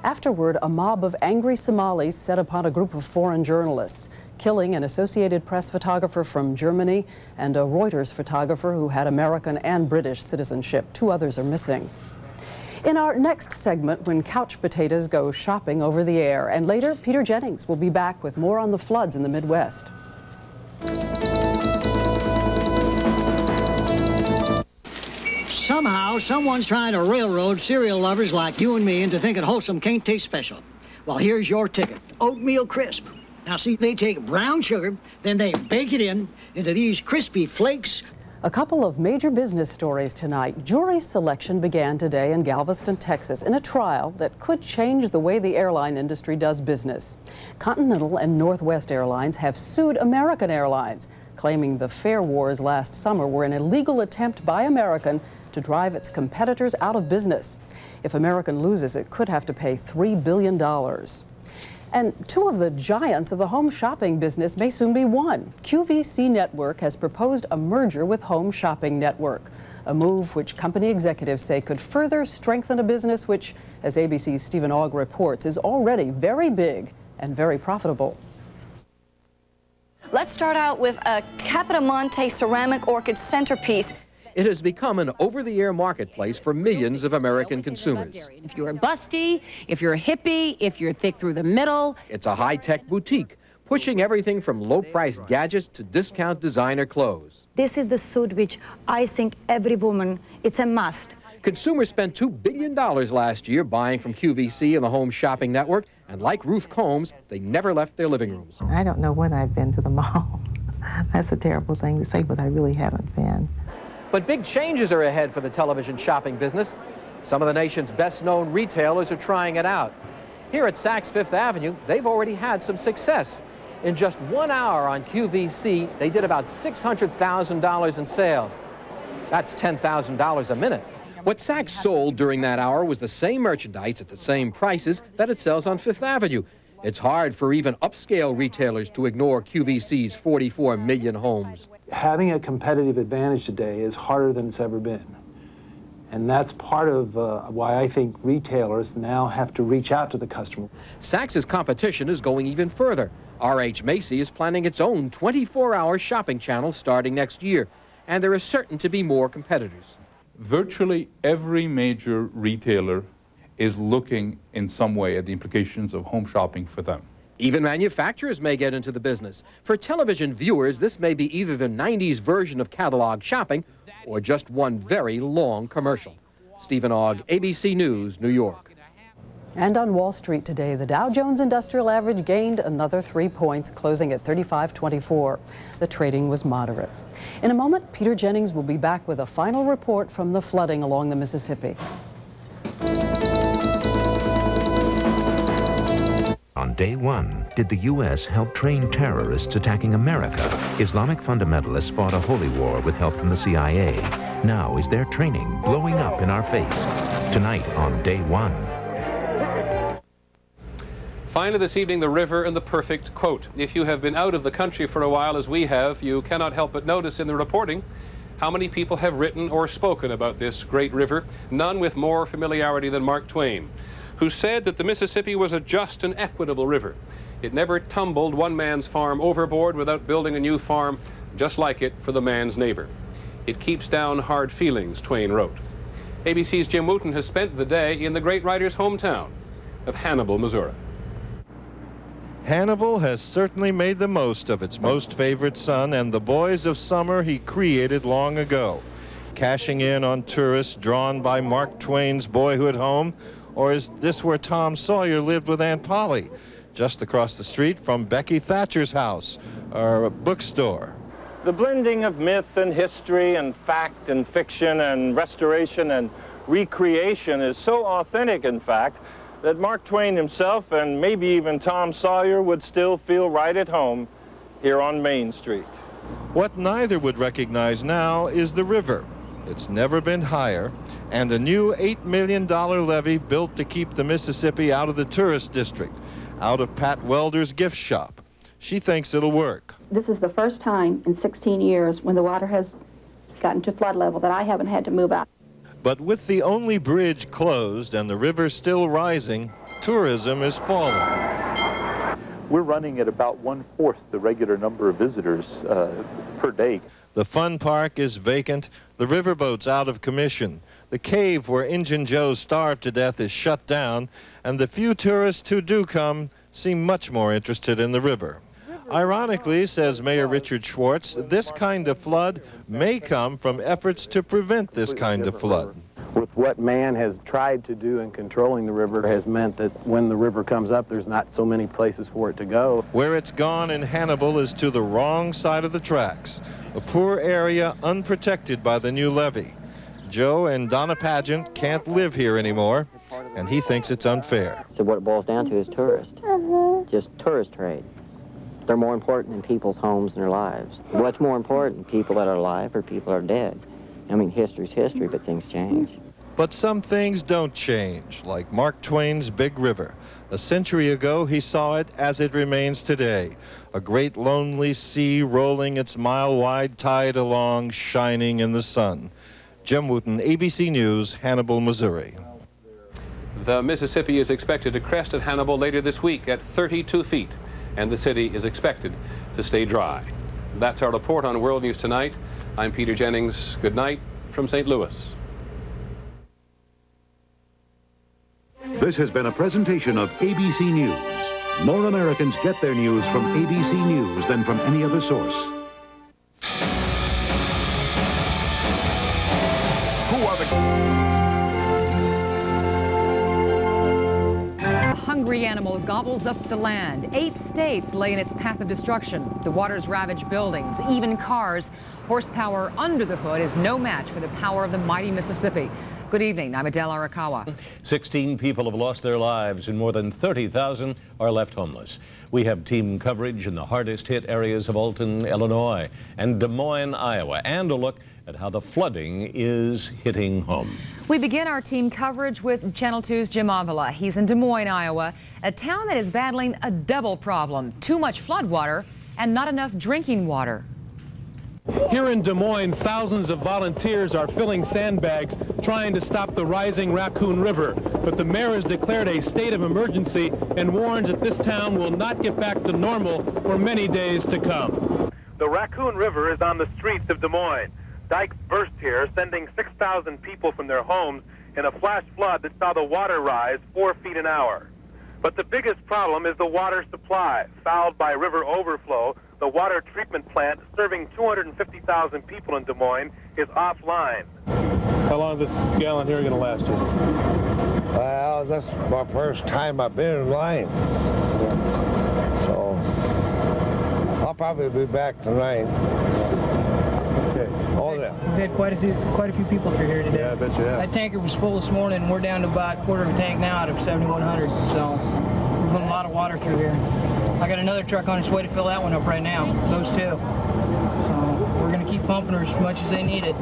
Afterward, a mob of angry Somalis set upon a group of foreign journalists, killing an Associated Press photographer from Germany and a Reuters photographer who had American and British citizenship. 2 others are missing. In our next segment, when couch potatoes go shopping over the air, and later, Peter Jennings will be back with more on the floods in the Midwest. Somehow, someone's trying to railroad cereal lovers like you and me into thinking wholesome can't taste special. Well, here's your ticket, oatmeal crisp. Now see, they take brown sugar, then they bake it into these crispy flakes. A couple of major business stories tonight. Jury selection began today in Galveston, Texas, in a trial that could change the way the airline industry does business. Continental and Northwest Airlines have sued American Airlines, claiming the fare wars last summer were an illegal attempt by American to drive its competitors out of business. If American loses, it could have to pay $3 billion. And 2 of the giants of the home shopping business may soon be one. QVC Network has proposed a merger with Home Shopping Network, a move which company executives say could further strengthen a business which, as ABC's Stephen Ogg reports, is already very big and very profitable. Let's start out with a Capitamonte ceramic orchid centerpiece. It has become an over-the-air marketplace for millions of American consumers. If you're busty, if you're a hippie, if you're thick through the middle. It's a high-tech boutique, pushing everything from low-priced gadgets to discount designer clothes. This is the suit which I think every woman, it's a must. Consumers spent $2 billion last year buying from QVC and the Home Shopping Network, and like Ruth Combs, they never left their living rooms. I don't know when I've been to the mall. That's a terrible thing to say, but I really haven't been. But big changes are ahead for the television shopping business. Some of the nation's best-known retailers are trying it out. Here at Saks Fifth Avenue, they've already had some success. In just 1 hour on QVC, they did about $600,000 in sales. That's $10,000 a minute. What Saks sold during that hour was the same merchandise at the same prices that it sells on Fifth Avenue. It's hard for even upscale retailers to ignore QVC's 44 million homes. Having a competitive advantage today is harder than it's ever been. And that's part of why I think retailers now have to reach out to the customer. Saks' competition is going even further. RH Macy is planning its own 24-hour shopping channel starting next year, and there is certain to be more competitors. Virtually every major retailer is looking in some way at the implications of home shopping for them. Even manufacturers may get into the business. For television viewers, this may be either the 90s version of catalog shopping or just one very long commercial. Stephen Ogg, ABC News, New York. And on Wall Street today, the Dow Jones Industrial Average gained another 3 points, closing at 35.24. The trading was moderate. In a moment, Peter Jennings will be back with a final report from the flooding along the Mississippi. On day one, did the U.S. help train terrorists attacking America? Islamic fundamentalists fought a holy war with help from the CIA. Now is their training blowing up in our face? Tonight on day one. Finally this evening, the river and the perfect quote. If you have been out of the country for a while, as we have, you cannot help but notice in the reporting how many people have written or spoken about this great river, none with more familiarity than Mark Twain, who said that the Mississippi was a just and equitable river. It never tumbled one man's farm overboard without building a new farm just like it for the man's neighbor. It keeps down hard feelings, Twain wrote. ABC's Jim Wooten has spent the day in the great writer's hometown of Hannibal, Missouri. Hannibal has certainly made the most of its most favorite son and the boys of summer he created long ago, cashing in on tourists drawn by Mark Twain's boyhood home. Or is this where Tom Sawyer lived with Aunt Polly, just across the street from Becky Thatcher's house, or bookstore? The blending of myth and history and fact and fiction and restoration and recreation is so authentic, in fact, that Mark Twain himself and maybe even Tom Sawyer would still feel right at home here on Main Street. What neither would recognize now is the river. It's never been higher, and a new $8 million levee built to keep the Mississippi out of the tourist district, out of Pat Welder's gift shop. She thinks it'll work. This is the first time in 16 years when the water has gotten to flood level that I haven't had to move out. But with the only bridge closed and the river still rising, tourism is falling. We're running at about 1/4 the regular number of visitors per day. The fun park is vacant, the riverboat's out of commission, the cave where Injun Joe starved to death is shut down, and the few tourists who do come seem much more interested in the river. Ironically, says Mayor Richard Schwartz, this kind of flood may come from efforts to prevent this kind of flood. With what man has tried to do in controlling the river has meant that when the river comes up, there's not so many places for it to go. Where it's gone in Hannibal is to the wrong side of the tracks, a poor area unprotected by the new levee. Joe and Donna Pageant can't live here anymore, and he thinks it's unfair. So what it boils down to is tourist, just tourist trade. They're more important than people's homes and their lives. What's more important, people that are alive or people that are dead? I mean, history's history, but things change. But some things don't change, like Mark Twain's Big River. A century ago, he saw it as it remains today, a great lonely sea rolling its mile-wide tide along, shining in the sun. Jim Wooten, ABC News, Hannibal, Missouri. The Mississippi is expected to crest at Hannibal later this week at 32 feet, and the city is expected to stay dry. That's our report on World News Tonight. I'm Peter Jennings. Good night from St. Louis. This has been a presentation of ABC News. More Americans get their news from ABC News than from any other source. Who are the... A hungry animal gobbles up the land. 8 states lay in its path of destruction. The waters ravage buildings, even cars. Horsepower under the hood is no match for the power of the mighty Mississippi. Good evening. I'm Adele Arakawa. 16 people have lost their lives and more than 30,000 are left homeless. We have team coverage in the hardest hit areas of Alton, Illinois and Des Moines, Iowa, and a look at how the flooding is hitting home. We begin our team coverage with Channel 2's Jim Avila. He's in Des Moines, Iowa, a town that is battling a double problem: too much floodwater and not enough drinking water. Here in Des Moines, thousands of volunteers are filling sandbags trying to stop the rising Raccoon River. But the mayor has declared a state of emergency and warns that this town will not get back to normal for many days to come. The Raccoon River is on the streets of Des Moines. Dikes burst here, sending 6,000 people from their homes in a flash flood that saw the water rise 4 feet an hour. But the biggest problem is the water supply. Fouled by river overflow, the water treatment plant serving 250,000 people in Des Moines is offline. How long is this gallon here going to last you? Well, that's my first time I've been in line. So I'll probably be back tonight. Okay. We've had quite a few people through here today. Yeah, I bet you have. That tanker was full this morning, and we're down to about a quarter of a tank now out of 7,100. So we've put a lot of water through here. I got another truck on its way to fill that one up right now. Those two. So we're going to keep pumping her as much as they need it.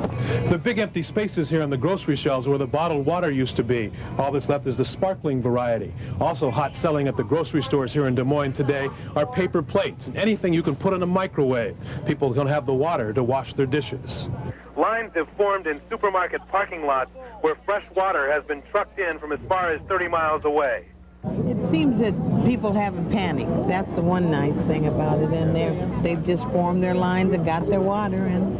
The big empty spaces here on the grocery shelves where the bottled water used to be. All that's left is the sparkling variety. Also hot selling at the grocery stores here in Des Moines today are paper plates and anything you can put in a microwave. People are going to have the water to wash their dishes. Lines have formed in supermarket parking lots where fresh water has been trucked in from as far as 30 miles away. It seems that people haven't panicked. That's the one nice thing about it. And they've just formed their lines and got their water, and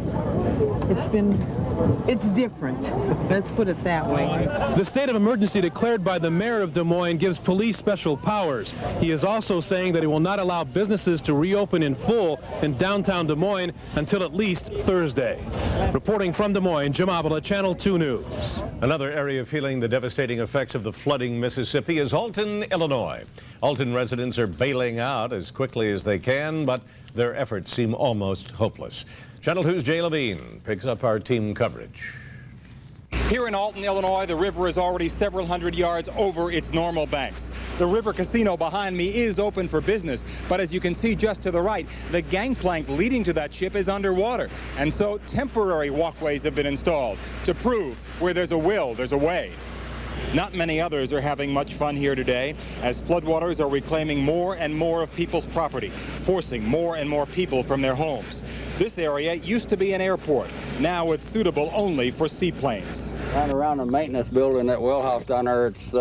it's different. Let's put it that way. The state of emergency declared by the mayor of Des Moines gives police special powers. He is also saying that he will not allow businesses to reopen in full in downtown Des Moines until at least Thursday. Reporting from Des Moines, Jim Avila, Channel 2 News. Another area feeling the devastating effects of the flooding Mississippi is Alton, Illinois. Alton residents are bailing out as quickly as they can, but their efforts seem almost hopeless. Channel 2's Jay Levine picks up our team coverage. Here in Alton, Illinois, the river is already several hundred yards over its normal banks. The river casino behind me is open for business, but as you can see just to the right, the gangplank leading to that ship is underwater. And so temporary walkways have been installed to prove where there's a will, there's a way. Not many others are having much fun here today, as floodwaters are reclaiming more and more of people's property, forcing more and more people from their homes. This area used to be an airport. Now it's suitable only for seaplanes. Right around the maintenance building, that well house down there, it's,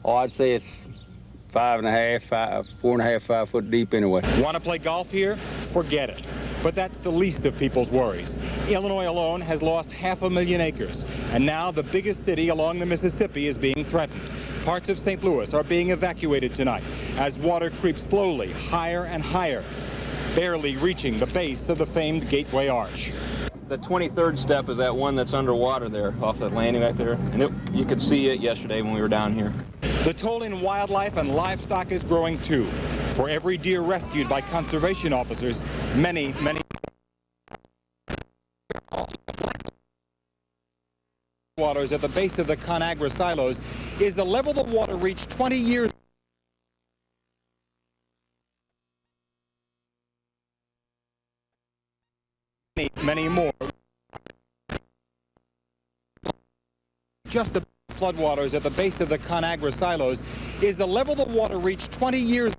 I'd say it's 4.5, 5 foot deep anyway. Want to play golf here? Forget it. But that's the least of people's worries. Illinois alone has lost 500,000 acres, and now the biggest city along the Mississippi is being threatened. Parts of St. Louis are being evacuated tonight as water creeps slowly higher and higher, barely reaching the base of the famed Gateway Arch. The 23rd step is that one that's underwater there, off that landing right there. And you could see it yesterday when we were down here. The toll in wildlife and livestock is growing too. For every deer rescued by conservation officers, many waters at the base of the ConAgra silos is the level the water reached 20 years many more. Just the floodwaters at the base of the ConAgra silos is the level the water reached 20 years